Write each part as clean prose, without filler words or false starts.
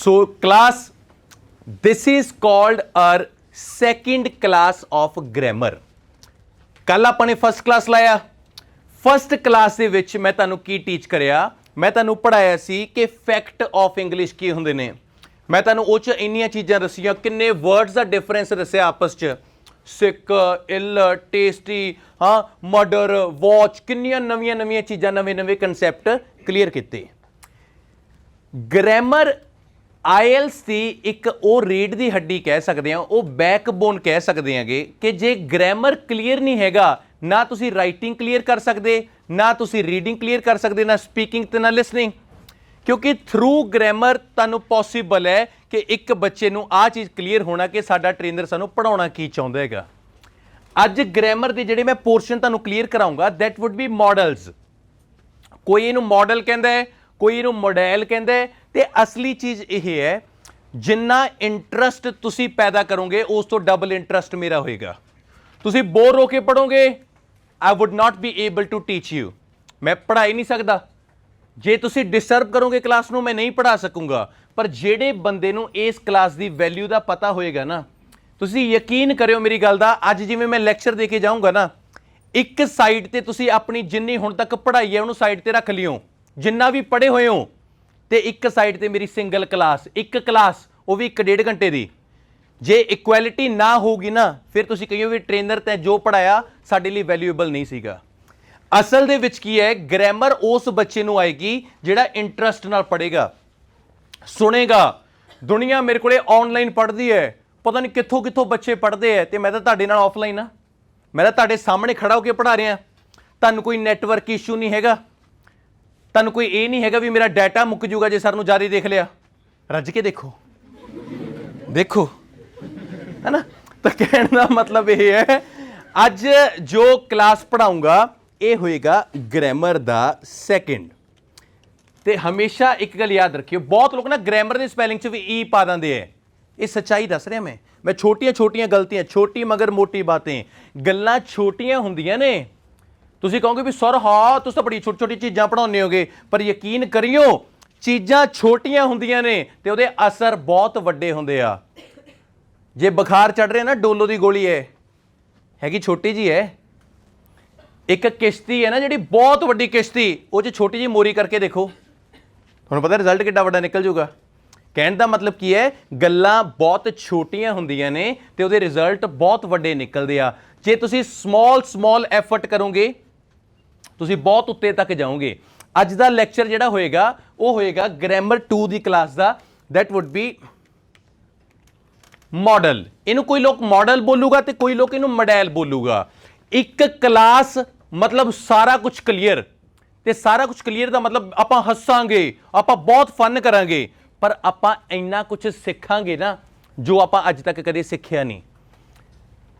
So class this is called our second class of grammar. कल आपने first class लाया। First class दे विच मैं तुहानूं की टीच करिया, मैं तुहानूं पढ़ाया सी कि फैक्ट ऑफ इंग्लिश की हुंदे ने। मैं तुहानूं उह च इन्नियां चीज़ां दस्सियां, किन्ने वर्ड्स का डिफरेंस दस्सिया आपस च, सिक, इल, टेस्टी, हाँ, मर्डर, वॉच, किन्नियां नवीं नवीं चीज़ां, नवे नवे कंसैप्ट क्लीयर किए। ग्रामर आयल्स की एक वो रीढ़ की हड्डी कह सकते हैं, वो बैकबोन कह सकते हैं कि जे ग्रामर क्लीयर नहीं हैगा, ना तुसी राइटिंग क्लीयर कर सकते, ना तुसी रीडिंग क्लीयर कर सकते, ना स्पीकिंग ते ना लिसनिंग। क्योंकि थ्रू ग्रामर तुहानूं पॉसीबल है कि एक बच्चे नूं आ चीज़ क्लीयर होना कि साडा ट्रेनर सानूं पढ़ाउणा की चाहुंदा हैगा। अज ग्रामर के जिहड़े मैं पोर्शन तुहानूं क्लीयर कराऊंगा, दैट वुड बी मॉडल्स। कोई इनू मॉडल कहता है, कोई इनू मॉडल कहता है। तो असली चीज़ यह है, जिन्ना इंटरस्ट तुसी पैदा करोगे उस तो डबल इंटरस्ट मेरा होएगा। तुसी बोर होके पढ़ोगे, I would not be able to teach you, मैं पढ़ा ही नहीं सकता। जे तुसी डिस्टर्ब करोगे क्लास नूं, मैं नहीं पढ़ा सकूंगा। पर जेड़े बंदे नूं इस क्लास की वैल्यू का पता होएगा ना, तुसी यकीन करियो मेरी गल दा, अज जिवें मैं लैक्चर दे के जाऊंगा ना, एक साइड ते तुसी अपनी जिन्नी हुण तक पढ़ाई है उन्होंने साइड ते रख लियो, जिन्ना भी पढ़े हुए हो, ते एक साइड ते मेरी सिंगल क्लास, एक क्लास वो भी 1.5 घंटे की। जे इक्वैलिटी ना होगी ना, फिर तुसी कहियो भी ट्रेनर तैं जो पढ़ाया साडे लई वैल्यूएबल नहीं सीगा। असल दे विच की है, ग्रामर उस बच्चे नूं आएगी जिहड़ा इंटरस्ट नाल पढ़ेगा, सुनेगा। दुनिया मेरे को ऑनलाइन पढ़ती है, पता नहीं कित्थों कित्थों बच्चे पढ़ते हैं, तो मैं तो तुहाडे नाल ऑफलाइन आ, मैं तो तुहाडे सामने खड़ा होकर पढ़ा रहा। तुहानूं कोई नैटवर्क इशू नहीं हैगा, तुहानूं कोई ये नहीं हैगा भी मेरा डाटा मुक जूगा जे सर नूं जारी देख लिया। रज के देखो, देखो, है ना। तो कहने का मतलब यह है, अज जो क्लास पढ़ाऊंगा ये होएगा ग्रामर दा सैकेंड। ते हमेशा एक गल याद रखियो, बहुत लोग ना ग्रामर की स्पैलिंग च भी ई पा देंगे है। ये सच्चाई दस रहा मैं छोटियां छोटियां गलतियां, छोटी मगर मोटी बातें, गल्लां छोटियां हुंदियां ने। तुसीं कहोगे भी सर हाँ तुसीं तां बड़ी छोटी छोटी चीज़ां पढ़ाउंदे होगे, पर यकीन करियो चीज़ां छोटियां हुंदियां ने ते उहदे असर बहुत वड्डे हुंदे आ। जे बुखार चढ़ रहा ना, डोलो की गोली हैगी छोटी जी है। एक किश्ती है ना जी, बहुत वड्डी किश्ती, वो छोटी जी मोरी करके देखो, तुहानूं पता रिजल्ट किड्डा वड्डा निकल जूगा। कहने का मतलब की है, गल्लां बहुत छोटियां हुंदियां ने ते उहदे रिजल्ट बहुत वड्डे निकलदे आ। जे तुसीं स्मॉल स्मॉल एफर्ट करोगे, तुसीं बहुत उत्ते तक जाओगे। अज दा लैक्चर जिहड़ा होएगा वो होएगा ग्रामर 2 दी क्लास दा, दैट वुड बी मॉडल। इनू कोई लोग मॉडल बोलूगा तो कोई लोग इनू मॉडल बोलूगा। एक क्लास मतलब सारा कुछ क्लीयर, ते सारा कुछ क्लीयर का मतलब आपां हसांगे, आपां बहुत फन करांगे, पर आपां इन्ना कुछ सीखांगे ना जो आपां अज तक कदे सीखिया नहीं।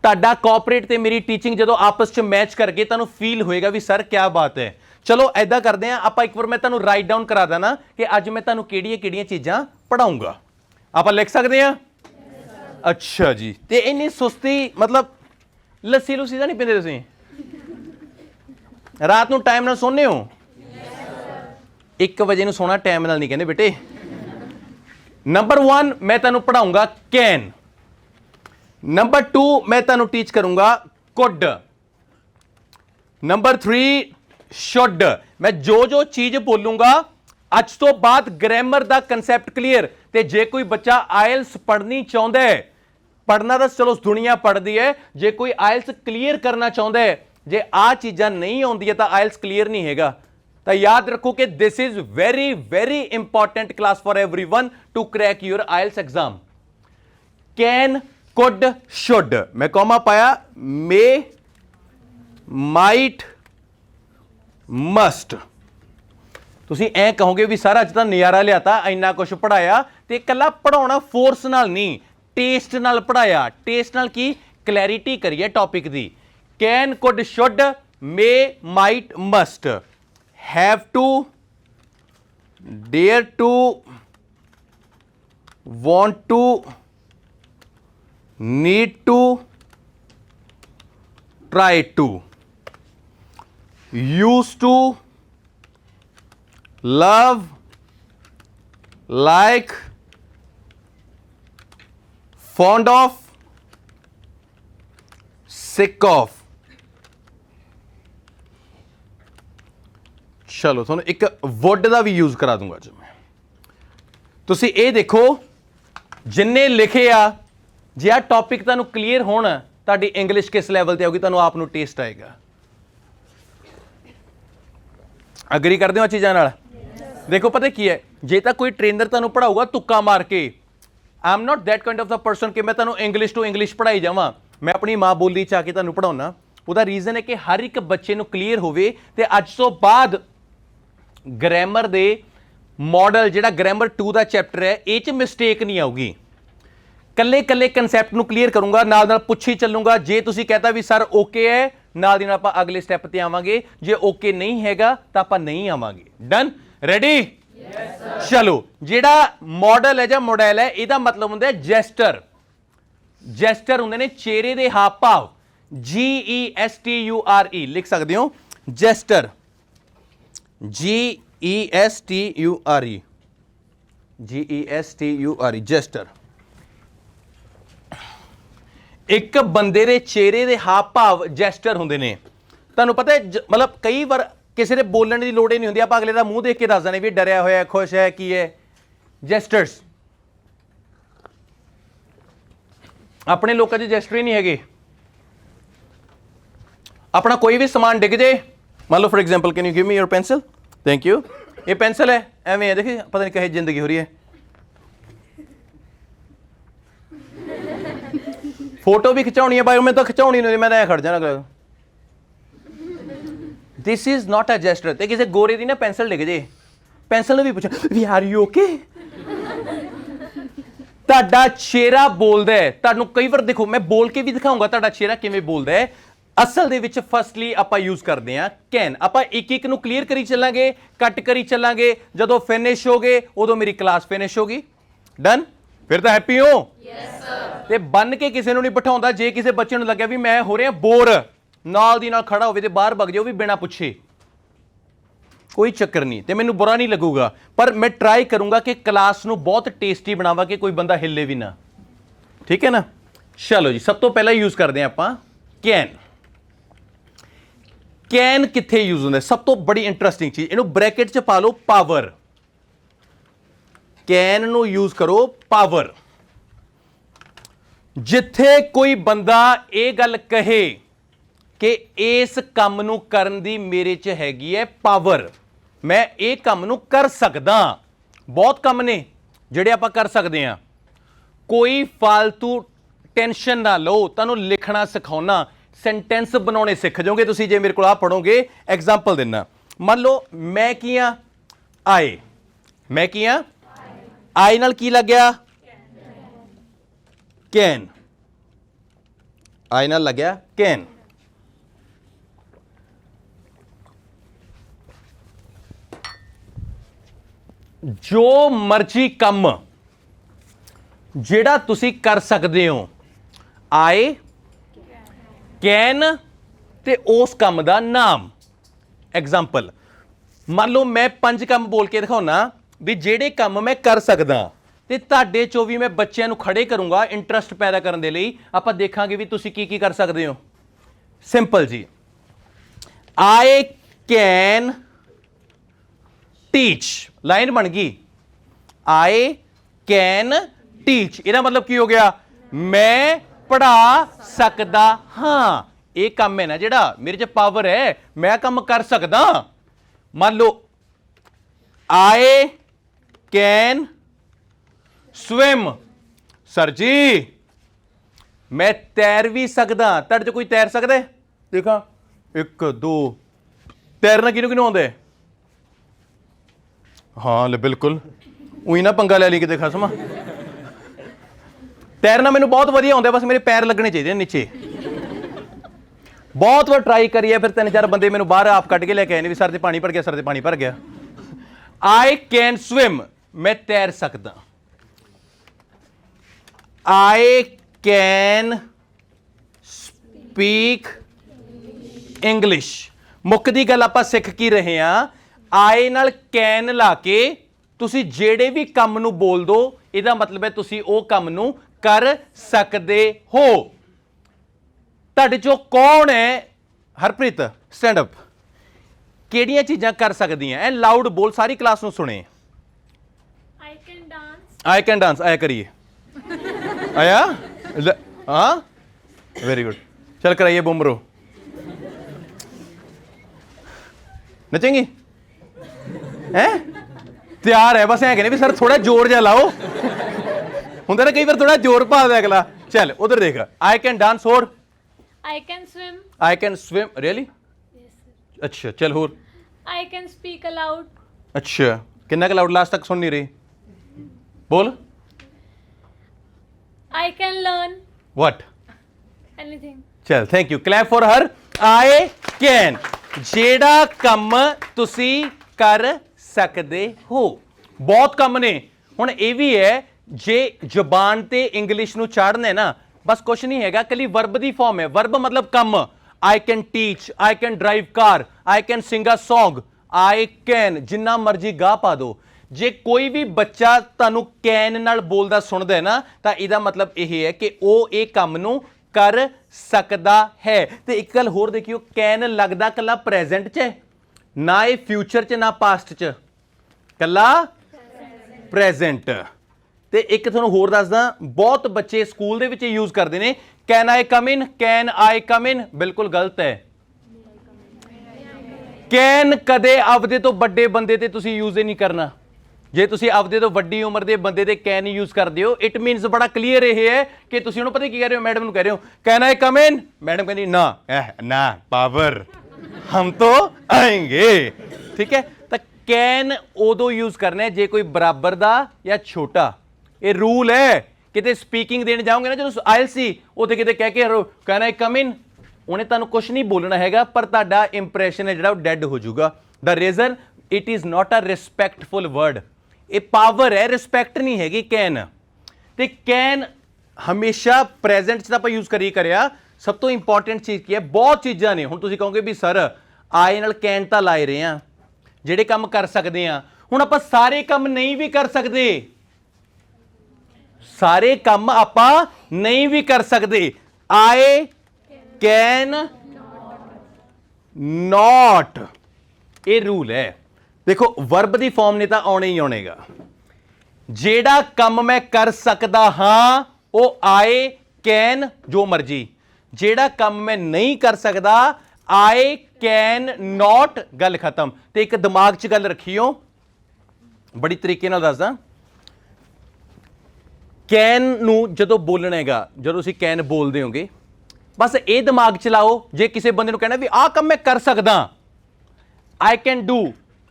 तुहाडा कोऑपरेट ते मेरी टीचिंग जो आपस च मैच करके तुहानूं फील होएगा भी सर क्या बात है। चलो ऐदा करते हैं, आपां एक बार मैं तुहानूं राइट डाउन करा देना कि अज मैं तुहानूं किहड़ियां चीज़ां पढ़ाऊंगा। आपां लिख सकते हैं? अच्छा जी। ते इन्नी सुस्ती, मतलब लस्सी लुस्सी तो नहीं पींदे तुसीं? रात नूं टाइम नाल सोने हो? 1 बजे नूं सोना टाइम नाल नहीं कहंदे बेटे। नंबर 1 मैं तुहानूं पढ़ाऊंगा कैन। नंबर 2 मैं तुहानूं टीच करूंगा कुड। Number 3 should. मैं जो चीज बोलूंगा, अज तो बाद ग्रामर दा कंसैप्ट क्लीयर। ते जे कोई बच्चा आयल्स पढ़नी चाहता है, पढ़ना तो चलो दुनिया पढ़ती है, जे कोई आयल्स क्लीयर करना चाहता है, जे आ चीज़ां नहीं आउंदियां तो आयल्स क्लीयर नहीं हैगा। तो याद रखो कि this is very very important class for everyone to crack your IELTS exam. Can, could, should, मैं कॉमा पाया, मे, माइट, मस्ट। तुसीं ऐ कहोगे भी सर अज तां नज़ारा लियाता, इन्ना कुछ पढ़ाया, ते कल्ला पढ़ाउणा फोर्स नाल नहीं, टेस्ट नाल पढ़ाया। टेस्ट नाल की क्लैरिटी करिए टॉपिक दी। Can, could, should, may, might, must, have to, dare to, want to, need to, try to, use to, love, like, fond of, sick of। ਚਲੋ ਤੁਹਾਨੂੰ ਇੱਕ would ਦਾ ਵੀ ਯੂਜ਼ ਕਰਾ ਦੂੰਗਾ ਅੱਜ ਮੈਂ। ਤੁਸੀਂ ਇਹ ਦੇਖੋ ਜਿੰਨੇ ਲਿਖੇ ਆ, ਜੇ ਆ ਟੌਪਿਕ ਤੁਹਾਨੂੰ ਕਲੀਅਰ ਹੋਣ, ਤੁਹਾਡੀ ਇੰਗਲਿਸ਼ ਕਿਸ ਲੈਵਲ ਤੇ ਆਊਗੀ, ਤੁਹਾਨੂੰ ਆਪ ਨੂੰ ਟੇਸਟ ਆਏਗਾ। ਅਗਰੀ ਕਰਦੇ ਹੋ ਆ ਚੀਜ਼ਾਂ ਨਾਲ? ਦੇਖੋ ਪਤਾ ਕੀ ਹੈ, ਜੇ ਤਾਂ ਕੋਈ ਟ੍ਰੇਨਰ ਤੁਹਾਨੂੰ ਪੜਾਊਗਾ ਤੁੱਕਾ ਮਾਰ ਕੇ, I am not that kind of ਦਾ ਪਰਸਨ ਕਿ ਮੈਂ ਤੁਹਾਨੂੰ ਇੰਗਲਿਸ਼ ਟੂ ਇੰਗਲਿਸ਼ ਪੜਾਈ ਜਾਵਾਂ। ਮੈਂ ਆਪਣੀ ਮਾਂ ਬੋਲੀ ਚ ਆ ਕੇ ਤੁਹਾਨੂੰ ਪੜਾਉਣਾ। ਉਹਦਾ ਰੀਜ਼ਨ ਹੈ ਕਿ ਹਰ ਇੱਕ ਬੱਚੇ ਨੂੰ ਕਲੀਅਰ ਹੋਵੇ ਤੇ ਅੱਜ ਤੋਂ ਬਾਅਦ ਗ੍ਰਾਮਰ ਦੇ ਮਾਡਲ ਜਿਹੜਾ ਗ੍ਰਾਮਰ 2 ਦਾ ਚੈਪਟਰ ਹੈ ਇਹ ਚ ਮਿਸਟੇਕ ਨਹੀਂ ਆਊਗੀ। ਕੱਲੇ ਕੱਲੇ ਕਨਸੈਪਟ ਨੂੰ ਕਲੀਅਰ ਕਰੂੰਗਾ, ਨਾਲ ਨਾਲ ਪੁੱਛੀ ਚੱਲੂੰਗਾ। ਜੇ ਤੁਸੀਂ ਕਹਤਾ ਵੀ ਸਰ ਓਕੇ ਹੈ, ਨਾਲ ਦੀ ਨਾਲ ਆਪਾਂ ਅਗਲੇ ਸਟੈਪ ਤੇ ਆਵਾਂਗੇ। ਜੇ ਓਕੇ ਨਹੀਂ ਹੈਗਾ ਤਾਂ ਆਪਾਂ ਨਹੀਂ ਆਵਾਂਗੇ। ਡਨ? ਰੈਡੀ? Yes sir. ਚਲੋ, ਜਿਹੜਾ ਮਾਡਲ ਹੈ ਜਾਂ ਮੋਡਲ ਹੈ ਇਹਦਾ ਮਤਲਬ ਹੁੰਦਾ ਜੈਸਟਰ। ਜੈਸਟਰ ਹੁੰਦੇ ਨੇ ਚਿਹਰੇ ਦੇ ਹਾਵ ਭਾਵ। GESTURE ਲਿਖ ਸਕਦੇ ਹੋ, ਜੈਸਟਰ। GESTURE, GESTURE, ਜੈਸਟਰ। ਇੱਕ ਬੰਦੇ ਦੇ ਚਿਹਰੇ ਦੇ ਹਾਵ ਭਾਵ ਜੈਸਟਰ ਹੁੰਦੇ ਨੇ। ਤੁਹਾਨੂੰ ਪਤਾ ਹੈ ਮਤਲਬ ਕਈ ਵਾਰ ਕਿਸੇ ਦੇ ਬੋਲਣ ਦੀ ਲੋੜ ਹੀ ਨਹੀਂ ਹੁੰਦੀ, ਆਪਾਂ ਅਗਲੇ ਦਾ ਮੂੰਹ ਦੇਖ ਕੇ ਦੱਸ ਦਿੰਦੇ ਵੀ ਡਰਿਆ ਹੋਇਆ, ਖੁਸ਼ ਹੈ, ਕੀ ਹੈ। ਜੈਸਟਰਸ ਆਪਣੇ ਲੋਕਾਂ 'ਚ ਜੈਸਟਰ ਹੀ ਨਹੀਂ ਹੈਗੇ। ਆਪਣਾ ਕੋਈ ਵੀ ਸਮਾਨ ਡਿੱਗ ਜੇ, ਮੰਨ ਲਓ for example can you give me your pencil? Thank you. ये पेंसिल है, ਐਵੇਂ ਹੈ, ਦੇਖੀ ਪਤਾ ਨਹੀਂ ਕਹੇ ਜ਼ਿੰਦਗੀ ਹੋ ਰਹੀ ਹੈ। ਫੋਟੋ ਵੀ ਖਿਚਾਉਣੀ ਹੈ ਬਾਈ, ਮੈਂ ਤਾਂ ਖਿਚਾਉਣੀ ਨਹੀਂ, ਮੈਂ ਤਾਂ ਐ ਖੜ ਜਾਣਾ। ਦਿਸ ਇਜ਼ ਨਾਟ ਅ ਜੈਸਟਰ। ਤੇ ਕਿਸੇ ਗੋਰੇ ਦੀ ਨਾ ਪੈਨਸਲ ਡਿੱਗ ਜੇ, ਪੈਨਸਲ ਨੂੰ ਵੀ ਪੁੱਛੋ ਵੀ ਆਰ ਯੂ ਓਕੇ? ਤੁਹਾਡਾ ਚਿਹਰਾ ਬੋਲਦਾ ਹੈ। ਤੁਹਾਨੂੰ ਕਈ ਵਾਰ ਦੇਖੋ ਮੈਂ ਬੋਲ ਕੇ ਵੀ ਦਿਖਾਊਂਗਾ ਤੁਹਾਡਾ ਚਿਹਰਾ ਕਿਵੇਂ ਬੋਲਦਾ ਹੈ। ਅਸਲ ਦੇ ਵਿੱਚ ਫਸਟਲੀ ਆਪਾਂ ਯੂਜ਼ ਕਰਦੇ ਹਾਂ ਕੈਨ। ਆਪਾਂ ਇੱਕ ਇੱਕ ਨੂੰ ਕਲੀਅਰ ਕਰੀ ਚੱਲਾਂਗੇ, ਕੱਟ ਕਰੀ ਚੱਲਾਂਗੇ। ਜਦੋਂ ਫਿਨਿਸ਼ ਹੋ ਗਏ ਉਦੋਂ ਮੇਰੀ ਕਲਾਸ ਫਿਨਿਸ਼ ਹੋ ਗਈ। ਡਨ? ਫਿਰ ਤਾਂ ਹੈਪੀ ਹੋ? Yes sir. ਤੇ ਬੰਨ ਕੇ ਕਿਸੇ ਨੂੰ ਨਹੀਂ ਬਿਠਾਉਂਦਾ। ਜੇ ਕਿਸੇ ਬੱਚੇ ਨੂੰ ਲੱਗਿਆ ਵੀ ਮੈਂ ਹੋ ਰਿਹਾ ਬੋਰ, ਨਾਲ ਦੀ ਨਾਲ ਖੜਾ ਹੋਵੇ ਤੇ ਬਾਹਰ ਵਗ ਜਾਓ ਵੀ ਬਿਨਾਂ ਪੁੱਛੇ, ਕੋਈ ਚੱਕਰ ਨਹੀਂ। ਤੇ ਮੈਨੂੰ ਬੁਰਾ ਨਹੀਂ ਲੱਗੂਗਾ, ਪਰ ਮੈਂ ਟਰਾਈ ਕਰੂੰਗਾ ਕਿ ਕਲਾਸ ਨੂੰ ਬਹੁਤ ਟੇਸਟੀ ਬਣਾਵਾਂ ਕਿ ਕੋਈ ਬੰਦਾ ਹਿੱਲੇ ਵੀ ਨਾ। ਠੀਕ ਹੈ ਨਾ? ਚਲੋ ਜੀ, ਸਭ ਤੋਂ ਪਹਿਲਾਂ ਯੂਜ਼ ਕਰਦੇ ਹਾਂ ਆਪਾਂ ਕੈਨ। ਕੈਨ ਕਿੱਥੇ ਯੂਜ਼ ਹੁੰਦਾ? ਸਭ ਤੋਂ ਬੜੀ ਇੰਟਰਸਟਿੰਗ ਚੀਜ਼, ਇਹਨੂੰ ਬ੍ਰੈਕਟ 'ਚ ਪਾ ਲਓ, ਪਾਵਰ। ਕੈਨ ਨੂੰ ਯੂਜ਼ ਕਰੋ ਪਾਵਰ। ਜਿੱਥੇ ਕੋਈ ਬੰਦਾ ਇਹ ਗੱਲ ਕਹੇ ਕਿ ਇਸ ਕੰਮ ਨੂੰ ਕਰਨ ਦੀ ਮੇਰੇ 'ਚ ਹੈਗੀ ਹੈ ਪਾਵਰ, ਮੈਂ ਇਹ ਕੰਮ ਨੂੰ ਕਰ ਸਕਦਾ। ਬਹੁਤ ਕੰਮ ਨੇ ਜਿਹੜੇ ਆਪਾਂ ਕਰ ਸਕਦੇ ਹਾਂ। ਕੋਈ ਫालतू ਟੈਨਸ਼ਨ ਨਾ ਲਓ, ਤੁਹਾਨੂੰ ਲਿਖਣਾ ਸਿਖਾਉਣਾ, ਸੈਂਟੈਂਸ ਬਣਾਉਣੇ ਸਿੱਖ ਜਾਓਗੇ ਤੁਸੀਂ ਜੇ ਮੇਰੇ ਕੋਲ ਆ ਪੜੋਗੇ। ਐਗਜ਼ਾਮਪਲ ਦਿੰਨਾ, ਮੰਨ ਲਓ ਮੈਂ ਕੀ ਆ? ਆਏ। ਮੈਂ ਕੀ ਆ? ਆਈ ਨਾਲ ਕੀ ਲੱਗਿਆ? ਕੈਨ। ਆਈ ਨਾਲ ਲੱਗਿਆ ਕੈਨ। ਜੋ ਮਰਜ਼ੀ ਕੰਮ ਜਿਹੜਾ ਤੁਸੀਂ ਕਰ ਸਕਦੇ ਹੋ, ਆਏ, ਕੈਨ ਤੇ ਉਸ ਕੰਮ ਦਾ ਨਾਮ। ਐਗਜ਼ਾਮਪਲ, ਮੰਨ ਲਓ ਮੈਂ 5 ਕੰਮ ਬੋਲ ਕੇ ਦਿਖਾਉਣਾ ਵੀ ਜਿਹੜੇ ਕੰਮ ਮੈਂ ਕਰ ਸਕਦਾ, ਤੇ ਤੁਹਾਡੇ ਚੋਂ ਵੀ ਮੈਂ ਬੱਚਿਆਂ ਨੂੰ ਖੜੇ ਕਰੂੰਗਾ ਇੰਟਰਸਟ ਪੈਦਾ ਕਰਨ ਦੇ ਲਈ। ਆਪਾਂ ਦੇਖਾਂਗੇ ਵੀ ਤੁਸੀਂ ਕੀ ਕੀ ਕਰ ਸਕਦੇ ਹੋ। ਸਿੰਪਲ ਜੀ, ਆਈ ਕੈਨ ਟੀਚ। ਲਾਈਨ ਬਣ ਗਈ, ਆਈ ਕੈਨ ਟੀਚ। ਇਹਦਾ ਮਤਲਬ ਕੀ ਹੋ ਗਿਆ? ਮੈਂ ਪੜ੍ਹਾ ਸਕਦਾ ਹਾਂ। ਇਹ ਕੰਮ ਹੈ ਨਾ ਜਿਹੜਾ ਮੇਰੇ 'ਚ ਪਾਵਰ ਹੈ, ਮੈਂ ਕੰਮ ਕਰ ਸਕਦਾ। ਮੰਨ ਲਓ ਆਈ ਕੈਨ ਸਵਿਮ। ਸਰ ਜੀ ਮੈਂ ਤੈਰ ਵੀ ਸਕਦਾ। ਤੁਹਾਡੇ 'ਚ ਕੋਈ ਤੈਰ ਸਕਦਾ? ਦੇਖਾਂ, 1 2। ਤੈਰਨਾ ਕਿਹਨੂੰ ਕਿਹਨੂੰ ਆਉਂਦਾ? ਹਾਂ ਲੈ ਬਿਲਕੁਲ, ਉਹੀ ਨਾ ਪੰਗਾ ਲੈ ਲਈ ਕਿਤੇ ਖਸਮਾ। ਤੈਰਨਾ ਮੈਨੂੰ ਬਹੁਤ ਵਧੀਆ ਆਉਂਦਾ, ਬਸ ਮੇਰੇ ਪੈਰ ਲੱਗਣੇ ਚਾਹੀਦੇ ਨੇ ਨੀਚੇ। ਬਹੁਤ ਵਾਰ ਟਰਾਈ ਕਰੀਏ, ਫਿਰ 3-4 ਬੰਦੇ ਮੈਨੂੰ ਬਾਹਰ ਆਪ ਕੱਢ ਕੇ ਲੈ ਕੇ ਆਏ ਨੇ ਵੀ ਸਰ ਤੇ ਪਾਣੀ ਭਰ ਗਿਆ, ਸਰ ਤੇ ਪਾਣੀ ਭਰ ਗਿਆ। ਆਈ ਕੈਨ ਸਵਿਮ, ਮੈਂ ਤੈਰ ਸਕਦਾ। I can speak English. ਮੁੱਖ ਦੀ ਗੱਲ ਆਪਾਂ ਸਿੱਖ ਕੀ ਰਹੇ ਹਾਂ? ਆਏ ਨਾਲ ਕੈਨ ਲਾ ਕੇ ਤੁਸੀਂ ਜਿਹੜੇ ਵੀ ਕੰਮ ਨੂੰ ਬੋਲ ਦੋ, ਇਹਦਾ ਮਤਲਬ ਹੈ ਤੁਸੀਂ ਉਹ ਕੰਮ ਨੂੰ कर सकते हो। तुहाडे चों कौन है, हरप्रीत स्टैंड अप, किहड़ियां चीज़ां कर सकदियां ऐ लाउड बोल, सारी क्लास नूं सुने। आई कैन डांस, आया करिए, आया हाँ वेरी गुड, चल कराइए बुमरो, नचेंगी हैं, तैयार है बस, ऐ कहने भी सर थोड़ा जोर जा लाओ, हुंदा ना कई बार थोड़ा जोर पा दे अगला। चल उधर देख, आई कैन डांस, और I can swim. I can swim, really Yes, sir. अच्छा चल होर, I can speak aloud. अच्छा किन्ना क लाउड, लास्ट तक सुन नहीं रही, बोल। I can learn what, anything. चल thank you, clap for her. I can जेड़ा कम तुसी कर सकते हो, बहुत कम ने। हुण ये भी है, जे जबान ते इंग्लिश नूं चाड़ना है ना, बस कुछ नहीं हैगा, कली वर्ब दी फॉर्म है। वर्ब मतलब come, I can teach, I can drive car, I can sing a song, I can जिन्ना मर्जी गा पा दो। जे कोई भी बच्चा तुहानूं कैन नाल बोलदा सुणदा है ना, तां इहदा मतलब यह है कि ਉਹ ਇਹ ਕੰਮ ਨੂੰ कर सकदा है। ते एक गल होर देखियो, कैन लगदा कला प्रेजेंट च है, ना ये फ्यूचर च ना पास्ट च, कला प्रेजेंट। ते एक तुहानूं होर दसदा, बहुत बच्चे स्कूल दे विच यूज करदे ने, can I come in, can I कम इन, बिल्कुल गलत है। कैन कदे आपदे तो बड़े बंदे ते तुसीं यूज ही नहीं करना। जे तुसीं आपदे तो वड्डी उम्र दे बंदे ते कैन यूज करदे हो, इट मीनस बड़ा क्लीयर ये है कि तुसीं उहनूं पता की कह रहे हो, मैडम नूं कह रहे हो can I come in, madam कहंदी ना ना पावर, हम तो आएंगे, ठीक है। तो कैन उदों यूज करना है जे कोई बराबर दा या छोटा, ये रूल है। किते स्पीकिंग देने जाओगे ना, जो आईएलसी उत्थे किते कह के कैन आई कम इन, उन्हें तुहानूं कुछ नहीं बोलना हैगा, पर तुहाडा इंप्रैशन है जिहड़ा डेड हो जाऊगा। The reason, it is not a respectful word, ये पावर है, रिस्पैक्ट नहीं हैगी कैन। ते कैन हमेशा प्रेजेंट च आपां यूज करी करिया। सब तो इंपॉर्टेंट चीज़ की है, बहुत चीज़ां ने, हुण तुसीं कहोगे भी सर आए नाल कैन तां लाए रहे हैं, ਜਿਹੜੇ ਕੰਮ कर सकते हैं। हुण आपां सारे काम नहीं भी कर सकते, सारे काम आपां नहीं भी कर सकते। आई कैन नॉट, ये रूल है। देखो वर्ब की फॉर्म ने तो आने ही आनेगा, जेड़ा काम मैं कर सकता हाँ वो आई कैन जो मर्जी, जेड़ा काम मैं नहीं कर सकता आई कैन नॉट, गल खत्म। तो एक दिमाग च गल रखियो, बड़ी तरीके नाल दसदा, कैन नूं जदों बोलना हैगा, जदों तुसीं कैन बोलदे होगे, बस ये दिमाग च लाओ, जे किसी बंदे नूं कहना भी आह काम मैं कर सकदा, I can do,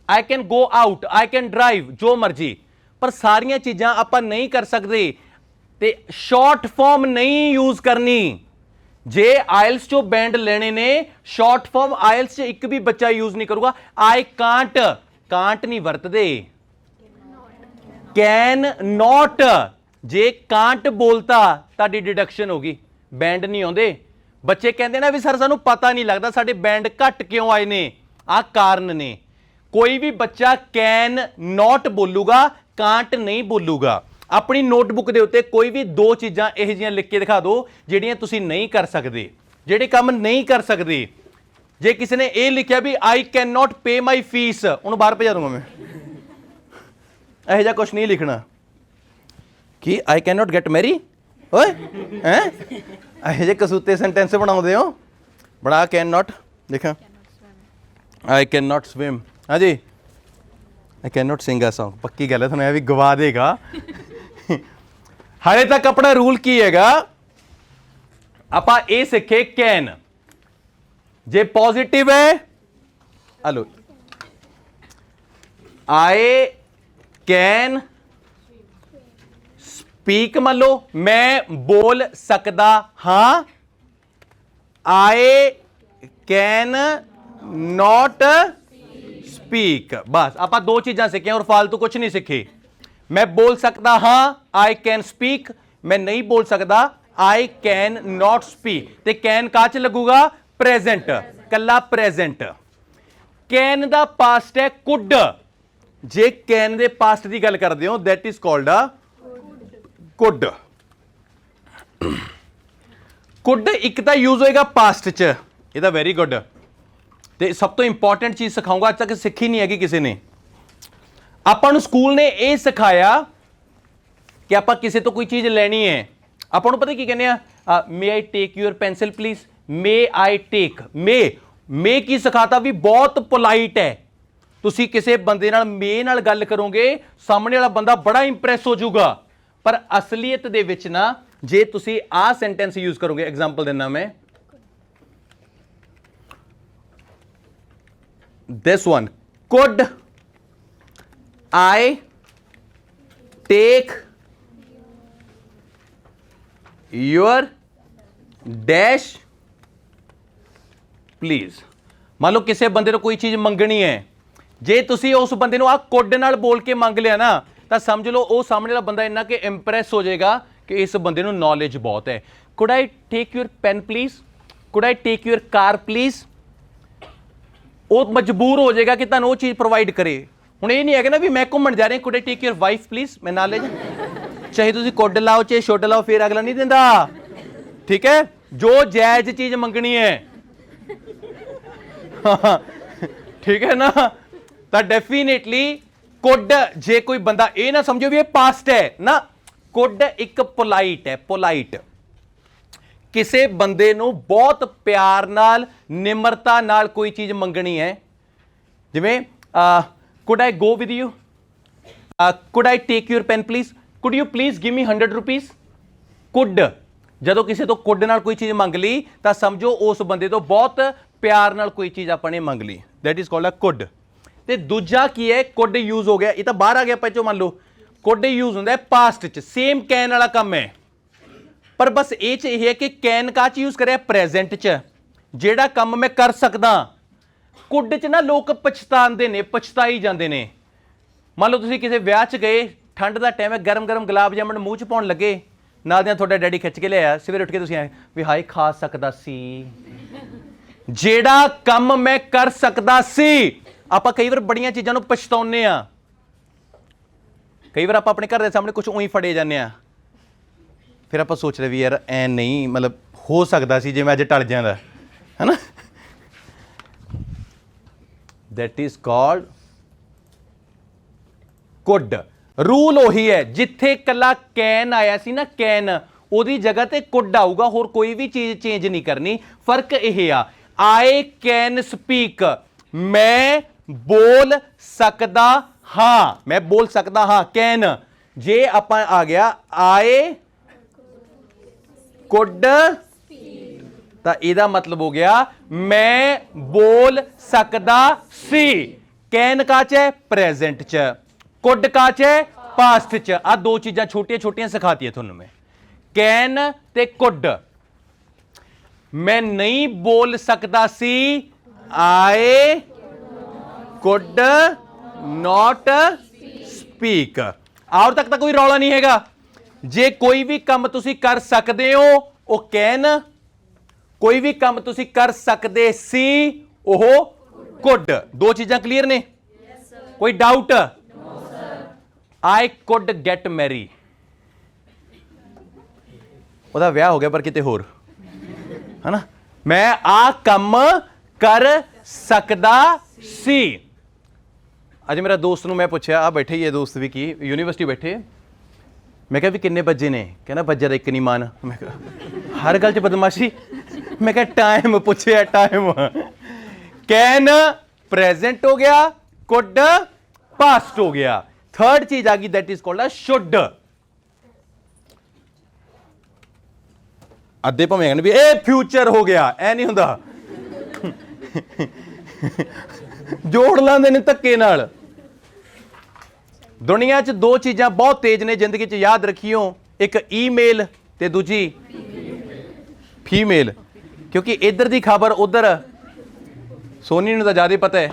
I can go out, I can drive, जो मर्जी, पर सारियां चीज़ां आपां नहीं कर सकते। ते शॉर्ट फॉर्म नहीं यूज करनी। जे आयल्स चो बैंड लेने ने, शॉर्ट फॉर्म आयल्स च एक भी बच्चा यूज नहीं करूगा। आई कांट, कांट नहीं वरतदे, कैन नॉट, जे कांट बोलता ताडी डिडक्शन होगी, बैंड नहीं आउंदे। बच्चे कहते ना भी सर सानू पता नहीं लगता साडे बैंड घट क्यों आए ने, आ कारण ने। कोई भी बच्चा कैन नॉट बोलूगा, कांट नहीं बोलूगा। अपनी नोटबुक के उत्ते कोई भी दो चीज़ां इहो जिहियां लिख के दिखा दो जिहड़ियां तुसीं नहीं कर सकते, जिहड़े काम नहीं कर सकते। जे किसी ने यह लिखा भी आई कैन नॉट पे माई फीस, उन्होंने बाहर भेजा दूंगा मैं, इहो जिहा कुछ नहीं लिखना कि आई कैन नॉट गेट मैरी, ओए हैं इहो जिहे कसूते सेंटेंस बनाउंदे हो, बड़ा कैन नॉट देखा, आई कैन नॉट स्विम, हाँ जी, I can not sing a song, पक्की गल है, थोड़ा भी गवा देगा। हाले तक अपना रूल की हैगा, आपां ये सीखे कैन, जे पॉजिटिव है, हेलो आई कैन स्पीक, मान लो मैं बोल सकता हाँ, आई कैन नॉट स्पीक, बस आप दो चीज़ां सीखियां और फालतू कुछ नहीं सीखी। मैं बोल सकता हाँ, आई कैन स्पीक, मैं नहीं बोल सकता, आई कैन नॉट स्पीक। ते कैन का च लगूगा, प्रेजेंट, कला प्रेजेंट। कैन दा पास्ट है could, J can they past की गल करते हो that is called a could. Could ਇੱਕ ਤਾਂ ਯੂਜ਼ ਹੋਏਗਾ ਪਾਸਟ 'ਚ, ਇਹਦਾ ਵੈਰੀ ਗੁੱਡ। ਤੇ ਸਭ ਤੋਂ ਇੰਪੋਰਟੈਂਟ ਚੀਜ਼ ਸਿਖਾਊਂਗਾ, ਅੱਜ ਤੱਕ ਸਿੱਖੀ ਨਹੀਂ ਹੈਗੀ ਕਿਸੇ ਨੇ। ਆਪਾਂ ਨੂੰ ਸਕੂਲ ਨੇ ਇਹ ਸਿਖਾਇਆ ਕਿ ਆਪਾਂ ਕਿਸੇ ਤੋਂ ਕੋਈ ਚੀਜ਼ ਲੈਣੀ ਹੈ, ਆਪਾਂ ਨੂੰ ਪਤਾ ਕੀ ਕਹਿੰਦੇ ਆ, ਮੇ ਆਈ ਟੇਕ ਯੂਅਰ ਪੈਨਸਿਲ ਪਲੀਜ਼, ਮੇ ਆਈ ਟੇਕ, ਮੇ ਕੀ ਸਿਖਾਤਾ ਵੀ ਬਹੁਤ ਪੋਲਾਈਟ ਹੈ। ਤੁਸੀਂ ਕਿਸੇ ਬੰਦੇ ਨਾਲ ਮੇ ਨਾਲ ਗੱਲ ਕਰੋਗੇ, ਸਾਹਮਣੇ ਵਾਲਾ ਬੰਦਾ ਬੜਾ ਇੰਪ੍ਰੈਸ ਹੋ ਜਾਊਗਾ, ਪਰ ਅਸਲੀਅਤ ਦੇ ਵਿੱਚ ਨਾ ਜੇ ਤੁਸੀਂ ਆਹ ਸੈਂਟੈਂਸ ਯੂਜ਼ ਕਰੋਗੇ, ਐਗਜ਼ਾਮਪਲ ਦਿੰਦਾ ਮੈਂ, this one, could I take your dash please। ਮੰਨ ਲਓ ਕਿਸੇ ਬੰਦੇ ਨੂੰ ਕੋਈ ਚੀਜ਼ ਮੰਗਣੀ ਹੈ, ਜੇ ਤੁਸੀਂ ਉਸ ਬੰਦੇ ਨੂੰ ਆਹ ਕੁੱਡ ਨਾਲ ਬੋਲ ਕੇ ਮੰਗ ਲਿਆ ਨਾ, ਤਾਂ ਸਮਝ ਲਓ ਉਹ ਸਾਹਮਣੇ ਵਾਲਾ ਬੰਦਾ ਇੰਨਾ ਕਿ ਇੰਪ੍ਰੈਸ ਹੋ ਜਾਏਗਾ ਕਿ ਇਸ ਬੰਦੇ ਨੂੰ ਨੌਲੇਜ ਬਹੁਤ ਹੈ। could I take your pen please, could I take your car please। ਉਹ ਮਜਬੂਰ ਹੋ ਜਾਏਗਾ ਕਿ ਤੁਹਾਨੂੰ ਉਹ ਚੀਜ਼ ਪ੍ਰੋਵਾਈਡ ਕਰੇ। ਹੁਣ ਇਹ ਨਹੀਂ ਹੈਗਾ ਨਾ ਵੀ ਮੈਂ ਘੁੰਮਣ ਜਾ ਰਿਹਾ, could I take your wife please, ਮੈਂ ਨਾਲ ਲੈ ਜਾ, ਚਾਹੇ ਤੁਸੀਂ ਕੁੱਡ ਲਾਓ ਚਾਹੇ ਸ਼ੁੱਡ ਲਾਓ, ਫਿਰ ਅਗਲਾ ਨਹੀਂ ਦਿੰਦਾ। ਠੀਕ ਹੈ, ਜੋ ਜਾਇਜ਼ ਚੀਜ਼ ਮੰਗਣੀ ਹੈ, ਠੀਕ ਹੈ ਨਾ, ਤਾਂ ਡੈਫੀਨੇਟਲੀ ਕੁੱਡ, ਜੇ ਕੋਈ ਬੰਦਾ ਇਹ ਨਾ ਸਮਝੋ ਵੀ ਇਹ ਪਾਸਟ ਹੈ ਨਾ, ਕੁੱਡ ਇੱਕ ਪੋਲਾਈਟ ਹੈ, ਪੋਲਾਈਟ। ਕਿਸੇ ਬੰਦੇ ਨੂੰ ਬਹੁਤ ਪਿਆਰ ਨਾਲ, ਨਿਮਰਤਾ ਨਾਲ ਕੋਈ ਚੀਜ਼ ਮੰਗਣੀ ਹੈ, ਜਿਵੇਂ could I go with you, could I take your pen please, could you please give me 100 rupees। Could, ਜਦੋਂ ਕਿਸੇ ਤੋਂ ਕੁੱਡ ਨਾਲ ਕੋਈ ਚੀਜ਼ ਮੰਗ ਲਈ ਤਾਂ ਸਮਝੋ ਉਸ ਬੰਦੇ ਤੋਂ ਬਹੁਤ ਪਿਆਰ ਨਾਲ ਕੋਈ ਚੀਜ਼ ਆਪਾਂ ਨੇ ਮੰਗ ਲਈ, that is called a could. ਤੇ ਦੂਜਾ ਕੀ ਹੈ, ਕੁੱਡ ਯੂਜ਼ ਹੋ ਗਿਆ, ਇਹ ਤਾਂ ਬਾਹਰ ਆ ਗਿਆ ਪਹਿਚੋ, ਮੰਨ ਲਓ ਕੁੱਡ ਯੂਜ਼ ਹੁੰਦਾ ਹੈ ਪਾਸਟ 'ਚ, ਸੇਮ ਕੈਨ ਵਾਲਾ ਕੰਮ ਹੈ, ਪਰ ਬਸ ਇਹ 'ਚ ਇਹ ਹੈ ਕਿ ਕੈਨ ਕਾਹ 'ਚ ਯੂਜ਼ ਕਰਿਆ, ਪ੍ਰੈਜ਼ੈਂਟ 'ਚ, ਜਿਹੜਾ ਕੰਮ ਮੈਂ ਕਰ ਸਕਦਾ। ਕੁੱਡ 'ਚ ਨਾ ਲੋਕ ਪਛਤਾਉਂਦੇ ਨੇ, ਪਛਤਾਈ ਜਾਂਦੇ ਨੇ। ਮੰਨ ਲਓ ਤੁਸੀਂ ਕਿਸੇ ਵਿਆਹ 'ਚ ਗਏ, ਠੰਡ ਦਾ ਟਾਈਮ ਹੈ, ਗਰਮ ਗਰਮ ਗੁਲਾਬ ਜਾਮਣ ਮੂੰਹ 'ਚ ਪਾਉਣ ਲੱਗੇ, ਨਾਲ ਦੀਆਂ ਤੁਹਾਡਾ ਡੈਡੀ ਖਿੱਚ ਕੇ ਲਿਆਇਆ, ਸਵੇਰੇ ਉੱਠ ਕੇ ਤੁਸੀਂ ਆਏ ਵੀ ਹਾਏ ਖਾ ਸਕਦਾ ਸੀ, ਜਿਹੜਾ ਕੰਮ ਮੈਂ ਕਰ ਸਕਦਾ ਸੀ। ਆਪਾਂ ਕਈ ਵਾਰ ਬੜੀਆਂ ਚੀਜ਼ਾਂ ਨੂੰ ਪਛਤਾਉਂਦੇ ਆ, ਕਈ ਵਾਰ ਆਪਾਂ ਆਪਣੇ ਘਰ ਦੇ ਸਾਹਮਣੇ ਕੁਝ ਉਹੀ ਫੜੇ ਜਾਂਦੇ ਆ, ਫਿਰ ਆਪਾਂ ਸੋਚਦੇ ਵੀ ਯਾਰ ਐ ਨਹੀਂ, ਮਤਲਬ ਹੋ ਸਕਦਾ ਸੀ ਜੇ ਮੈਂ ਅੱਜ ਟਲ ਜਾਂਦਾ, ਹੈ ਨਾ। that is called could. Rule ਉਹੀ ਹੈ, ਜਿੱਥੇ ਕੱਲਾ ਕੈਨ ਆਇਆ ਸੀ ਨਾ, ਕੈਨ, ਉਹਦੀ ਜਗ੍ਹਾ ਤੇ ਕੁੱਡ ਆਊਗਾ, ਹੋਰ ਕੋਈ ਵੀ ਚੀਜ਼ ਚੇਂਜ ਨਹੀਂ ਕਰਨੀ। ਫਰਕ ਇਹ ਆ, ਆਈ ਕੈਨ ਸਪੀਕ, ਮੈਂ ਬੋਲ ਸਕਦਾ ਹਾਂ, ਮੈਂ ਬੋਲ ਸਕਦਾ ਹਾਂ, ਕੈਨ। ਜੇ ਆਪਾਂ ਆ ਗਿਆ ਆਈ ਕੁੱਡ, ਤਾਂ ਇਹਦਾ ਮਤਲਬ ਹੋ ਗਿਆ ਮੈਂ ਬੋਲ ਸਕਦਾ ਸੀ। ਕੈਨ ਕਾਚ ਹੈ, ਪ੍ਰੈਜ਼ੈਂਟ 'ਚ, ਕੁੱਡ ਕਾਚ ਹੈ, ਪਾਸਟ 'ਚ। ਆ ਦੋ ਚੀਜ਼ਾਂ ਛੋਟੀਆਂ ਛੋਟੀਆਂ ਸਿਖਾਤੀਆਂ ਤੁਹਾਨੂੰ ਮੈਂ, ਕੈਨ ਤੇ ਕੁੱਡ। ਮੈਂ ਨਹੀਂ ਬੋਲ ਸਕਦਾ ਸੀ, ਆਈ ਕੁੱਡ ਨॉट ਸਪੀਕ। ਆਉਰ ਤੱਕ ਤਾਂ ਕੋਈ ਰੌਲਾ ਨਹੀਂ ਹੈਗਾ। ਜੇ ਕੋਈ ਵੀ ਕੰਮ ਤੁਸੀਂ ਕਰ ਸਕਦੇ ਹੋ ਉਹ ਕੈਨ, ਕੋਈ ਵੀ ਕੰਮ ਤੁਸੀਂ ਕਰ ਸਕਦੇ ਸੀ ਉਹ ਕੁੱਡ। ਦੋ ਚੀਜ਼ਾਂ ਕਲੀਅਰ ਨੇ? ਕੋਈ doubt? I could get marry, ਉਹਦਾ ਵਿਆਹ ਹੋ ਗਿਆ ਪਰ ਕਿਤੇ ਹੋਰ, ਹਨਾ। ਮੈਂ ਆ ਕੰਮ ਕਰ ਸਕਦਾ ਸੀ। ਅੱਜ ਮੇਰਾ ਦੋਸਤ ਨੂੰ ਮੈਂ ਪੁੱਛਿਆ, ਆ ਬੈਠੇ ਹੀ ਹੈ ਦੋਸਤ ਵੀ, ਕੀ ਯੂਨੀਵਰਸਿਟੀ ਬੈਠੇ, ਮੈਂ ਕਿਹਾ ਵੀ ਕਿੰਨੇ ਬੱਜੇ ਨੇ, ਕਹਿੰਦਾ ਬੱਜਾ ਦਾ ਇੱਕ ਨਹੀਂ ਮਾਨ। ਮੈਂ ਕਿਹਾ ਹਰ ਗੱਲ 'ਚ ਬਦਮਾਸ਼ੀ। ਮੈਂ ਕਿਹਾ ਟਾਈਮ ਪੁੱਛਿਆ, ਟਾਈਮ। ਕੈਨ ਪ੍ਰੈਜ਼ੈਂਟ ਹੋ ਗਿਆ, ਕੁੱਡ ਪਾਸਟ ਹੋ ਗਿਆ। ਥਰਡ ਚੀਜ਼ ਆ ਗਈ, that is called a should. ਅੱਧੇ ਭਾਵੇਂ ਕਹਿੰਦੇ ਵੀ ਇਹ ਫਿਊਚਰ ਹੋ ਗਿਆ, ਐ ਨਹੀਂ ਹੁੰਦਾ। ਜੋੜ ਲਾਂਦੇ ਨੇ ਧੱਕੇ ਨਾਲ। ਦੁਨੀਆ 'ਚ ਦੋ ਚੀਜ਼ਾਂ ਬਹੁਤ ਤੇਜ਼ ਨੇ ਜ਼ਿੰਦਗੀ 'ਚ, ਯਾਦ ਰੱਖਿਓ, ਇੱਕ ਈਮੇਲ ਤੇ ਦੂਜੀ ਫੀਮੇਲ। ਕਿਉਂਕਿ ਇੱਧਰ ਦੀ ਖਬਰ ਉੱਧਰ ਸੋਨੀ ਨੂੰ ਤਾਂ ਜ਼ਿਆਦਾ ਪਤਾ ਹੈ।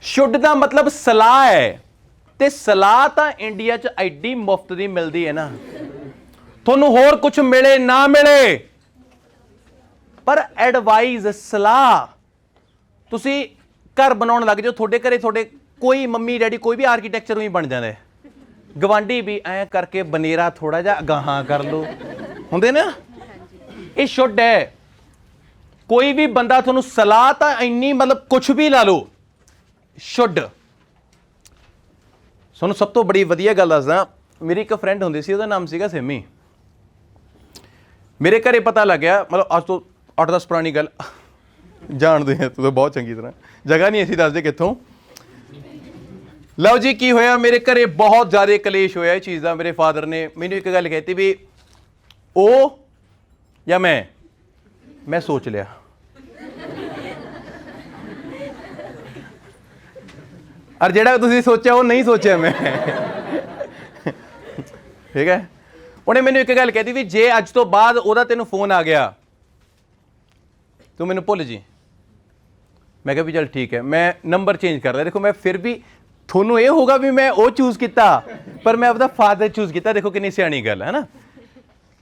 ਸ਼ੁੱਡ ਦਾ ਮਤਲਬ ਸਲਾਹ ਹੈ, ਤੇ ਸਲਾਹ ਤਾਂ ਇੰਡੀਆ 'ਚ ਐਡੀ ਮੁਫਤ ਦੀ ਮਿਲਦੀ ਹੈ ਨਾ, ਤੁਹਾਨੂੰ ਹੋਰ ਕੁਝ ਮਿਲੇ ਨਾ ਮਿਲੇ, ਪਰ ਐਡਵਾਈਜ਼, ਸਲਾਹ। ਤੁਸੀਂ ਘਰ ਬਣਾਉਣ ਲੱਗ ਜਾਓ, ਤੁਹਾਡੇ ਘਰੇ ਤੁਹਾਡੇ ਕੋਈ ਮੰਮੀ ਡੈਡੀ ਕੋਈ ਵੀ ਆਰਕੀਟੈਕਚਰ ਹੀ ਬਣ ਜਾਂਦਾ ਹੈ, ਗਵਾਂਢੀ ਵੀ ਐ ਕਰਕੇ ਬਨੇਰਾ ਥੋੜਾ ਜਿਹਾ ਅਗਾਹਾਂ ਕਰ ਲਓ, ਹੁੰਦੇ ਨਾ। ਇਹ ਸ਼ੁੱਡ ਹੈ। ਕੋਈ ਵੀ ਬੰਦਾ ਤੁਹਾਨੂੰ ਸਲਾਹ ਤਾਂ ਇੰਨੀ ਮਤਲਬ ਕੁਝ ਵੀ ਲਾ ਲਓ, ਸ਼ੁੱਡ। ਤੁਹਾਨੂੰ ਸਭ ਤੋਂ ਬੜੀ ਵਧੀਆ ਗੱਲ ਦੱਸਦਾ, ਮੇਰੀ ਇੱਕ ਫਰੈਂਡ ਹੁੰਦੀ ਸੀ, ਉਹਦਾ ਨਾਮ ਸੀਗਾ ਸਿੰਮੀ। ਮੇਰੇ ਘਰੇ ਪਤਾ ਲੱਗਿਆ, ਮਤਲਬ ਅੱਜ ਤੋਂ 8-10 ਪੁਰਾਣੀ ਗੱਲ, ਜਾਣਦੇ ਆ ਤੂੰ ਤਾਂ ਬਹੁਤ ਚੰਗੀ ਤਰ੍ਹਾਂ, ਜਗ੍ਹਾ ਨਹੀਂ ਅਸੀਂ ਦੱਸਦੇ ਕਿੱਥੋਂ। ਲਓ ਜੀ ਕੀ ਹੋਇਆ, ਮੇਰੇ ਘਰੇ ਬਹੁਤ ਜ਼ਿਆਦਾ ਕਲੇਸ਼ ਹੋਇਆ ਇਹ ਚੀਜ਼ ਦਾ। ਮੇਰੇ ਫਾਦਰ ਨੇ ਮੈਨੂੰ ਇੱਕ ਗੱਲ ਕਹਿਤੀ ਵੀ ਉਹ ਜਾਂ ਮੈਂ ਸੋਚ ਲਿਆ। ਔਰ ਜਿਹੜਾ ਤੁਸੀਂ ਸੋਚਿਆ ਉਹ ਨਹੀਂ ਸੋਚਿਆ ਮੈਂ, ਠੀਕ ਹੈ। ਉਹਨੇ ਮੈਨੂੰ ਇੱਕ ਗੱਲ ਕਹਿਤੀ ਵੀ ਜੇ ਅੱਜ ਤੋਂ ਬਾਅਦ ਉਹਦਾ ਤੈਨੂੰ ਫੋਨ ਆ ਗਿਆ ਤੂੰ ਮੈਨੂੰ ਭੁੱਲ ਜੀ। ਮੈਂ ਕਿਹਾ ਵੀ ਚੱਲ ਠੀਕ ਹੈ, ਮੈਂ ਨੰਬਰ ਚੇਂਜ ਕਰ ਲਿਆ। ਦੇਖੋ ਮੈਂ ਫਿਰ ਵੀ, ਤੁਹਾਨੂੰ ਇਹ ਹੋਗਾ ਵੀ ਮੈਂ ਉਹ ਚੂਜ਼ ਕੀਤਾ, ਪਰ ਮੈਂ ਆਪਦਾ ਫਾਦਰ ਚੂਜ਼ ਕੀਤਾ। ਦੇਖੋ ਕਿੰਨੀ ਸਿਆਣੀ ਗੱਲ ਹੈ ਨਾ।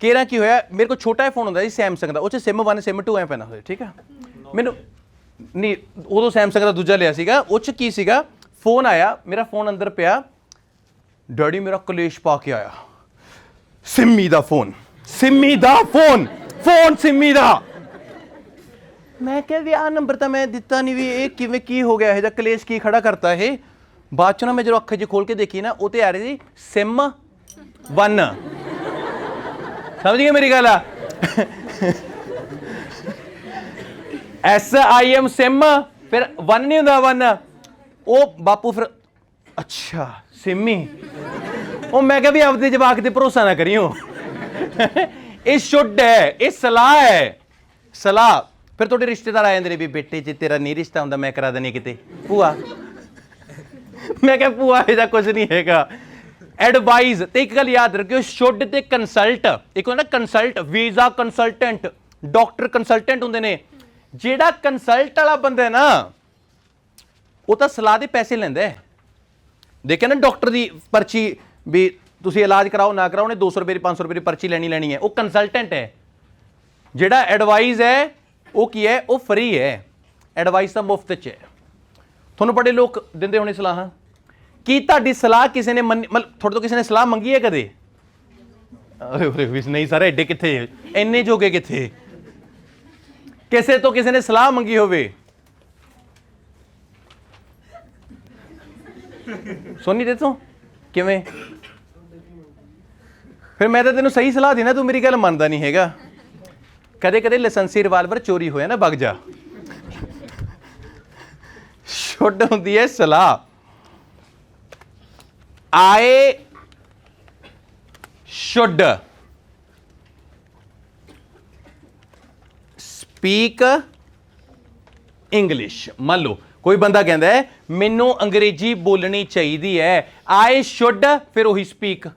ਕਿਹੜਾ ਕੀ ਹੋਇਆ, ਮੇਰੇ ਕੋਲ ਛੋਟਾ ਜਿਹਾ ਫੋਨ ਹੁੰਦਾ ਸੀ ਸੈਮਸੰਗ ਦਾ, ਉਹ 'ਚ SIM 1 SIM 2 ਐ ਪੈਣਾ ਹੋਇਆ, ਠੀਕ ਹੈ। ਮੈਨੂੰ ਨਹੀਂ, ਉਦੋਂ ਸੈਮਸੰਗ ਦਾ ਦੂਜਾ ਲਿਆ ਸੀਗਾ। ਉਹ 'ਚ ਕੀ ਸੀਗਾ, ਫੋਨ ਆਇਆ, ਮੇਰਾ ਫੋਨ ਅੰਦਰ ਪਿਆ, ਡੈਡੀ ਮੇਰਾ ਕਲੇਸ਼ ਪਾ ਕੇ ਆਇਆ, ਸਿੰਮੀ ਦਾ ਫੋਨ, ਸਿੰਮੀ ਦਾ ਫੋਨ ਸਿੰਮੀ ਦਾ। ਮੈਂ ਕਿਹਾ ਵੀ ਆਹ ਨੰਬਰ ਤਾਂ ਮੈਂ ਦਿੱਤਾ ਨਹੀਂ, ਵੀ ਇਹ ਕਿਵੇਂ ਕੀ ਹੋ ਗਿਆ, ਇਹ ਜਿਹਾ ਕਲੇਸ਼ ਕੀ ਖੜਾ ਕਰਤਾ ਇਹ। ਬਾਅਦ 'ਚ ਨਾ ਮੈਂ ਜਦੋਂ ਅੱਖਾਂ 'ਚ ਖੋਲ ਕੇ ਦੇਖੀ ਨਾ, ਉਹ ਤੇ ਆ ਰਹੀ ਸੀ SIM 1। ਸਮਝ ਗਏ ਮੇਰੀ ਗੱਲ ਆ, SIM SIM, ਫਿਰ 1 ਨਹੀਂ ਹੁੰਦਾ 1। ਉਹ ਬਾਪੂ ਫਿਰ ਅੱਛਾ ਸਿੰਮੀ। ਉਹ ਮੈਂ ਕਿਹਾ ਵੀ ਆਪਦੇ ਜਵਾਕ ਤੇ ਭਰੋਸਾ ਨਾ ਕਰੀਓ, ਇਹ ਸ਼ੁੱਡ ਹੈ, ਇਹ ਸਲਾਹ ਹੈ, ਸਲਾਹ। ਫਿਰ ਤੁਹਾਡੇ ਰਿਸ਼ਤੇਦਾਰ ਆ ਜਾਂਦੇ ਨੇ ਵੀ ਬੇਟੇ ਜੇ ਤੇਰਾ ਨਹੀਂ ਰਿਸ਼ਤਾ ਹੁੰਦਾ ਮੈਂ ਕਰਾ ਦੇਣੀ ਕਿਤੇ ਭੂਆ। ਮੈਂ ਕਿਹਾ ਭੂਆ ਇਹਦਾ ਕੁਝ ਨਹੀਂ ਹੈਗਾ, ਐਡਵਾਈਜ਼। ਤੇ ਇੱਕ ਗੱਲ ਯਾਦ ਰੱਖਿਓ, ਸ਼ੁੱਡ ਤੇ ਕੰਸਲਟ, ਇੱਕ ਹੁੰਦਾ consult, visa consultant, doctor consultant ਹੁੰਦੇ ਨੇ। ਜਿਹੜਾ ਕੰਸਲਟ ਵਾਲਾ ਬੰਦਾ ਨਾ ਉਹ ਤਾਂ ਸਲਾਹ ਦੇ ਪੈਸੇ ਲੈਂਦਾ ਹੈ। ਦੇਖਿਆ ਨਾ ਡਾਕਟਰ ਦੀ ਪਰਚੀ ਵੀ ਤੁਸੀਂ ਇਲਾਜ ਕਰਾਓ ਨਾ ਕਰਾਓ, ਉਹਨੇ 200 ਰੁਪਏ ਦੀ 500 ਰੁਪਏ ਦੀ ਪਰਚੀ ਲੈਣੀ ਹੈ, ਉਹ ਕੰਸਲਟੈਂਟ ਹੈ। ਜਿਹੜਾ ਐਡਵਾਈਜ਼ ਹੈ ਉਹ ਕੀ ਹੈ, ਉਹ ਫਰੀ ਹੈ। ਐਡਵਾਈਸ ਤਾਂ ਮੁਫਤ 'ਚ ਹੈ। ਤੁਹਾਨੂੰ ਬੜੇ ਲੋਕ ਦਿੰਦੇ ਹੋਣੇ ਸਲਾਹਾਂ। ਕੀ ਤੁਹਾਡੀ ਸਲਾਹ ਕਿਸੇ ਨੇ ਮਤਲਬ ਤੁਹਾਡੇ ਤੋਂ ਕਿਸੇ ਨੇ ਸਲਾਹ ਮੰਗੀ ਹੈ ਕਦੇ? ਨਹੀਂ ਸਰ, ਐਡੇ ਕਿੱਥੇ, ਇੰਨੇ ਜੋਗੇ ਕਿੱਥੇ ਕਿਸੇ ਤੋਂ ਕਿਸੇ ਨੇ ਸਲਾਹ ਮੰਗੀ ਹੋਵੇ? ਸੋਨੀ ਦੇ ਤੋਂ ਕਿਵੇਂ? ਫਿਰ ਮੈਂ ਤਾਂ ਤੈਨੂੰ ਸਹੀ ਸਲਾਹ ਦੇਣਾ, ਤੂੰ ਮੇਰੀ ਗੱਲ ਮੰਨਦਾ ਨਹੀਂ ਹੈਗਾ। ਕਦੇ ਕਦੇ ਲਾਇਸੈਂਸੀ ਰਿਵਾਲਵਰ ਚੋਰੀ ਹੋਇਆ ਨਾ, ਵਗ ਜਾ। ਸ਼ੁੱਡ ਹੁੰਦੀ ਹੈ ਸਲਾਹ। I should speak English। ਮੰਨ ਲਓ ਕੋਈ ਬੰਦਾ ਕਹਿੰਦਾ ਹੈ ਮੈਨੂੰ ਅੰਗਰੇਜ਼ੀ ਬੋਲਣੀ ਚਾਹੀਦੀ ਹੈ, I should, ਫਿਰ ਉਹੀ speak।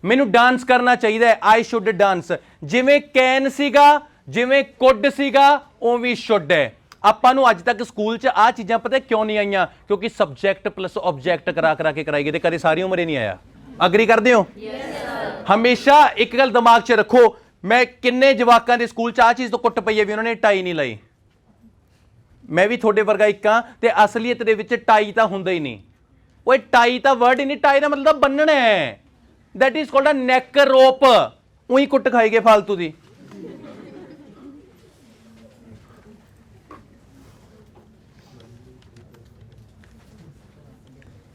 ਮੈਨੂੰ ਡਾਂਸ ਕਰਨਾ ਚਾਹੀਦਾ ਹੈ, I should dance। ਜਿਵੇਂ ਕੈਨ ਸੀਗਾ, ਜਿਵੇਂ ਕੁੱਡ ਸੀਗਾ, ਉਵੇਂ should ਹੈ। ਆਪਾਂ ਨੂੰ ਅੱਜ ਤੱਕ ਸਕੂਲ 'ਚ ਆਹ ਚੀਜ਼ਾਂ ਪਤਾ ਕਿਉਂ ਨਹੀਂ ਆਈਆਂ? ਕਿਉਂਕਿ ਸਬਜੈਕਟ ਪਲੱਸ ਆਬਜੈਕਟ ਕਰਾ ਕੇ ਕਰਾਈ ਗਏ, ਤੇ ਕਦੇ ਸਾਰੀ ਉਮਰ ਹੀ ਨਹੀਂ ਆਇਆ। ਅਗਰੀ ਕਰਦੇ ਹੋ? ਹਮੇਸ਼ਾ ਇੱਕ ਗੱਲ ਦਿਮਾਗ 'ਚ ਰੱਖੋ, ਮੈਂ ਕਿੰਨੇ ਜਵਾਕਾਂ ਦੇ ਸਕੂਲ 'ਚ ਆਹ ਚੀਜ਼ ਤੋਂ ਕੁੱਟ ਪਈ ਹੈ ਵੀ ਉਹਨਾਂ ਨੇ ਟਾਈ ਨਹੀਂ ਲਾਈ। ਮੈਂ ਵੀ ਤੁਹਾਡੇ ਵਰਗਾ ਇੱਕ ਹਾਂ, ਤੇ ਅਸਲੀਅਤ ਦੇ ਵਿੱਚ ਟਾਈ ਤਾਂ ਹੁੰਦਾ ਹੀ ਨਹੀਂ। ਓਏ ਟਾਈ ਤਾਂ ਵਰਡ ਹੀ ਨਹੀਂ, ਟਾਈ ਦਾ ਮਤਲਬ ਬੰਨਣਾ ਹੈ। That is called a neck rope. ਉਹੀ ਕੁੱਟ ਖਾਈ ਗਏ ਫਾਲਤੂ ਦੀ।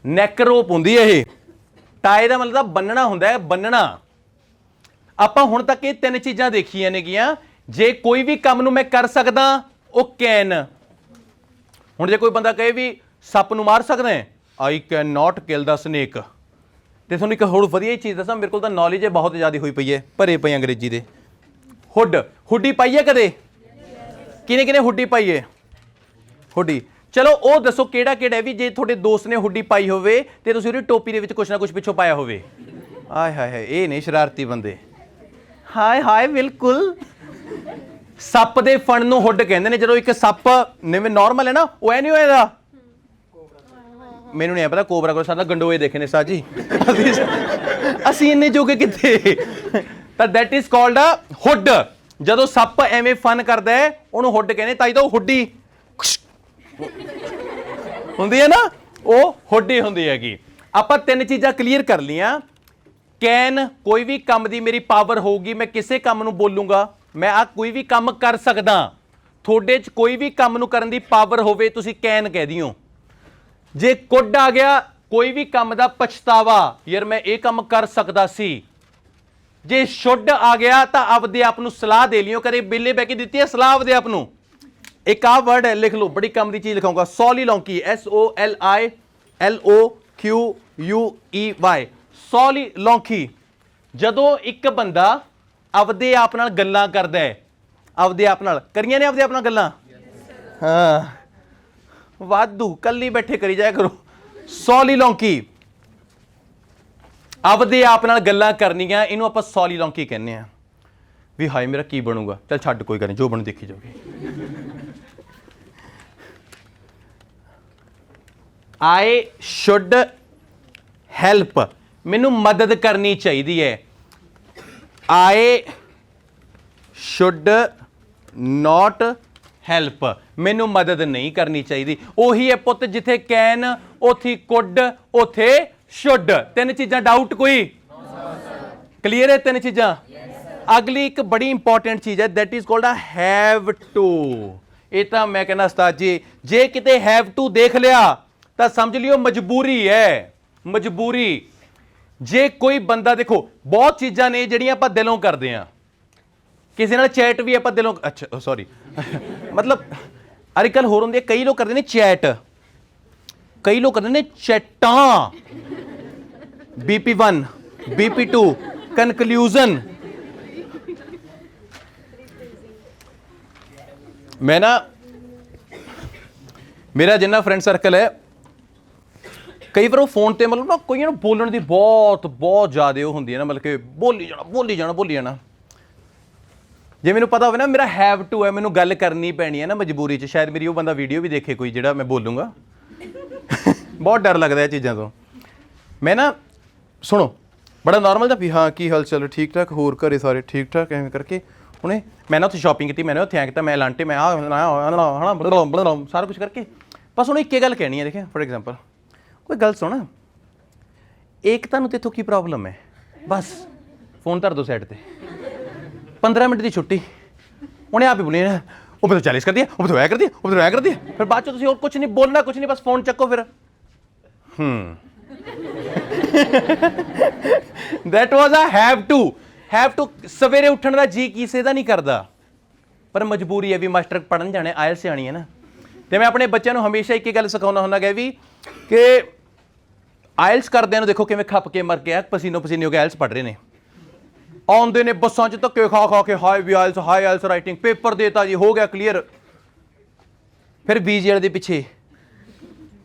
ਨੈਕ ਰੋਪ ਹੁੰਦੀ ਹੈ ਇਹ। ਟਾਈ ਦਾ ਮਤਲਬ ਬੰਨਣਾ ਹੁੰਦਾ ਹੈ, ਬੰਨਣਾ। ਆਪਾਂ ਹੁਣ ਤੱਕ ਇਹ 3 ਚੀਜ਼ਾਂ ਦੇਖੀਆਂ ਨੇਗੀਆਂ। ਜੇ ਕੋਈ ਵੀ ਕੰਮ ਨੂੰ ਮੈਂ ਕਰ ਸਕਦਾ, ਉਹ ਕੈਨ। ਹੁਣ ਜੇ ਕੋਈ ਬੰਦਾ ਕਹੇ ਵੀ ਸੱਪ ਨੂੰ ਮਾਰ ਸਕਦਾ ਹੈ, I can not kill the snake. ਤੇ ਤੁਹਾਨੂੰ ਇੱਕ ਹੋਰ ਵਧੀਆ ਚੀਜ਼ ਦੱਸਾਂ, ਮੇਰੇ ਕੋਲ ਤਾਂ ਨੌਲੇਜ ਬਹੁਤ ਜ਼ਿਆਦਾ ਹੋਈ ਪਈ ਹੈ, ਭਰੇ ਪਏ ਅੰਗਰੇਜ਼ੀ ਦੇ। ਹੁੱਡੀ ਪਾਈ ਹੈ ਕਦੇ? ਕਿਹਨੇ ਕਿਹਨੇ ਹੁੱਡੀ ਪਾਈ ਹੈ? ਹੁੱਡੀ। ਚਲੋ ਉਹ ਦੱਸੋ ਕਿਹੜਾ ਕਿਹੜਾ ਹੈ ਵੀ ਜੇ ਤੁਹਾਡੇ ਦੋਸਤ ਨੇ ਹੁੱਡੀ ਪਾਈ ਹੋਵੇ ਤੇ ਤੁਸੀਂ ਉਹਦੀ ਟੋਪੀ ਦੇ ਵਿੱਚ ਕੁਛ ਨਾ ਕੁਛ ਪਿੱਛੋਂ ਪਾਇਆ ਹੋਵੇ। ਆਏ ਹਾਏ ਹਾਏ, ਇਹ ਨੇ ਸ਼ਰਾਰਤੀ ਬੰਦੇ। ਹਾਏ ਹਾਏ, ਬਿਲਕੁਲ। ਸੱਪ ਦੇ ਫਣ ਨੂੰ ਹੁੱਡ ਕਹਿੰਦੇ ਨੇ। ਜਦੋਂ ਇੱਕ ਸੱਪ ਜਿਵੇਂ ਨਾਰਮਲ ਹੈ ਨਾ, ਉਹ ਐ ਨਹੀਂ ਹੋਏਗਾ। ਮੈਨੂੰ ਨਹੀਂ ਪਤਾ, ਕੋਬਰਾ ਕੋਲ ਸਾਡਾ ਗੰਡੋਏ ਦੇਖੇ ਨੇ ਸਾਜੀ, ਅਸੀਂ ਇੰਨੇ ਜੋਗੇ ਕਿੱਥੇ। ਤਾਂ that is called a would. ਜਦੋਂ ਸੱਪ ਐਵੇਂ ਫਨ ਕਰਦਾ ਹੈ ਉਹਨੂੰ ਹੁੱਡ ਕਹਿੰਦੇ, ਤਾਂ ਹੀ ਤਾਂ ਉਹ ਹੁੱਡੀ ਹੁੰਦੀ ਹੈ ਨਾ, ਉਹ ਹੁੱਡੀ ਹੁੰਦੀ ਹੈਗੀ। ਆਪਾਂ 3 ਚੀਜ਼ਾਂ ਕਲੀਅਰ ਕਰ ਲਈਆਂ। ਕੈਨ ਕੋਈ ਵੀ ਕੰਮ ਦੀ ਮੇਰੀ ਪਾਵਰ ਹੋਊਗੀ, ਮੈਂ ਕਿਸੇ ਕੰਮ ਨੂੰ ਬੋਲੂੰਗਾ ਮੈਂ ਆ ਕੋਈ ਵੀ ਕੰਮ ਕਰ ਸਕਦਾ। ਤੁਹਾਡੇ 'ਚ ਕੋਈ ਵੀ ਕੰਮ ਨੂੰ ਕਰਨ ਦੀ ਪਾਵਰ ਹੋਵੇ ਤੁਸੀਂ ਕੈਨ ਕਹਿ ਦਿਓ। ਜੇ ਕੁੱਡ ਆ ਗਿਆ ਕੋਈ ਵੀ ਕੰਮ ਦਾ ਪਛਤਾਵਾ, ਯਾਰ ਮੈਂ ਇਹ ਕੰਮ ਕਰ ਸਕਦਾ ਸੀ। ਜੇ ਸ਼ੁੱਡ ਆ ਗਿਆ ਤਾਂ ਆਪਦੇ ਆਪ ਨੂੰ ਸਲਾਹ ਦੇ ਲਿਓ, ਕਦੇ ਬਿੱਲੇ ਬਹਿ ਕੇ ਦਿੱਤੀ ਹੈ ਸਲਾਹ ਆਪਦੇ ਆਪ ਨੂੰ। ਇੱਕ ਆ ਵਰਡ ਹੈ, ਲਿਖ ਲਓ, ਬੜੀ ਕੰਮ ਦੀ ਚੀਜ਼ ਲਿਖਾਉਂਗਾ, ਸੋਲੀਲੋਕੀ, SOLILOQUEY, ਸੋਲੀਲੋਕੀ। ਜਦੋਂ ਇੱਕ ਬੰਦਾ ਆਪਦੇ ਆਪ ਨਾਲ ਗੱਲਾਂ ਕਰਦਾ ਹੈ, ਆਪਦੇ ਆਪ ਨਾਲ ਕਰੀਆਂ ਨੇ ਆਪਦੇ ਆਪ ਨਾਲ ਗੱਲਾਂ, ਹਾਂ ਵਾਧੂ, ਕੱਲੀ ਬੈਠੇ ਕਰੀ ਜਾਇਆ ਕਰੋ। ਸੋਲੀਲੋਕੀ, ਆਪਦੇ ਆਪ ਨਾਲ ਗੱਲਾਂ ਕਰਨੀਆਂ, ਇਹਨੂੰ ਆਪਾਂ ਸੋਲੀਲੋਕੀ ਕਹਿੰਦੇ ਆ। ਵੀ ਹਾਏ ਮੇਰਾ ਕੀ ਬਣੂਗਾ, ਚੱਲ ਛੱਡ ਕੋਈ ਗੱਲ ਨਹੀਂ, ਜੋ ਬਣੂ ਦੇਖੀ ਜਾਓਗੇ। ਆਈ ਸ਼ੁੱਡ ਹੈਲਪ, ਮੈਨੂੰ ਮਦਦ ਕਰਨੀ ਚਾਹੀਦੀ ਹੈ। ਆਈ ਸ਼ੁੱਡ ਨੋਟ ਹੈਲਪ, ਮੈਨੂੰ ਮਦਦ ਨਹੀਂ ਕਰਨੀ ਚਾਹੀਦੀ। ਉਹੀ ਹੈ ਪੁੱਤ, ਜਿੱਥੇ ਕੈਨ ਉੱਥੇ ਕੁੱਡ ਉੱਥੇ ਸ਼ੁੱਡ। ਤਿੰਨ ਚੀਜ਼ਾਂ, ਡਾਊਟ ਕੋਈ? ਕਲੀਅਰ ਹੈ ਤਿੰਨ ਚੀਜ਼ਾਂ? ਅਗਲੀ ਇੱਕ ਬੜੀ ਇੰਪੋਰਟੈਂਟ ਚੀਜ਼ ਹੈ, that is called a have to. ਇਹ ਤਾਂ ਮੈਂ ਕਹਿੰਦਾ ਉਸਤਾਦ ਜੀ, ਜੇ ਕਿਤੇ ਹੈਵ ਟੂ ਦੇਖ ਲਿਆ ਤਾਂ ਸਮਝ ਲਿਓ ਮਜਬੂਰੀ ਹੈ, ਮਜਬੂਰੀ। ਜੇ ਕੋਈ ਬੰਦਾ, ਦੇਖੋ ਬਹੁਤ ਚੀਜ਼ਾਂ ਨੇ ਜਿਹੜੀਆਂ ਆਪਾਂ ਦਿਲੋਂ ਕਰਦੇ ਆ, ਕਿਸੇ ਨਾਲ ਚੈਟ ਵੀ ਆਪਾਂ ਦਿਲੋਂ, ਅੱਛਾ ਸੌਰੀ ਮਤਲਬ ਅੱਜ ਕੱਲ੍ਹ ਹੋਰ ਹੁੰਦੇ, ਕਈ ਲੋਕ ਕਰਦੇ ਨੇ ਚੈਟ, ਕਈ ਲੋਕ ਕਰਦੇ ਨੇ ਚੈਟਾਂ, BP1 BP2 ਕਨਕਲੂਜਨ। ਮੈਂ ਨਾ, ਮੇਰਾ ਜਿੰਨਾ ਫਰੈਂਡ ਸਰਕਲ ਹੈ, ਕਈ ਵਾਰ ਉਹ ਫੋਨ ਤੇ ਮਤਲਬ ਨਾ ਕੋਈ ਨਾ ਬੋਲਣ ਦੀ ਬਹੁਤ ਜ਼ਿਆਦਾ ਉਹ ਹੁੰਦੀ ਹੈ ਨਾ, ਮਤਲਬ ਕਿ ਬੋਲੀ ਜਾਣਾ। ਜੇ ਮੈਨੂੰ ਪਤਾ ਹੋਵੇ ਨਾ ਮੇਰਾ ਹੈਵ ਟੂ ਹੈ, ਮੈਨੂੰ ਗੱਲ ਕਰਨੀ ਪੈਣੀ ਹੈ ਨਾ ਮਜਬੂਰੀ 'ਚ, ਸ਼ਾਇਦ ਮੇਰੀ ਉਹ ਬੰਦਾ ਵੀਡੀਓ ਵੀ ਦੇਖੇ ਕੋਈ ਜਿਹੜਾ ਮੈਂ ਬੋਲੂੰਗਾ। ਬਹੁਤ ਡਰ ਲੱਗਦਾ ਇਹ ਚੀਜ਼ਾਂ ਤੋਂ। ਮੈਂ ਨਾ, ਸੁਣੋ, ਬੜਾ ਨੋਰਮਲ ਜਿਹਾ ਵੀ ਹਾਂ ਕੀ ਹਾਲ ਚਾਲ, ਠੀਕ ਠਾਕ, ਹੋਰ ਘਰੇ ਸਾਰੇ ਠੀਕ ਠਾਕ, ਐਵੇਂ ਕਰਕੇ ਹੁਣੇ ਮੈਂ ਨਾ ਉੱਥੇ ਸ਼ਾਪਿੰਗ ਕੀਤੀ, ਮੈਂ ਉੱਥੇ ਆ ਕੀਤਾ, ਮੈਂ ਲਾਂਟੇ, ਮੈਂ ਸਾਰਾ ਕੁਝ ਕਰਕੇ। ਬਸ ਹੁਣ ਇੱਕ ਗੱਲ ਕਹਿਣੀ ਹੈ, ਦੇਖਿਆ ਫੋਰ ਐਗਜ਼ਾਮਪਲ, ਕੋਈ ਗੱਲ ਸੁਣ, ਏਕਤਾ ਨੂੰ ਤੇਥੋਂ ਕੀ ਪ੍ਰੋਬਲਮ ਹੈ, ਬਸ ਫੋਨ ਧਰ ਦੋ ਸਾਈਡ ਤੇ, 15 ਮਿੰਟ ਦੀ ਛੁੱਟੀ। ਉਹਨੇ ਆਪ ਹੀ ਬੋਲੀ, ਉਹ ਬਤੋ 40 ਕਰ ਦਿਆ, ਉਹ ਬਤੋ ਐ ਕਰ ਦਿਆ, ਉਹ ਬਤੋ ਐ ਕਰ ਦਿਆ। ਫਿਰ ਬਾਅਦ 'ਚ ਤੁਸੀਂ ਹੋਰ ਕੁਝ ਨਹੀਂ ਬੋਲਣਾ, ਕੁਝ ਨਹੀਂ, ਬਸ ਫੋਨ ਚੱਕੋ ਫਿਰ। That was a have to. Have to, ਸਵੇਰੇ ਉੱਠਣ ਦਾ ਜੀ ਕਿਸੇ ਦਾ ਨਹੀਂ ਕਰਦਾ, ਪਰ ਮਜਬੂਰੀ ਹੈ ਵੀ ਮਾਸਟਰ ਪੜ੍ਹਨ ਜਾਣੇ, ਆਇਲਸ ਆਣੀ ਹੈ ਨਾ। ਤੇ ਮੈਂ ਆਪਣੇ ਬੱਚਿਆਂ ਨੂੰ ਹਮੇਸ਼ਾ ਇੱਕ ਹੀ ਗੱਲ ਸਿਖਾਉਂਦਾ ਹੁੰਦਾ ਗਾ ਵੀ ਕਿ ਆਇਲਸ ਕਰਦਿਆਂ ਨੂੰ ਦੇਖੋ ਕਿਵੇਂ ਖੱਪ ਕੇ ਮਰ ਗਿਆ, ਪਸੀਨੋ ਪਸੀਨੇ ਹੋ ਕੇ ਆਇਲਸ ਪੜ੍ਹ ਰਹੇ ਨੇ, ਆਉਂਦੇ ਨੇ ਬੱਸਾਂ 'ਚ ਧੱਕੇ ਖਾ ਕੇ, ਹਾਈ ਵੀ IELTS, high IELTS writing, paper ਦੇਤਾ ਜੀ, ਹੋ ਗਿਆ ਕਲੀਅਰ। ਫਿਰ ਬੀਜੀ ਵਾਲੇ ਦੇ ਪਿੱਛੇ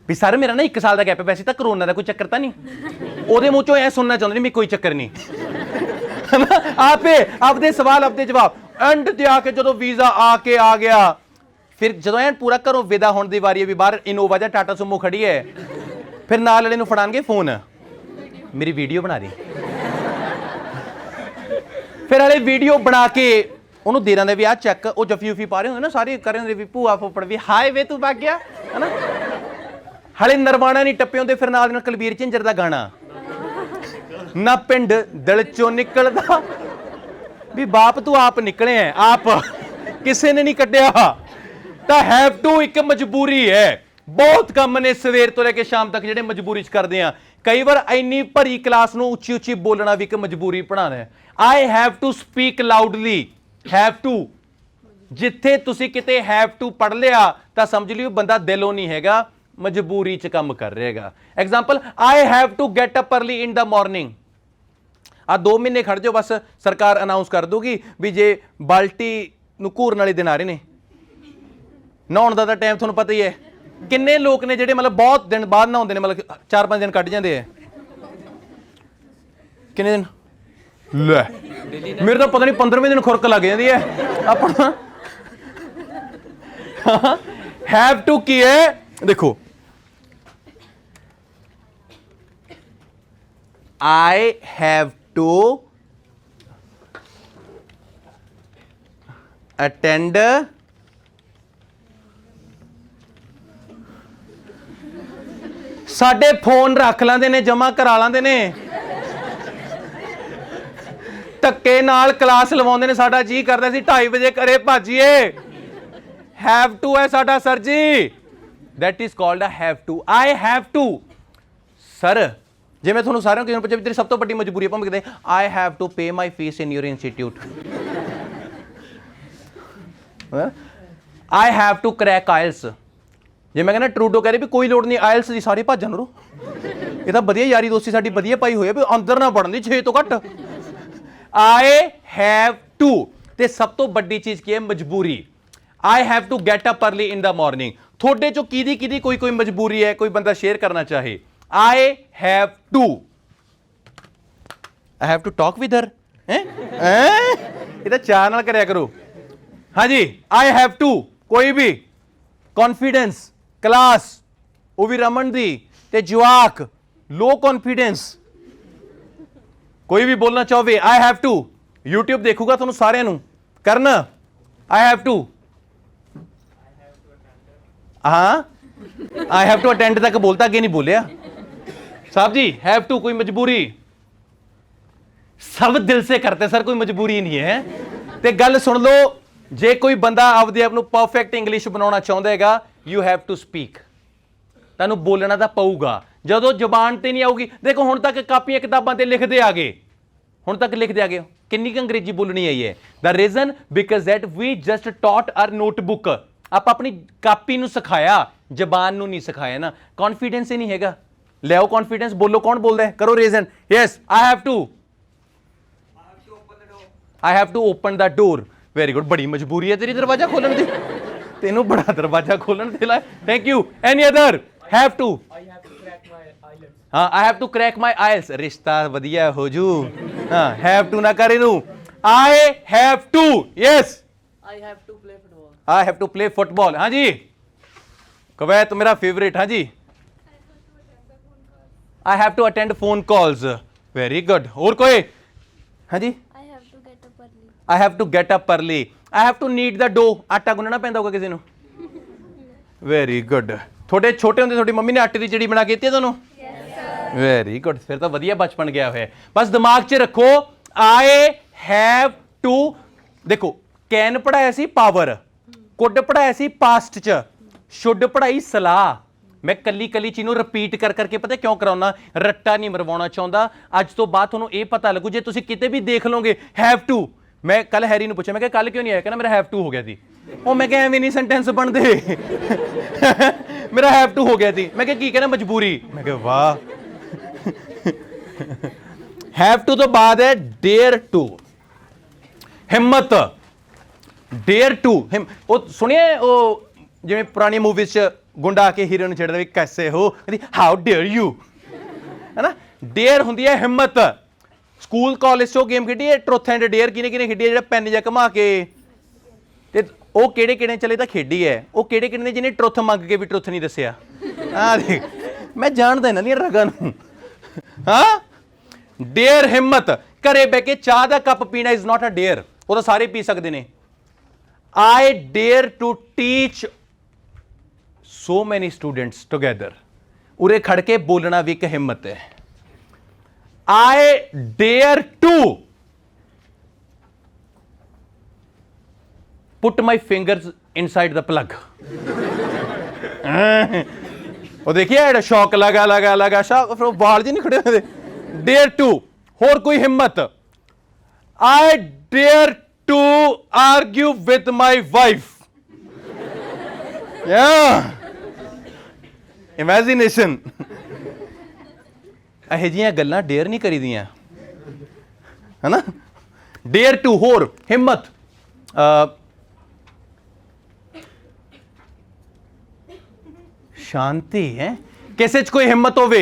ਵੀ ਸਰ ਮੇਰਾ ਨਾ 1 ਸਾਲ ਦਾ ਗੈਪ ਹੈ, ਵੈਸੇ ਤਾਂ ਕਰੋਨਾ ਦਾ ਕੋਈ ਚੱਕਰ ਤਾਂ ਨਹੀਂ। ਉਹਦੇ ਮੂੰਹ 'ਚੋਂ ਇਹ ਸੁਣਨਾ ਚਾਹੁੰਦੇ ਨੇ ਵੀ ਕੋਈ ਚੱਕਰ ਨਹੀਂ, ਆਪਦੇ ਸਵਾਲ ਆਪਦੇ ਜਵਾਬ। ਐਂਡ ਤੇ ਆ ਕੇ ਜਦੋਂ ਵੀਜ਼ਾ ਆ ਗਿਆ, ਫਿਰ ਜਦੋਂ ਐਨ ਪੂਰਾ ਘਰੋਂ ਵਿਦਾ ਹੋਣ ਦੀ ਵਾਰੀ ਹੈ, ਵੀ ਬਾਹਰ ਇਨੋਵਾ ਜਾਂ ਟਾਟਾ ਸੁਮੋ ਖੜੀ ਹੈ, ਫਿਰ ਨਾਲ ਵਾਲੇ ਨੂੰ ਫੜਾਣਗੇ ਫੋਨ, ਮੇਰੀ ਵੀਡੀਓ ਬਣਾ ਦੇ। ਫਿਰ ਵਾਲੇ ਵੀਡੀਓ ਬਣਾ ਕੇ ਉਹਨੂੰ ਦੇ ਦਿੰਦੇ ਵੀ ਆਹ ਚੱਕ। ਉਹ ਜਫੀ ਉਫੀ ਪਾ ਰਹੇ ਹੁੰਦੇ ਨਾ, ਸਾਰੇ ਕਰ ਰਹੇ ਹੁੰਦੇ ਵੀ ਭੂਆ ਫੁੱਫੜ ਵੀ ਹਾਏ ਵੇ ਤੂੰ ਵਗ ਗਿਆ, ਹਨਾ। ਹਲੇ ਨਰਵਾਣਾ ਨਹੀਂ ਟੱਪੇ ਹੁੰਦੇ, ਫਿਰ ਨਾਲ ਕੁਲਬੀਰ ਝਿੰਜਰ ਦਾ ਗਾਣਾ, ਨਾ ਪਿੰਡ ਦਿਲ ਚੋਂ ਨਿਕਲਦਾ, ਵੀ ਬਾਪ ਤੂੰ ਆਪ ਨਿਕਲਿਆ, ਆਪ ਕਿਸੇ ਨੇ ਨਹੀਂ ਕੱਢਿਆ। ਤਾਂ ਹੈਵ ਟੂ ਇੱਕ ਮਜਬੂਰੀ ਹੈ। ਬਹੁਤ ਕੰਮ ਨੇ ਸਵੇਰ ਤੋਂ ਲੈ ਕੇ ਸ਼ਾਮ ਤੱਕ ਜਿਹੜੇ ਮਜਬੂਰੀ 'ਚ ਕਰਦੇ ਆ। ਕਈ ਵਾਰ ਇੰਨੀ ਭਰੀ ਕਲਾਸ ਨੂੰ ਉੱਚੀ ਉੱਚੀ ਬੋਲਣਾ ਵੀ ਇੱਕ ਮਜਬੂਰੀ ਪੜ੍ਹਾਉਣਾ ਹੈ। I have to speak loudly, have to. ਜਿੱਥੇ ਤੁਸੀਂ ਕਿਤੇ ਹੈਵ ਟੂ ਪੜ੍ਹ ਲਿਆ ਤਾਂ ਸਮਝ ਲਿਓ ਬੰਦਾ ਦਿਲੋਂ ਨਹੀਂ ਹੈਗਾ, ਮਜਬੂਰੀ 'ਚ ਕੰਮ ਕਰ ਰਿਹਾ ਹੈਗਾ। Example, I have to get up early in the morning. ਆ 2 ਮਹੀਨੇ ਖੜ ਜਾਓ, ਬਸ ਸਰਕਾਰ ਅਨਾਉਂਸ ਕਰ ਦੂਗੀ ਵੀ ਜੇ ਬਾਲਟੀ ਨੂੰ ਘੂਰਨ ਵਾਲੇ ਦਿਨ ਆ ਰਹੇ ਨੇ। ਨਹਾਉਣ ਦਾ ਤਾਂ ਟਾਈਮ ਤੁਹਾਨੂੰ ਪਤਾ ਹੀ ਹੈ। ਕਿੰਨੇ ਲੋਕ ਨੇ ਜਿਹੜੇ ਮਤਲਬ ਬਹੁਤ ਦਿਨ ਬਾਅਦ ਨਹਾਉਂਦੇ ਨੇ, ਮਤਲਬ 4-5 ਦਿਨ ਕੱਢ ਜਾਂਦੇ ਆ। ਕਿੰਨੇ ਦਿਨ? ਲੈ ਮੇਰੇ ਤਾਂ ਪਤਾ ਨਹੀਂ 15ਵੇਂ ਦਿਨ ਖੁਰਕ ਲੱਗ ਜਾਂਦੀ ਹੈ ਆਪਣਾ। ਹੈਵ ਟੂ ਕੀ ਹੈ, ਦੇਖੋ, I have to attend ਸਾਡੇ ਫੋਨ ਰੱਖ ਲੈਂਦੇ ਨੇ, ਜਮਾ ਕਰਾ ਲੈਂਦੇ ਨੇ। ਧੱਕੇ ਨਾਲ ਕਲਾਸ ਲਵਾਉਂਦੇ ਨੇ, ਸਾਡਾ ਜੀ ਕਰਦਾ ਸੀ 2:30 ਵਜੇ ਘਰੇ ਭਾਜੀਏ। ਹੈਵ ਟੂ ਹੈ ਸਾਡਾ ਸਰ ਜੀ, that is called a have to, I have to। Sir ਜੇ ਮੈਂ ਤੁਹਾਨੂੰ ਸਾਰਿਆਂ ਨੂੰ ਕਿਸੇ ਨੂੰ ਪੁੱਛੇ ਵੀ ਤੇਰੀ ਸਭ ਤੋਂ ਵੱਡੀ ਮਜਬੂਰੀ ਹੈ, ਭਾਵੇਂ ਕਿਤੇ I have to pay my fees in your institute, I have to crack IELTS। ਜੇ ਮੈਂ ਕਹਿੰਦਾ ਟਰੂਡੋ ਕਹਿ ਰਹੀ ਵੀ ਕੋਈ ਲੋੜ ਨਹੀਂ IELTS ਦੀ, ਸਾਰੇ ਭੱਜਣ ਨੂੰ। ਇਹ ਤਾਂ ਵਧੀਆ ਯਾਰੀ ਦੋਸਤੀ ਸਾਡੀ ਵਧੀਆ ਪਾਈ ਹੋਈ ਹੈ ਵੀ ਅੰਦਰ ਨਾ ਵੜਨ ਦੀ 6 ਤੋਂ ਘੱਟ। I have to, ਤੇ ਸਭ ਤੋਂ ਵੱਡੀ ਚੀਜ਼ ਕੀ ਹੈ? ਮਜਬੂਰੀ। I have to get up early in the morning। ਤੁਹਾਡੇ ਚੋਂ ਕਿਹਦੀ ਕੋਈ ਮਜਬੂਰੀ ਹੈ, ਕੋਈ ਬੰਦਾ ਸ਼ੇਅਰ ਕਰਨਾ ਚਾਹੇ? I have to, I have to talk with her। ਇਹ ਤਾਂ ਚਾਹ ਨਾਲ ਕਰਿਆ ਕਰੋ। ਹਾਂਜੀ, I have to, ਕੋਈ ਵੀ ਕੌਨਫੀਡੈਂਸ ਕਲਾਸ, ਉਹ ਵੀ ਰਮਨ ਦੀ ਤੇ ਜਵਾਕ ਲੋ ਕੌਨਫੀਡੈਂਸ, ਕੋਈ ਵੀ ਬੋਲਣਾ ਚਾਹਵੇ I have to, YouTube ਦੇਖੂਗਾ ਤੁਹਾਨੂੰ ਸਾਰਿਆਂ ਨੂੰ ਕਰਨ I have to, हाँ I have to attend तक बोलता, आगे नहीं बोलिया साहब जी। have to कोई मजबूरी, सब दिल से करते सर, कोई मजबूरी नहीं है। ते गल सुन लो, जे कोई बंदा आपदे आप नूं परफेक्ट इंग्लिश बनाउणा चाहुंदा हैगा, यू हैव टू स्पीक, तुहानूं बोलना तां पऊगा। जदों जबान ते नहीं आऊगी, देखो हुण तक कापियां किताबां ते लिखदे आ गए, हुण तक लिखदे आ गए, किन्नी क अंग्रेजी बोलनी आई है? The reason because that we just taught our notebook, आप अपनी कापी नूं सिखाया, जबान नूं नहीं सिखाया ना। कॉन्फिडेंस ही नहीं हैगा, लियाओ कॉन्फिडेंस, बोलो कौन बोलदा है, करो reason. Yes I have to open the door. Very good, बड़ी मजबूरी है तेरी दरवाजा खोलन दी, तेनू बड़ा दरवाजा खोलन दे ला। Thank you. Any other? Have to, हाँ I have to crack my IELTS, रिश्ता वधिया हो जू। हाँ हैव टू ना कर इनू, I have to. Yes I have to play football। I have to play football. हाँ जी कवैत मेरा फेवरेट। हाँ जी I have to attend phone calls. Very good. और कोई? हाँ जी I have to get up early। I have to get up early, I have to need the dough, आटा गुनना पैंदा होगा किसी ਨੂੰ? Very good. ਤੁਹਾਡੇ ਛੋਟੇ ਹੁੰਦੇ ਤੁਹਾਡੀ ਮੰਮੀ ਨੇ ਆਟੇ ਦੀ ਚਿੜੀ ਬਣਾ ਕੇ ਦਿੱਤੀ ਤੁਹਾਨੂੰ? ਵੈਰੀ ਗੁੱਡ, ਫਿਰ ਤਾਂ ਵਧੀਆ ਬਚਪਨ ਗਿਆ ਹੋਇਆ। ਬਸ ਦਿਮਾਗ 'ਚ ਰੱਖੋ ਆਈ ਹੈਵ ਟੂ। ਦੇਖੋ ਕੈਨ ਪੜਾਇਆ ਸੀ ਪਾਵਰ, ਕੁੱਡ ਪੜਾਇਆ ਸੀ ਪਾਸਟ 'ਚ, ਸ਼ੁੱਡ ਪੜਾਈ ਸਲਾਹ। ਮੈਂ ਕੱਲੀ ਚੀਜ਼ ਨੂੰ ਰਿਪੀਟ ਕਰਕੇ ਪਤਾ ਕਿਉਂ ਕਰਾਉਣਾ? ਰੱਟਾ ਨਹੀਂ ਮਰਵਾਉਣਾ ਚਾਹੁੰਦਾ। ਅੱਜ ਤੋਂ ਬਾਅਦ ਤੁਹਾਨੂੰ ਇਹ ਪਤਾ ਲੱਗੂ, ਜੇ ਤੁਸੀਂ ਕਿਤੇ ਵੀ ਦੇਖ ਲਓਗੇ ਹੈਵ ਟੂ। ਮੈਂ ਕੱਲ ਹੈਰੀ ਨੂੰ ਪੁੱਛਿਆ, ਮੈਂ ਕਿਹਾ ਕੱਲ ਕਿਉਂ ਨਹੀਂ ਆਇਆ? ਕਹਿੰਦਾ ਮੇਰਾ ਹੈਵ ਟੂ ਹੋ ਗਿਆ ਸੀ। ਉਹ ਮੈਂ ਕਿਹਾ ਐਵੇਂ ਨਹੀਂ ਸੈਂਟੈਂਸ ਬਣਦੇ, ਮੇਰਾ ਹੈਵ ਟੂ ਹੋ ਗਿਆ ਸੀ। ਮੈਂ ਕਿਹਾ ਕੀ ਕਹਿੰਦਾ? ਮਜਬੂਰੀ। ਮੈਂ ਕਿਹਾ ਵਾਹ। हैव टू तो बाद है डेयर टू, हिम्मत। डेयर टू सुनिए वो जिवें पुरानी मूवीज च गुंडा आके हीरो नूं छेड़दा वी कैसे हो, हाउ डेयर यू, है ना। डेयर हुंदी है हिम्मत। स्कूल कॉलेज चो गेम खेडी है ट्रुथ एंड डेयर, किने खेडी है? जिहड़ा पेन जिहा घुमा के, ते ਉਹ ਕਿਹੜੇ ਚਲੇ ਤਾਂ ਖੇਡੀ ਹੈ। ਉਹ ਕਿਹੜੇ ਨੇ ਜਿਹਨੇ ਟਰੁੱਥ ਮੰਗ ਕੇ ਵੀ ਟਰੁੱਥ ਨਹੀਂ ਦੱਸਿਆ? ਆ ਦੇਖ, ਮੈਂ ਜਾਣਦਾ ਇਹਨਾਂ ਦੀਆਂ ਰਗਾਂ ਨੂੰ। ਹਾਂ ਡੇਅਰ ਹਿੰਮਤ। ਘਰੇ ਬਹਿ ਕੇ ਚਾਹ ਦਾ ਕੱਪ ਪੀਣਾ ਇਜ਼ ਨਾਟ ਅ ਡੇਅਰ, ਉਹ ਤਾਂ ਸਾਰੇ ਪੀ ਸਕਦੇ ਨੇ। ਆਈ ਡੇਅਰ ਟੂ ਟੀਚ ਸੋ ਮੈਨੀ ਸਟੂਡੈਂਟਸ ਟੁਗੇਦਰ। ਉਰੇ ਖੜ ਕੇ ਬੋਲਣਾ ਵੀ ਇੱਕ ਹਿੰਮਤ ਹੈ। I dare to put my fingers inside the plug। ਉਹ ਦੇਖਿਆ ਐਡ ਸ਼ੌਕ ਲਗਾ ਸ਼ੌਕ, ਫਿਰ ਬਾਲ ਜੀ ਨਹੀਂ ਖੜੇ ਹੋਏ। Dare to. ਹੋਰ ਕੋਈ ਹਿੰਮਤ? I dare to argue with my wife। yeah imagination। ਇਹੋ ਜਿਹੀਆਂ ਗੱਲਾਂ ਡੇਅਰ ਨਹੀਂ ਕਰੀਦੀਆਂ, ਹੈ ਨਾ। Dare to. ਹੋਰ ਹਿੰਮਤ शांति है। किसे च कोई हिम्मत होवे?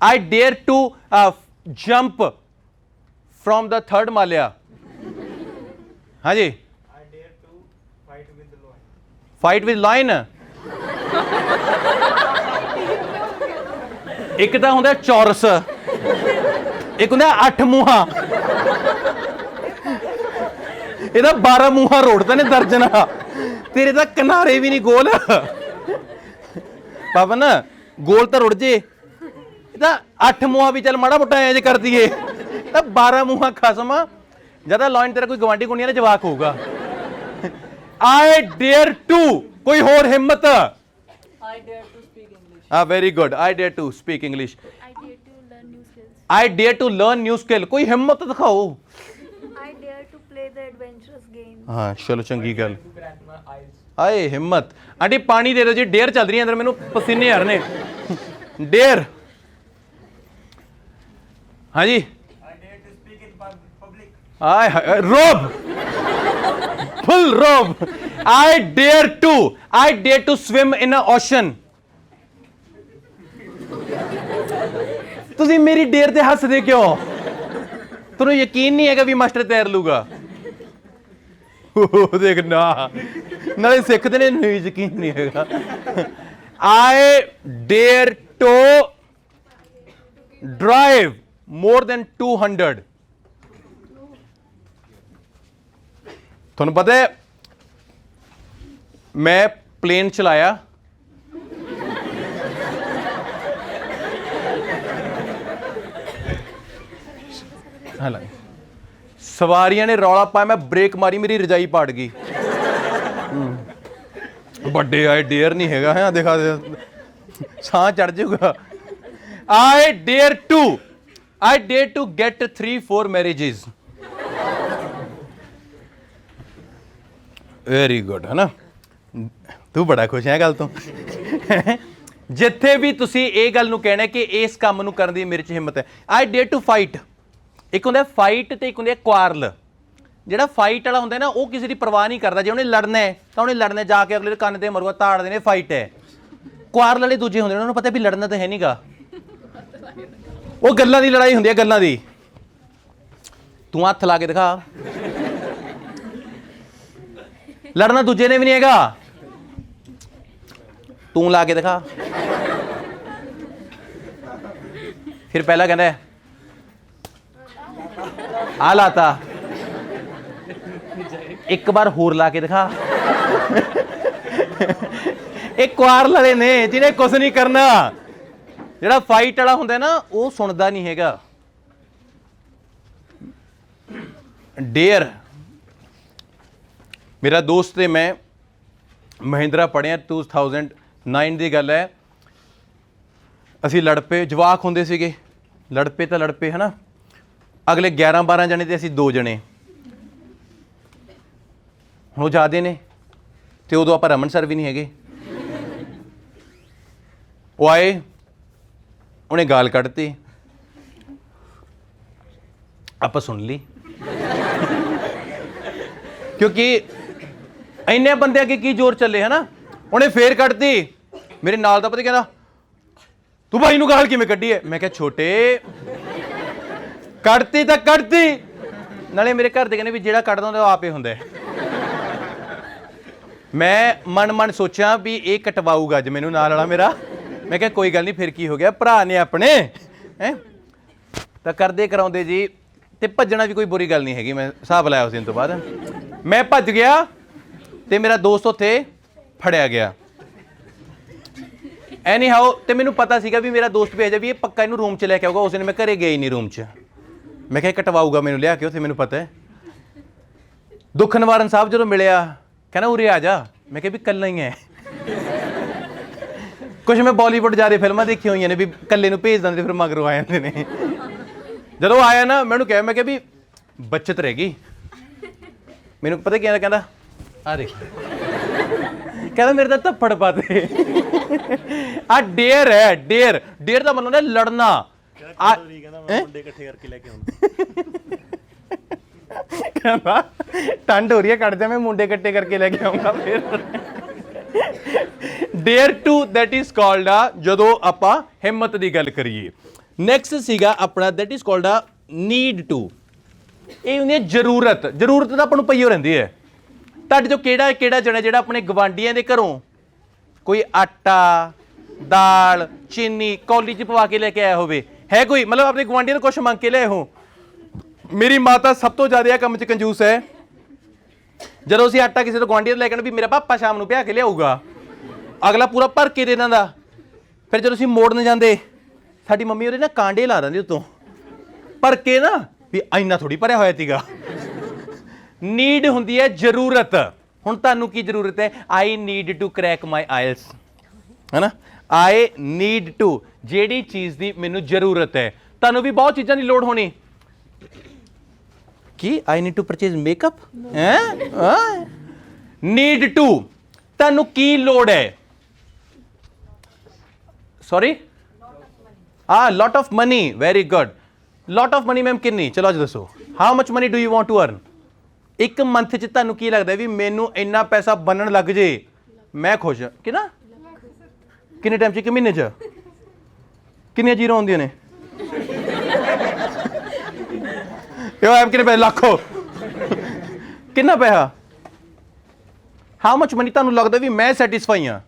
I dare to jump from the third माल्या। हाँ जी I dare to fight with the lion। Fight with lion. एक तो होंगे चौरस, एक होंगे 8 मूहा, ਇਹਦਾ 12 ਮੂੰਹਾਂ ਰੋੜਦਾ ਨੇ ਦਰਜਨਾ। ਤੇਰੇ ਤਾਂ ਕਿਨਾਰੇ ਵੀ ਨਹੀਂ ਗੋਲ। ਪਵਨ ਗੋਲ ਤਾਂ ਰੁੜ ਜੇ, ਇਹ ਤਾਂ 8 ਮੂੰਹਾਂ ਵੀ ਚੱਲ ਮਾੜਾ ਮੋਟਾ ਐਂ ਜੇ ਕਰ ਦਈਏ, ਤਾਂ 12 ਮੂੰਹਾਂ ਖਸਮ। ਜਿਆਦਾ ਲੌਇਨ ਤੇਰਾ ਕੋਈ ਗਵਾਂਢੀ ਗੁੰਡੀਆਂ ਦਾ ਜਵਾਕ ਹੋਊਗਾ। ਆਈ ਡੇਅਰ ਟੂ, ਕੋਈ ਹੋਰ ਹਿੰਮਤ? I dare to speak English. ਹਾਂ very good, I dare to speak English. I dare to learn new skills. I dare to learn new skill, ਕੋਈ ਹਿੰਮਤ ਦਿਖਾਓ। I dare to play the adventurous game. ਹਾਂ ਚਲੋ ਚੰਗੀ ਗੱਲ। ਆਏ ਹਿੰਮਤ। ਆਂਟੀ ਪਾਣੀ ਦੇ ਦਿਓ ਜੀ, ਡੇਅਰ ਚੱਲ ਰਹੀ ਹੈ ਅੰਦਰ, ਮੈਨੂੰ ਪਸੀਨੇ ਆ ਰਹੇ ਨੇ। ਡੇਅਰ ਹਾਂਜੀ। I dare to speak in public. ਆਏ ਰੋਬ, ਫੁੱਲ ਰੋਬ। I dare to swim in a ocean. ਤੁਸੀਂ ਮੇਰੀ ਡੇਅਰ ਤੇ ਹੱਸਦੇ ਕਿਉਂ? ਤੁਹਾਨੂੰ ਯਕੀਨ ਨਹੀਂ ਹੈਗਾ ਵੀ ਮਾਸਟਰ ਤੈਰ ਲੂਗਾ? ਉਹ ਦੇਖ ਨਾ, ਨਾਲੇ ਸਿੱਖਦੇ ਨੇ, ਨਹੀਂ ਯਕੀਨ ਨਹੀਂ ਹੈਗਾ। I dare to drive more than 200। ਤੁਹਾਨੂੰ ਪਤਾ ਹੈ ਮੈਂ ਪਲੇਨ ਚਲਾਇਆ, ਸਵਾਰੀਆਂ ਨੇ ਰੌਲਾ ਪਾਇਆ, ਮੈਂ ਬ੍ਰੇਕ ਮਾਰੀ, ਮੇਰੀ ਰਜਾਈ ਪਾੜ ਗਈ। ਵੱਡੇ ਆਏ ਡੇਅਰ ਨਹੀਂ ਹੈਗਾ ਹੈ, ਦਿਖਾ ਦੇ ਸਾਹ ਚੜ ਜਾਊਗਾ। I dare to get 3-4 marriages. Very good, ਹੈ ਨਾ? ਤੂੰ ਬੜਾ ਖੁਸ਼ ਹੈ ਗੱਲ ਤੋਂ। ਜਿੱਥੇ ਵੀ ਤੁਸੀਂ ਇਹ ਗੱਲ ਨੂੰ ਕਹਿਣਾ ਕਿ ਇਸ ਕੰਮ ਨੂੰ ਕਰਨ ਦੀ ਮੇਰੇ 'ਚ ਹਿੰਮਤ ਹੈ। I dare to fight. ਇੱਕ ਹੁੰਦਾ ਫਾਈਟ ਤੇ ਇੱਕ ਹੁੰਦਾ ਕੁਆਰਲ। ਜਿਹੜਾ ਫਾਈਟ ਵਾਲਾ ਹੁੰਦਾ ਨਾ, ਉਹ ਕਿਸੇ ਦੀ ਪਰਵਾਹ ਨਹੀਂ ਕਰਦਾ। ਜੇ ਉਹਨੇ ਲੜਨਾ ਹੈ ਤਾਂ ਉਹਨੇ ਲੜਨਾ, ਜਾ ਕੇ ਅਗਲੇ ਦੇ ਕੰਨ ਤੇ ਮਰੂਗਾ, ਤਾੜਦੇ ਨੇ, ਫਾਈਟ ਹੈ। ਕੁਆਰਲ ਵਾਲੇ ਦੂਜੇ ਹੁੰਦੇ ਨੇ, ਉਹਨਾਂ ਨੂੰ ਪਤਾ ਵੀ ਲੜਨਾ ਤਾਂ ਹੈ ਨਹੀਂਗਾ, ਉਹ ਗੱਲਾਂ ਦੀ ਲੜਾਈ ਹੁੰਦੀ ਹੈ, ਗੱਲਾਂ ਦੀ। ਤੂੰ ਹੱਥ ਲਾ ਕੇ ਦਿਖਾ, ਲੜਨਾ ਦੂਜੇ ਨੇ ਵੀ ਨਹੀਂ ਹੈਗਾ, ਤੂੰ ਲਾ ਕੇ ਦਿਖਾ। ਫਿਰ ਪਹਿਲਾਂ ਕਹਿੰਦਾ ਆ ਲਾਤਾ, ਇੱਕ ਵਾਰ ਹੋਰ ਲਾ ਕੇ ਦਿਖਾ। ਇਹ ਕੁਆਰ ਲੜੇ ਨੇ ਜਿਹਨੇ ਕੁਛ ਨਹੀਂ ਕਰਨਾ। ਜਿਹੜਾ ਫਾਈਟ ਵਾਲਾ ਹੁੰਦਾ ਨਾ, ਉਹ ਸੁਣਦਾ ਨਹੀਂ ਹੈਗਾ। ਡੇਅਰ, ਮੇਰਾ ਦੋਸਤ ਤੇ ਮੈਂ ਮਹਿੰਦਰਾ ਪੜ੍ਹਿਆ, 2009 ਦੀ ਗੱਲ ਹੈ। ਅਸੀਂ ਲੜ ਪਏ, ਜਵਾਕ ਹੁੰਦੇ ਸੀਗੇ, ਲੜ ਪਏ ਤਾਂ ਲੜ ਪਏ, ਹੈ ਨਾ? ਅਗਲੇ 11-12 ਜਣੇ ਤੇ ਅਸੀਂ 2 ਜਣੇ। ਹੁਣ ਉਹ ਜ਼ਿਆਦੇ ਨੇ, ਤੇ ਉਦੋਂ ਆਪਾਂ ਰਮਨ ਸਰ ਵੀ ਨਹੀਂ ਹੈਗੇ। ਉਹ ਆਏ, ਉਹਨੇ ਗਾਲ ਕੱਢਤੀ, ਆਪਾਂ ਸੁਣ ਲਈ, ਕਿਉਂਕਿ ਇੰਨੇ ਬੰਦੇ ਅੱਗੇ ਕੀ ਜ਼ੋਰ ਚੱਲੇ, ਹੈ ਨਾ? ਉਹਨੇ ਫੇਰ ਕੱਢਤੀ। ਮੇਰੇ ਨਾਲ ਦਾ ਪਤਾ ਕਹਿੰਦਾ, ਤੂੰ ਭਾਈ ਨੂੰ ਗਾਲ ਕਿਵੇਂ ਕੱਢੀ ਹੈ? ਮੈਂ ਕਿਹਾ ਛੋਟੇ, ਕੱਢਤੀ ਤਾਂ ਕੱਢਤੀ। ਨਾਲੇ ਮੇਰੇ ਘਰ ਦੇ ਕਹਿੰਦੇ ਵੀ ਜਿਹੜਾ ਕੱਢਦਾ ਹੁੰਦਾ ਉਹ ਆਪੇ ਹੁੰਦਾ। ਮੈਂ ਮਨ ਸੋਚਾਂ ਵੀ ਇਹ ਕਟਵਾਊਗਾ ਅੱਜ ਮੈਨੂੰ ਨਾਲ ਵਾਲਾ ਮੇਰਾ। ਮੈਂ ਕਿਹਾ ਕੋਈ ਗੱਲ ਨਹੀਂ, ਫਿਰ ਕੀ ਹੋ ਗਿਆ, ਭਰਾ ਨੇ ਆਪਣੇ ਹੈ। ਤਾਂ ਕਰਦੇ ਕਰਾਉਂਦੇ ਜੀ, ਤੇ ਭੱਜਣਾ ਵੀ ਕੋਈ ਬੁਰੀ ਗੱਲ ਨਹੀਂ ਹੈਗੀ। ਮੈਂ ਹਿਸਾਬ ਲਾਇਆ ਉਸ ਦਿਨ ਤੋਂ ਬਾਅਦ। ਮੈਂ ਭੱਜ ਗਿਆ ਤੇ ਮੇਰਾ ਦੋਸਤ ਉੱਥੇ ਫੜਿਆ ਗਿਆ। ਐਨੀ ਹਾਓ, ਤੇ ਮੈਨੂੰ ਪਤਾ ਸੀਗਾ ਵੀ ਮੇਰਾ ਦੋਸਤ ਭੇਜਿਆ ਵੀ ਇਹ ਪੱਕਾ ਇਹਨੂੰ ਰੂਮ 'ਚ ਲੈ ਕੇ ਆਊਗਾ। ਉਸ ਦਿਨ ਮੈਂ ਘਰੇ ਗਿਆ ਹੀ ਨਹੀਂ ਰੂਮ 'ਚ। ਮੈਂ ਕਿਹਾ ਕਟਵਾਊਗਾ ਮੈਨੂੰ ਲਿਆ ਕੇ ਉੱਥੇ, ਮੈਨੂੰ ਪਤਾ ਹੈ। ਦੁੱਖ ਨਿਵਾਰਨ ਸਾਹਿਬ ਜਦੋਂ ਮਿਲਿਆ, ਕਹਿੰਦਾ ਉਰੇ ਆ ਜਾ। ਮੈਂ ਕਿਹਾ ਵੀ ਇਕੱਲਾ ਹੀ ਹੈ। ਕੁਛ ਮੈਂ ਬਾਲੀਵੁੱਡ ਜ਼ਿਆਦਾ ਫਿਲਮਾਂ ਦੇਖੀਆਂ ਹੋਈਆਂ ਨੇ ਵੀ ਇਕੱਲੇ ਨੂੰ ਭੇਜ ਦਿੰਦੇ, ਫਿਰ ਮਗਰੋਂ ਆ ਜਾਂਦੇ ਨੇ। ਜਦੋਂ ਆਇਆ ਨਾ, ਮੈਨੂੰ ਕਿਹਾ, ਮੈਂ ਕਿਹਾ ਵੀ ਬੱਚਤ ਰਹਿ ਗਈ। ਮੈਨੂੰ ਪਤਾ ਕੀ ਕਹਿੰਦਾ, ਆ ਦੇਖ, ਕਹਿੰਦਾ ਮੇਰੇ ਤਾਂ ਥੱਪੜ ਪਾ ਦੇ। ਆ ਡੇਅਰ ਹੈ, ਡੇਅਰ ਦਾ ਮਤਲਬ ਹੁੰਦਾ ਲੜਨਾ। ਮੁੰਡੇ ਇਕੱਠੇ ਕਰਕੇ ਲੈ ਕੇ ਆਉਂਦਾ, ਕਹਿੰਦਾ ਠੰਡ ਹੋ ਰਹੀ ਹੈ, ਕੱਢ ਜਾ, ਮੈਂ ਮੁੰਡੇ ਇਕੱਠੇ ਕਰਕੇ ਲੈ ਕੇ ਆਉਂਗਾ। ਫਿਰ dare to, that is called a, ਜਦੋਂ ਆਪਾਂ ਹਿੰਮਤ ਦੀ ਗੱਲ ਕਰੀਏ। ਨੈਕਸਟ ਸੀਗਾ ਆਪਣਾ, ਦੈਟ ਇਜ਼ ਕਾਲਡ ਆ ਨੀਡ ਟੂ। ਇਹ ਹੁੰਦੀ ਹੈ ਜ਼ਰੂਰਤ। ਜ਼ਰੂਰਤ ਤਾਂ ਆਪਾਂ ਨੂੰ ਪਈਓ ਰਹਿੰਦੀ ਹੈ। ਤੁਹਾਡੇ ਚੋਂ ਕਿਹੜਾ ਜਣਾ ਜਿਹੜਾ ਆਪਣੇ ਗਵਾਂਢੀਆਂ ਦੇ ਘਰੋਂ ਕੋਈ ਆਟਾ, ਦਾਲ, ਚੀਨੀ ਕੌਲੀ 'ਚ ਪਵਾ ਕੇ ਲੈ ਕੇ ਆਇਆ ਹੋਵੇ? ਹੈ ਕੋਈ? ਮਤਲਬ ਆਪਣੇ ਗਵਾਂਢੀਆਂ ਨੂੰ ਕੁਛ ਮੰਗ ਕੇ ਲਿਆਏ ਹੋ? ਮੇਰੀ ਮਾਤਾ ਸਭ ਤੋਂ ਜ਼ਿਆਦਾ ਇਹ ਕੰਮ 'ਚ ਕੰਜੂਸ ਹੈ। ਜਦੋਂ ਅਸੀਂ ਆਟਾ ਕਿਸੇ ਤੋਂ ਗਵਾਂਢੀਆਂ ਤੋਂ ਲੈ ਕੇ ਆਉਣਾ, ਵੀ ਮੇਰਾ ਪਾਪਾ ਸ਼ਾਮ ਨੂੰ ਪਿਆ ਕੇ ਲਿਆਊਗਾ, ਅਗਲਾ ਪੂਰਾ ਭਰ ਕੇ ਦੇ ਦਿੰਦਾ। ਫਿਰ ਜਦੋਂ ਅਸੀਂ ਮੋੜਨ ਜਾਂਦੇ, ਸਾਡੀ ਮੰਮੀ ਉਹਦੇ ਨਾ ਕਾਂਡੇ ਲਾ ਦਿੰਦੀ ਉੱਤੋਂ ਭਰ ਕੇ ਨਾ, ਵੀ ਇੰਨਾ ਥੋੜੀ ਭਰਿਆ ਹੋਇਆ ਸੀਗਾ। ਨੀਡ ਹੁੰਦੀ ਹੈ ਜ਼ਰੂਰਤ। ਹੁਣ ਤੁਹਾਨੂੰ ਕੀ ਜ਼ਰੂਰਤ ਹੈ? I need to crack my IELTS, ਹੈ ਨਾ। ਆਈ ਨੀਡ ਟੂ, ਜਿਹੜੀ ਚੀਜ਼ ਦੀ ਮੈਨੂੰ ਜ਼ਰੂਰਤ ਹੈ। ਤੁਹਾਨੂੰ ਵੀ ਬਹੁਤ ਚੀਜ਼ਾਂ ਦੀ ਲੋੜ ਹੋਣੀ। ਕੀ I need to purchase makeup? Need to, ਤੁਹਾਨੂੰ ਕੀ ਲੋੜ ਹੈ? Sorry, lot of money. Very good. Lot of money ma'am ਕਿੰਨੀ? ਚਲੋ ਅੱਜ ਦੱਸੋ, how much money do you want to earn? ਇੱਕ ਮੰਥ 'ਚ ਤੁਹਾਨੂੰ ਕੀ ਲੱਗਦਾ ਵੀ ਮੈਨੂੰ ਇੰਨਾ ਪੈਸਾ ਬਣਨ ਲੱਗ ਜੇ ਮੈਂ ਖੁਸ਼ ਹਾਂ? ਕਿੰਨਾ? ਕਿੰਨੇ ਟਾਈਮ 'ਚ? ਇੱਕ ਮਹੀਨੇ 'ਚ? ਕਿੰਨੀਆਂ ਜ਼ੀਰੋ ਹੁੰਦੀਆਂ ਨੇ? ਐਮ ਕਿੰਨੇ ਪੈਸੇ? ਲੱਖੋ। ਕਿੰਨਾ ਪੈਸਾ? ਹਾਊ ਮਚ ਮਨੀ ਤੁਹਾਨੂੰ ਲੱਗਦਾ ਵੀ ਮੈਂ ਸੈਟੀਸਫਾਈ ਹਾਂ?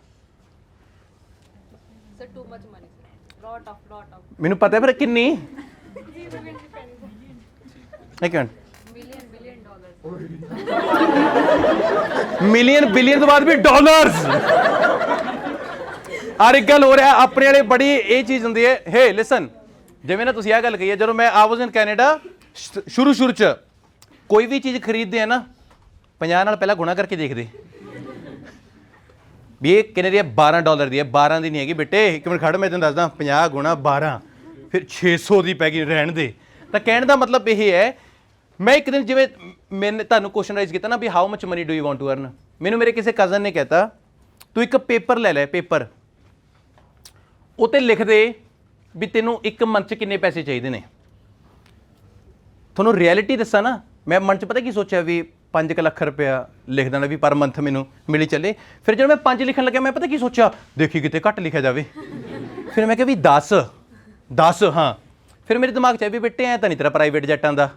Sir, too much money, sir. Lot of. ਮੈਨੂੰ ਪਤਾ ਹੈ ਪਰ ਕਿੰਨੀ? ਇੱਕ minute, Billion dollars. Million billion ਤੋਂ ਬਾਅਦ ਵੀ ਡਾਲਰਸ। ਔਰ ਇੱਕ ਗੱਲ ਹੋ ਰਿਹਾ ਆਪਣੇ ਵਾਲੇ ਬੜੀ ਇਹ ਚੀਜ਼ ਹੁੰਦੀ ਹੈ। ਹੇ ਲਿਸਨ, ਜਿਵੇਂ ਨਾ ਤੁਸੀਂ ਆਹ ਗੱਲ ਕਹੀ ਹੈ, ਜਦੋਂ ਮੈਂ ਆਈ ਵਾਜ਼ ਇਨ ਕੈਨੇਡਾ ਸ਼ੁਰੂ 'ਚ ਕੋਈ ਵੀ ਚੀਜ਼ ਖਰੀਦਦੇ ਆ ਨਾ 50 ਨਾਲ ਪਹਿਲਾਂ ਗੁਣਾ ਕਰਕੇ ਦੇਖਦੇ ਵੀ ਇਹ ਕਿੰਨੇ ਦੀ ਹੈ। $12 ਦੀ ਹੈ। 12 ਦੀ ਨਹੀਂ ਹੈਗੀ ਬੇਟੇ, ਇੱਕ ਮਿੰਟ ਖੜ, ਮੈਂ ਤੈਨੂੰ ਦੱਸਦਾ। 50 ਗੁਣਾ 12 ਫਿਰ 600 ਦੀ ਪੈ ਗਈ, ਰਹਿਣ ਦੇ। ਤਾਂ ਕਹਿਣ ਦਾ ਮਤਲਬ ਇਹ ਹੈ, ਮੈਂ ਇੱਕ ਦਿਨ ਜਿਵੇਂ ਮੈਨੇ ਤੁਹਾਨੂੰ ਕੁਐਸਚਨ ਰਾਈਜ਼ ਕੀਤਾ ਨਾ ਵੀ how much money do you want to earn, ਮੈਨੂੰ ਮੇਰੇ ਕਿਸੇ ਕਜ਼ਨ ਨੇ ਕਹਿਤਾ ਤੂੰ ਇੱਕ ਪੇਪਰ ਲੈ ਪੇਪਰ, ਉਹ 'ਤੇ ਲਿਖ ਦੇ ਵੀ ਤੈਨੂੰ ਇੱਕ ਮੰਥ 'ਚ ਕਿੰਨੇ ਪੈਸੇ ਚਾਹੀਦੇ ਨੇ। ਤੁਹਾਨੂੰ ਰਿਐਲਿਟੀ ਦੱਸਾਂ ਨਾ, ਮੈਂ ਮਨ 'ਚ ਪਤਾ ਕੀ ਸੋਚਿਆ ਵੀ 5 ਲੱਖ ਰੁਪਇਆ ਲਿਖ ਦੇਣਾ ਵੀ ਪਰ ਮੰਥ ਮੈਨੂੰ ਮਿਲੀ ਚੱਲੇ। ਫਿਰ ਜਦੋਂ ਮੈਂ 5 ਲਿਖਣ ਲੱਗਿਆ, ਮੈਂ ਪਤਾ ਕੀ ਸੋਚਿਆ, ਦੇਖੀ ਕਿਤੇ ਘੱਟ ਲਿਖਿਆ ਜਾਵੇ। ਫਿਰ ਮੈਂ ਕਿਹਾ ਵੀ 10 ਹਾਂ। ਫਿਰ ਮੇਰੇ ਦਿਮਾਗ 'ਚ ਆਇਆ ਵੀ ਬੇਟੇ ਐਂ ਤਾਂ ਨਹੀਂ ਤੇਰਾ ਪ੍ਰਾਈਵੇਟ ਜੈਟਾਂ ਦਾ।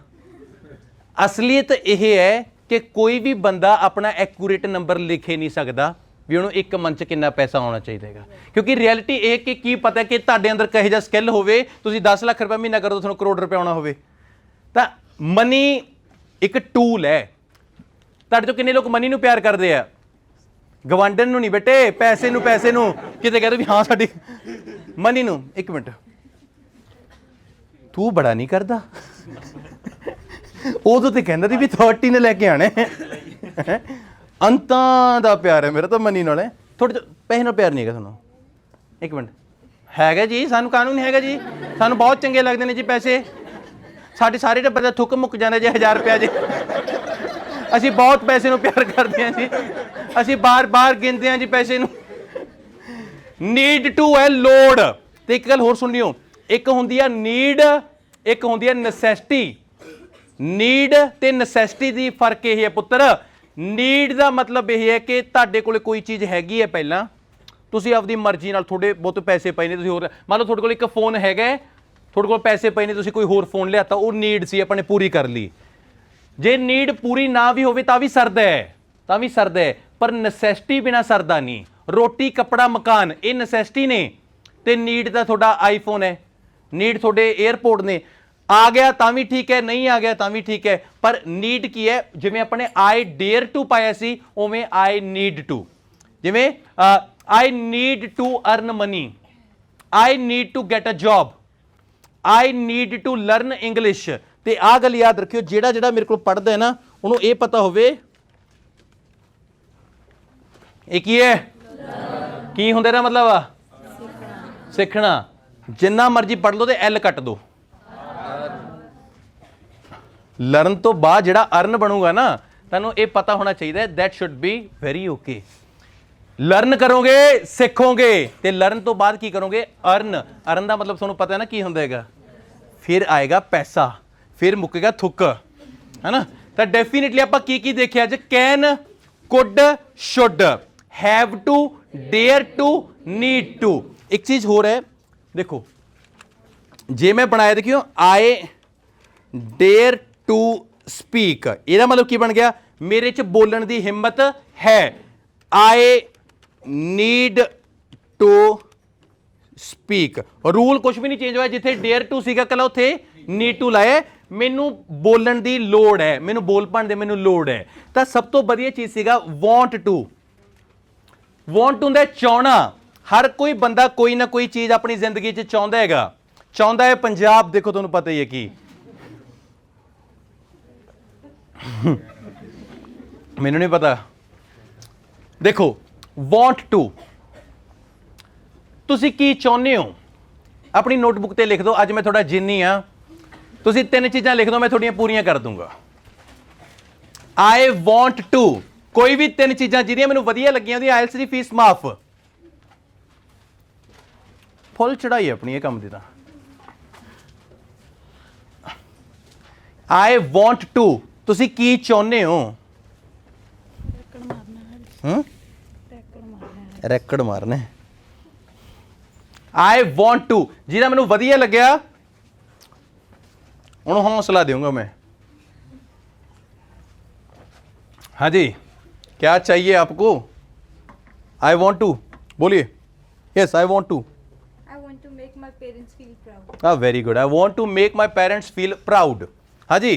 ਅਸਲੀਅਤ ਇਹ ਹੈ ਕਿ ਕੋਈ ਵੀ ਬੰਦਾ ਆਪਣਾ ਐਕੂਰੇਟ ਨੰਬਰ ਲਿਖ ਹੀ ਨਹੀਂ ਸਕਦਾ ਵੀ ਉਹਨੂੰ ਇੱਕ ਮੰਥ 'ਚ ਕਿੰਨਾ ਪੈਸਾ ਆਉਣਾ ਚਾਹੀਦਾ ਹੈਗਾ, ਕਿਉਂਕਿ ਰਿਐਲਿਟੀ ਇਹ ਕਿ ਕੀ ਪਤਾ ਕਿ ਤੁਹਾਡੇ ਅੰਦਰ ਕਿਹੋ ਜਿਹਾ ਸਕਿੱਲ ਹੋਵੇ, ਤੁਸੀਂ 10 ਲੱਖ ਰੁਪਏ ਮਹੀਨਾ ਕਰੋ ਤੁਹਾਨੂੰ ਕਰੋੜ ਰੁਪਏ ਆਉਣਾ ਹੋਵੇ। ਤਾਂ ਮਨੀ ਇੱਕ ਟੂਲ ਹੈ। ਤੁਹਾਡੇ ਚੋਂ ਕਿੰਨੇ ਲੋਕ ਮਨੀ ਨੂੰ ਪਿਆਰ ਕਰਦੇ ਆ? ਗਵਾਂਢਣ ਨੂੰ ਨਹੀਂ ਬੇਟੇ, ਪੈਸੇ ਨੂੰ ਕਿਤੇ ਕਹਿੰਦੇ ਵੀ ਹਾਂ ਸਾਡੀ ਮਨੀ ਨੂੰ। ਇੱਕ ਮਿੰਟ, ਤੂੰ ਬੜਾ ਨਹੀਂ ਕਰਦਾ। ਉਦੋਂ ਤੇ ਕਹਿੰਦਾ ਸੀ ਵੀ 30 ਨੇ ਲੈ ਕੇ ਆਣੇ। ਅੰਤਾਂ ਦਾ ਪਿਆਰ ਹੈ ਮੇਰਾ ਤਾਂ ਮਨੀ ਨਾਲ। ਥੋੜ੍ਹੇ ਜਿਹਾ ਪੈਸੇ ਨਾਲ ਪਿਆਰ ਨਹੀਂ ਹੈਗਾ ਤੁਹਾਨੂੰ? ਇੱਕ ਮਿੰਟ, ਹੈਗਾ ਜੀ, ਸਾਨੂੰ ਕਾਨੂੰਨ ਹੈਗਾ ਜੀ, ਸਾਨੂੰ ਬਹੁਤ ਚੰਗੇ ਲੱਗਦੇ ਨੇ ਜੀ ਪੈਸੇ। ਸਾਡੇ ਸਾਰੇ ਟੱਬਰ ਦਾ ਥੁੱਕ ਮੁੱਕ ਜਾਂਦਾ ਜੇ 1000 ਰੁਪਇਆ ਜੀ। ਅਸੀਂ ਬਹੁਤ ਪੈਸੇ ਨੂੰ ਪਿਆਰ ਕਰਦੇ ਹਾਂ ਜੀ, ਅਸੀਂ ਬਾਰ-ਬਾਰ ਗਿਣਦੇ ਹਾਂ ਜੀ ਪੈਸੇ ਨੂੰ। ਨੀਡ ਟੂ ਹੈ ਲੋੜ। ਤੇ ਇੱਕ ਗੱਲ ਹੋਰ ਸੁਣ ਲਿਓ, ਇੱਕ ਹੁੰਦੀ ਆ ਨੀਡ, ਇੱਕ ਹੁੰਦੀ ਆ ਨੈਸੈਸਿਟੀ। ਨੀਡ ਤੇ ਨੈਸੈਸਿਟੀ ਦੀ ਫਰਕ ਇਹ ਹੈ ਪੁੱਤਰ। ਨੀਡ ਦਾ ਮਤਲਬ ਇਹ ਹੈ ਕਿ ਤੁਹਾਡੇ ਕੋਲ ਕੋਈ ਚੀਜ਼ ਹੈਗੀ ਹੈ, ਪਹਿਲਾਂ ਤੁਸੀਂ ਆਪਦੀ ਮਰਜ਼ੀ ਨਾਲ, ਥੋੜੇ ਬਹੁਤ ਪੈਸੇ ਪਏ ਨੇ, ਤੁਸੀਂ ਹੋਰ ਮੰਨ ਲਓ ਤੁਹਾਡੇ ਕੋਲ ਇੱਕ ਫੋਨ ਹੈਗਾ, ਤੁਹਾਡੇ ਕੋਲ ਪੈਸੇ ਪਏ ਨੇ, ਤੁਸੀਂ ਕੋਈ ਹੋਰ ਫੋਨ ਲਿਆਤਾ, ਉਹ ਨੀਡ ਸੀ, ਆਪਾਂ ਨੇ ਪੂਰੀ ਕਰ ਲਈ। ਜੇ ਨੀਡ ਪੂਰੀ ਨਾ ਵੀ ਹੋਵੇ ਤਾਂ ਵੀ ਸਰਦਾ ਹੈ, ਪਰ ਨੈਸੈਸਿਟੀ ਬਿਨਾਂ ਸਰਦਾ ਨਹੀਂ। ਰੋਟੀ ਕੱਪੜਾ ਮਕਾਨ ਇਹ ਨੈਸੈਸਿਟੀ ਨੇ, ਤੇ ਨੀਡ ਦਾ ਤੁਹਾਡਾ ਆਈਫੋਨ ਹੈ, ਨੀਡ ਤੁਹਾਡੇ 에ਅਰਪੋਰਟ ਨੇ। ਆ ਗਿਆ ਤਾਂ ਵੀ ਠੀਕ ਹੈ, ਨਹੀਂ ਆ ਗਿਆ ਤਾਂ ਵੀ ਠੀਕ ਹੈ, ਪਰ ਨੀਡ ਕੀ ਹੈ? ਜਿਵੇਂ ਆਪਣੇ ਆਈ ਡੇਅਰ ਟੂ ਪਾਇਆ ਸੀ, ਉਵੇਂ ਆਈ ਨੀਡ ਟੂ। ਜਿਵੇਂ I need to earn money, I need to get a job, I need to learn English. ਤੇ ਆਹ ਗੱਲ ਯਾਦ ਰੱਖਿਓ, ਜਿਹੜਾ ਮੇਰੇ ਕੋਲ ਪੜ੍ਹਦਾ ਹੈ ਨਾ, ਉਹਨੂੰ ਇਹ ਪਤਾ ਹੋਵੇ ਇਹ ਕੀ ਹੈ, ਕੀ ਹੁੰਦਾ ਇਹਦਾ ਮਤਲਬ ਆ ਸਿੱਖਣਾ। ਜਿੰਨਾ ਮਰਜ਼ੀ ਪੜ੍ਹ ਲਓ ਤੇ ਐਲ ਕੱਟ ਦੋ। ਲਰਨ ਤੋਂ ਬਾਅਦ ਜਿਹੜਾ ਅਰਨ ਬਣੂਗਾ ਨਾ, ਤੁਹਾਨੂੰ ਇਹ ਪਤਾ ਹੋਣਾ ਚਾਹੀਦਾ, that should be very okay. Learn ਕਰੋਗੇ, ਸਿੱਖੋਗੇ, ਤੇ ਲਰਨ ਤੋਂ ਬਾਅਦ ਕੀ ਕਰੋਗੇ? ਅਰਨ। ਅਰਨ ਦਾ ਮਤਲਬ ਤੁਹਾਨੂੰ ਪਤਾ ਹੈ ਨਾ ਕੀ ਹੁੰਦਾ ਹੈਗਾ? ਫਿਰ ਆਏਗਾ ਪੈਸਾ, ਫਿਰ ਮੁੱਕੇਗਾ ਥੁੱਕ, ਹੈ ਨਾ। ਤਾਂ ਡੈਫੀਨੇਟਲੀ ਆਪਾਂ ਕੀ ਦੇਖਿਆ ਅੱਜ? Can, could, should, have to, dare to, need to. ਇੱਕ ਚੀਜ਼ ਹੋਰ ਹੈ, ਦੇਖੋ, ਜੇ ਮੈਂ ਬਣਾਇਆ ਦੇਖਿਓ ਆਈ ਡੇਅਰ ਟੂ ਸਪੀਕ, ਇਹਦਾ ਮਤਲਬ ਕੀ ਬਣ ਗਿਆ? ਮੇਰੇ 'ਚ ਬੋਲਣ ਦੀ ਹਿੰਮਤ ਹੈ। I need to speak, rule ਕੁਝ ਵੀ ਨਹੀਂ ਚੇਂਜ ਹੋਇਆ। ਜਿੱਥੇ ਡੇਅਰ ਟੂ ਸੀਗਾ ਕੱਲਾ, ਉੱਥੇ ਨੀਡ ਟੂ ਲਾਇਆ। ਮੈਨੂੰ ਬੋਲਣ ਦੀ ਲੋੜ ਹੈ, ਮੈਨੂੰ ਬੋਲ ਪਾਉਣ ਦੀ ਮੈਨੂੰ ਲੋੜ ਹੈ। ਤਾਂ ਸਭ ਤੋਂ ਵਧੀਆ ਚੀਜ਼ ਸੀਗਾ ਵਾਂਟ ਟੂ। ਵਾਂਟ ਹੁੰਦਾ ਚਾਹਣਾ। ਹਰ ਕੋਈ ਬੰਦਾ ਕੋਈ ਨਾ ਕੋਈ ਚੀਜ਼ ਆਪਣੀ ਜ਼ਿੰਦਗੀ 'ਚ ਚਾਹੁੰਦਾ ਹੈਗਾ। ਚਾਹੁੰਦਾ ਹੈ ਪੰਜਾਬ, ਦੇਖੋ ਤੁਹਾਨੂੰ ਪਤਾ ਹੀ ਹੈ ਕੀ ਮੈਨੂੰ ਨਹੀਂ ਪਤਾ। ਦੇਖੋ want to, ਤੁਸੀਂ ਕੀ ਚਾਹੁੰਦੇ ਹੋ ਆਪਣੀ ਨੋਟਬੁੱਕ ਤੇ ਲਿਖ ਦਿਓ। ਅੱਜ ਮੈਂ ਤੁਹਾਡਾ ਜਿੰਨੀ ਆ, ਤੁਸੀਂ 3 ਚੀਜ਼ਾਂ ਲਿਖ ਦਿਓ, ਮੈਂ ਤੁਹਾਡੀਆਂ ਪੂਰੀਆਂ ਕਰ ਦੂੰਗਾ। I want to, ਕੋਈ ਵੀ 3 ਚੀਜ਼ਾਂ ਜਿਹੜੀਆਂ ਮੈਨੂੰ ਵਧੀਆ ਲੱਗੀਆਂ ਉਹਦੀ ਆਇਲਸ ਦੀ ਫੀਸ ਮਾਫ। ਫੁੱਲ ਚੜਾਈ ਆਪਣੀ ਇਹ ਕੰਮ ਦੀ ਤਾਂ। I want to, ਤੁਸੀਂ ਕੀ ਚਾਹੁੰਦੇ ਹੋ? ਰੈਕਡ ਮਾਰਨਾ। I want to, ਜਿਹਦਾ ਮੈਨੂੰ ਵਧੀਆ ਲੱਗਿਆ ਉਹਨੂੰ ਹੌਸਲਾ ਦੇਵਾਂਗਾ ਮੈਂ। हाँ जी, क्या चाहिए आपको? I want to, बोलिए। Yes, I want to. I want to make my parents feel proud. Ah, very good. I want to make my parents feel proud. हाँ जी।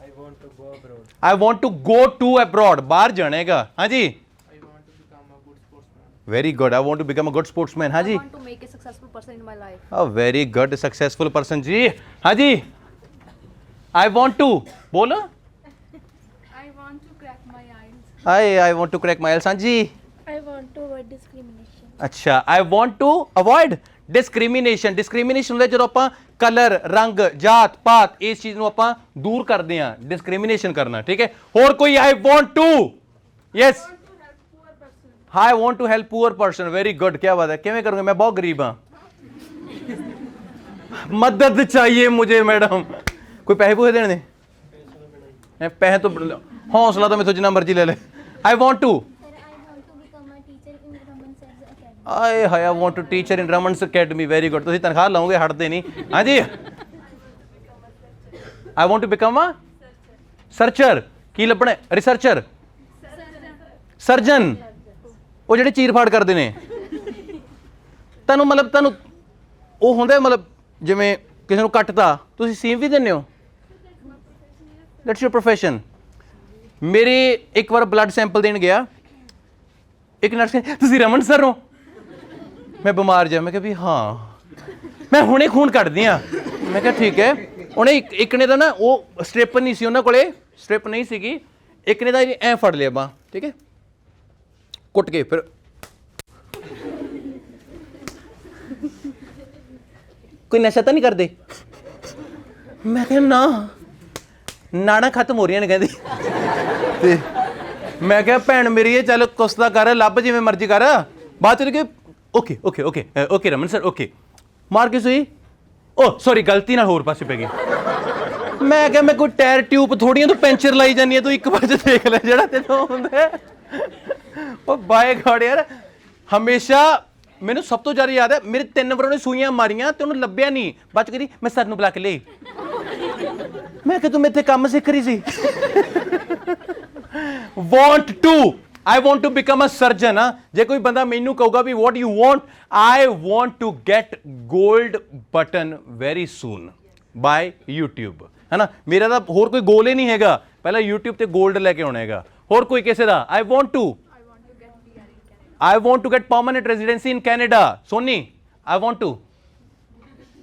I want to go abroad. I want to go to abroad. बाहर जानेगा। हाँ जी। I want to become a good sportsman. Very good. I want to become a good sportsman. हाँ I ji. want to make a successful person in my life. A very good successful person जी। हाँ जी। I want to, बोलो। I want to crack my eyes. I want to crack my IELTS। हाँ जी। I want to avoid discrimination. ਅੱਛਾ, I want to avoid discrimination। discrimination ਹੁੰਦਾ ਜਦੋਂ ਆਪਾਂ colour, ਰੰਗ, ਜਾਤ ਪਾਤ ਇਸ ਚੀਜ਼ ਨੂੰ ਆਪਾਂ ਦੂਰ ਕਰਦੇ ਹਾਂ, discrimination ਕਰਨਾ। ਠੀਕ ਹੈ, ਹੋਰ ਕੋਈ? I want to, yes, I want to help poor person। very good, क्या बात है। ਕਿਵੇਂ ਕਰੂੰਗੇ? मैं बहुत गरीब हाँ, मदद चाहिए मुझे मैडम। कोई पैसे पूसे देने? पैसे तो हौसला तो मैं जितना मर्जी ले ले। I want to, ਆਏ ਹਾਏ, I want to teacher in Raman's Academy। very good, ਤੁਸੀਂ ਤਨਖਾਹ ਲਾਓਗੇ, ਹਟਦੇ ਨਹੀਂ। ਹਾਂਜੀ। I want to become a ਸਰਚਰ। ਕੀ ਲੱਭਣਾ? ਰਿਸਰਚਰ, ਸਰਜਨ, ਉਹ ਜਿਹੜੇ ਚੀਰ ਫਾੜ ਕਰਦੇ ਨੇ। ਤੁਹਾਨੂੰ ਮਤਲਬ ਤੁਹਾਨੂੰ ਉਹ ਹੁੰਦਾ ਮਤਲਬ ਜਿਵੇਂ ਕਿਸੇ ਨੂੰ ਕੱਟਤਾ ਤੁਸੀਂ ਸੀਮ ਵੀ ਦਿੰਦੇ ਹੋ। That's your profession. ਮੇਰੇ ਇੱਕ ਵਾਰ ਬਲੱਡ ਸੈਂਪਲ ਦੇਣ ਗਿਆ, ਇੱਕ ਨਰਸ ਕਹਿੰਦੀ ਤੁਸੀਂ ਰਮਨ ਸਰ ਹੋ? ਮੈਂ ਬਿਮਾਰ ਜਾ। ਮੈਂ ਕਿਹਾ ਵੀ ਹਾਂ ਮੈਂ ਹੁਣੇ ਖੂਨ ਕੱਢਦੀ ਹਾਂ। ਮੈਂ ਕਿਹਾ ਠੀਕ ਹੈ। ਉਹਨੇ ਇੱਕ ਨੇ ਤਾਂ ਨਾ ਉਹ ਸਟ੍ਰਿਪ ਨਹੀਂ ਸੀ ਉਹਨਾਂ ਕੋਲੇ, ਸਟ੍ਰਿਪ ਨਹੀਂ ਸੀਗੀ। ਇੱਕ ਨੇ ਤਾਂ ਐਂ ਫੜ ਲਿਆ ਬਾਂਹ, ਠੀਕ ਹੈ, ਕੁੱਟ ਕੇ। ਫਿਰ ਕੋਈ ਨਸ਼ਾ ਤਾਂ ਨਹੀਂ ਕਰਦੇ? ਮੈਂ ਕਿਹਾ ਨਾ, ਨਾੜਾਂ ਖਤਮ ਹੋ ਰਹੀਆਂ ਨੇ ਕਹਿੰਦੀ। ਤੇ ਮੈਂ ਕਿਹਾ ਭੈਣ ਮੇਰੀ ਇਹ ਚੱਲ ਕੁਛ ਤਾਂ ਕਰ, ਲੱਭ ਜਿਵੇਂ ਮਰਜ਼ੀ ਕਰ। ਬਾਅਦ ਚ ਕਿ okay okay okay okay Raman sir okay, ਮਾਰ ਕੇ ਸੂਈ। ਓ ਸੌਰੀ, ਗਲਤੀ ਨਾਲ ਹੋਰ ਪਾਸੇ ਪੈ ਗਈ। ਮੈਂ ਕਿਹਾ ਮੈਂ ਕੋਈ ਟਾਇਰ ਟਿਊਬ ਥੋੜੀਆਂ ਤੂੰ ਪੈਂਚਰ ਲਾਈ ਜਾਂਦੀ ਹੈ, ਤੂੰ ਇੱਕ ਵਾਰ ਦੇਖ ਲੈ ਜਿਹੜਾ ਤੈਨੂੰ ਹੁੰਦਾ। ਉਹ ਬਾਏ ਗॉड ਯਾਰ, ਹਮੇਸ਼ਾ ਮੈਨੂੰ ਸਭ ਤੋਂ ਜ਼ਿਆਦਾ ਯਾਦ ਹੈ ਮੇਰੇ 3 ਵਾਰ ਉਹਨੇ ਸੂਈਆਂ ਮਾਰੀਆਂ ਤੇ ਉਹਨੂੰ ਲੱਭਿਆ ਨਹੀਂ। ਬਚ ਗਈ, ਮੈਂ ਸਰ ਨੂੰ ਬੁਲਾ ਕੇ ਲਈ। ਮੈਂ ਕਿਹਾ ਤੂੰ ਮੇਰੇ ਤੇ ਕੰਮ ਸਿੱਖ ਰਹੀ ਸੀ। want to, I want to become a surgeon। ਹਾਂ, ਜੇ ਕੋਈ ਬੰਦਾ ਮੈਨੂੰ ਕਹੂਗਾ ਵੀ what you want, I want to get gold button very soon by YouTube। ਹੈ ਨਾ, ਮੇਰਾ ਤਾਂ ਹੋਰ ਕੋਈ ਗੋਲ ਹੀ ਨਹੀਂ ਹੈਗਾ, ਪਹਿਲਾਂ YouTube ਤੇ ਗੋਲਡ ਲੈ ਕੇ ਆਉਣਾ ਹੈਗਾ। ਹੋਰ ਕੋਈ ਕਿਸੇ ਦਾ? I want to get permanent residency in Canada। Sony, I want to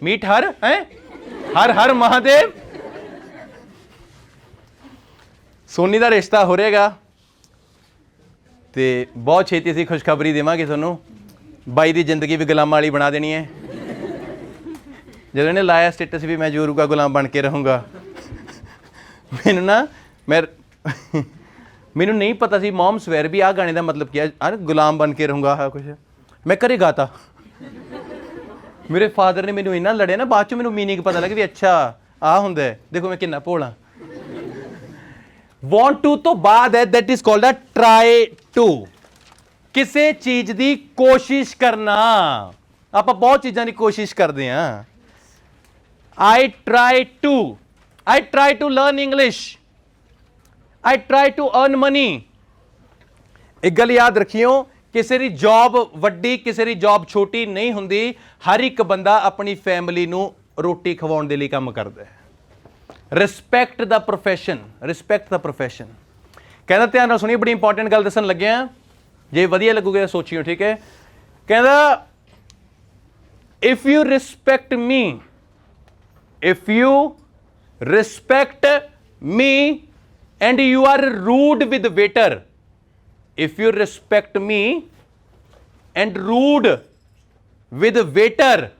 meet her। हर महादेव। ਸੋਨੀ ਦਾ ਰਿਸ਼ਤਾ ਹੋ ਰਹੇਗਾ ਤੇ ਬਹੁਤ ਛੇਤੀ ਅਸੀਂ ਖੁਸ਼ਖਬਰੀ ਦੇਵਾਂਗੇ ਤੁਹਾਨੂੰ। ਬਾਈ ਦੀ ਜ਼ਿੰਦਗੀ ਵੀ ਗੁਲਾਮਾਂ ਵਾਲੀ ਬਣਾ ਦੇਣੀ ਹੈ। ਜਦੋਂ ਇਹਨੇ ਲਾਇਆ ਸਟੇਟਸ ਵੀ ਮੈਂ ਜ਼ਰੂਰ ਗੁਲਾਮ ਬਣ ਕੇ ਰਹੂੰਗਾ। ਮੈਨੂੰ ਨਾ ਮੈਨੂੰ ਨਹੀਂ ਪਤਾ ਸੀ ਮੌਮ ਸਵੇਰ ਵੀ ਆਹ ਗਾਣੇ ਦਾ ਮਤਲਬ ਕੀ ਹੈ। ਗੁਲਾਮ ਬਣ ਕੇ ਰਹੂੰਗਾ ਆਹ ਕੁਛ ਮੈਂ ਘਰੇ ਗਾਤਾ। ਮੇਰੇ ਫਾਦਰ ਨੇ ਮੈਨੂੰ ਇੰਨਾ ਲੜਿਆ ਨਾ, ਬਾਅਦ 'ਚ ਮੈਨੂੰ ਮੀਨਿੰਗ ਪਤਾ ਲੱਗਾ ਵੀ ਅੱਛਾ ਆਹ ਹੁੰਦਾ। ਦੇਖੋ ਮੈਂ ਕਿੰਨਾ ਭੋਲਾ। want to ਤੋਂ ਬਾਅਦ ਹੈ that is called a try to। ਕਿਸੇ ਚੀਜ਼ ਦੀ ਕੋਸ਼ਿਸ਼ ਕਰਨਾ। ਆਪਾਂ ਬਹੁਤ ਚੀਜ਼ਾਂ ਦੀ ਕੋਸ਼ਿਸ਼ ਕਰਦੇ ਹਾਂ। I try to learn English। I try to earn money। ਇੱਕ ਗੱਲ ਯਾਦ ਰੱਖਿਓ, ਕਿਸੇ ਦੀ ਜੌਬ ਵੱਡੀ ਕਿਸੇ ਦੀ ਜੌਬ ਛੋਟੀ ਨਹੀਂ ਹੁੰਦੀ। ਹਰ ਇੱਕ ਬੰਦਾ ਆਪਣੀ ਫੈਮਿਲੀ ਨੂੰ ਰੋਟੀ ਖਵਾਉਣ ਦੇ ਲਈ ਕੰਮ ਕਰਦਾ ਹੈ। ਰਿਸਪੈਕਟ ਦਾ ਪ੍ਰੋਫੈਸ਼ਨ, ਰਿਸਪੈਕਟ ਦਾ ਪ੍ਰੋਫੈਸ਼ਨ। ਕਹਿੰਦਾ ਧਿਆਨ ਨਾਲ ਸੁਣੀਏ, ਬੜੀ ਇੰਪੋਰਟੈਂਟ ਗੱਲ ਦੱਸਣ ਲੱਗਿਆ, ਜੇ ਵਧੀਆ ਲੱਗੂਗਾ ਤਾਂ ਸੋਚਿਓ, ਠੀਕ ਹੈ। ਕਹਿੰਦਾ if you respect me and you are rude with waiter, if you respect me and rude with waiter,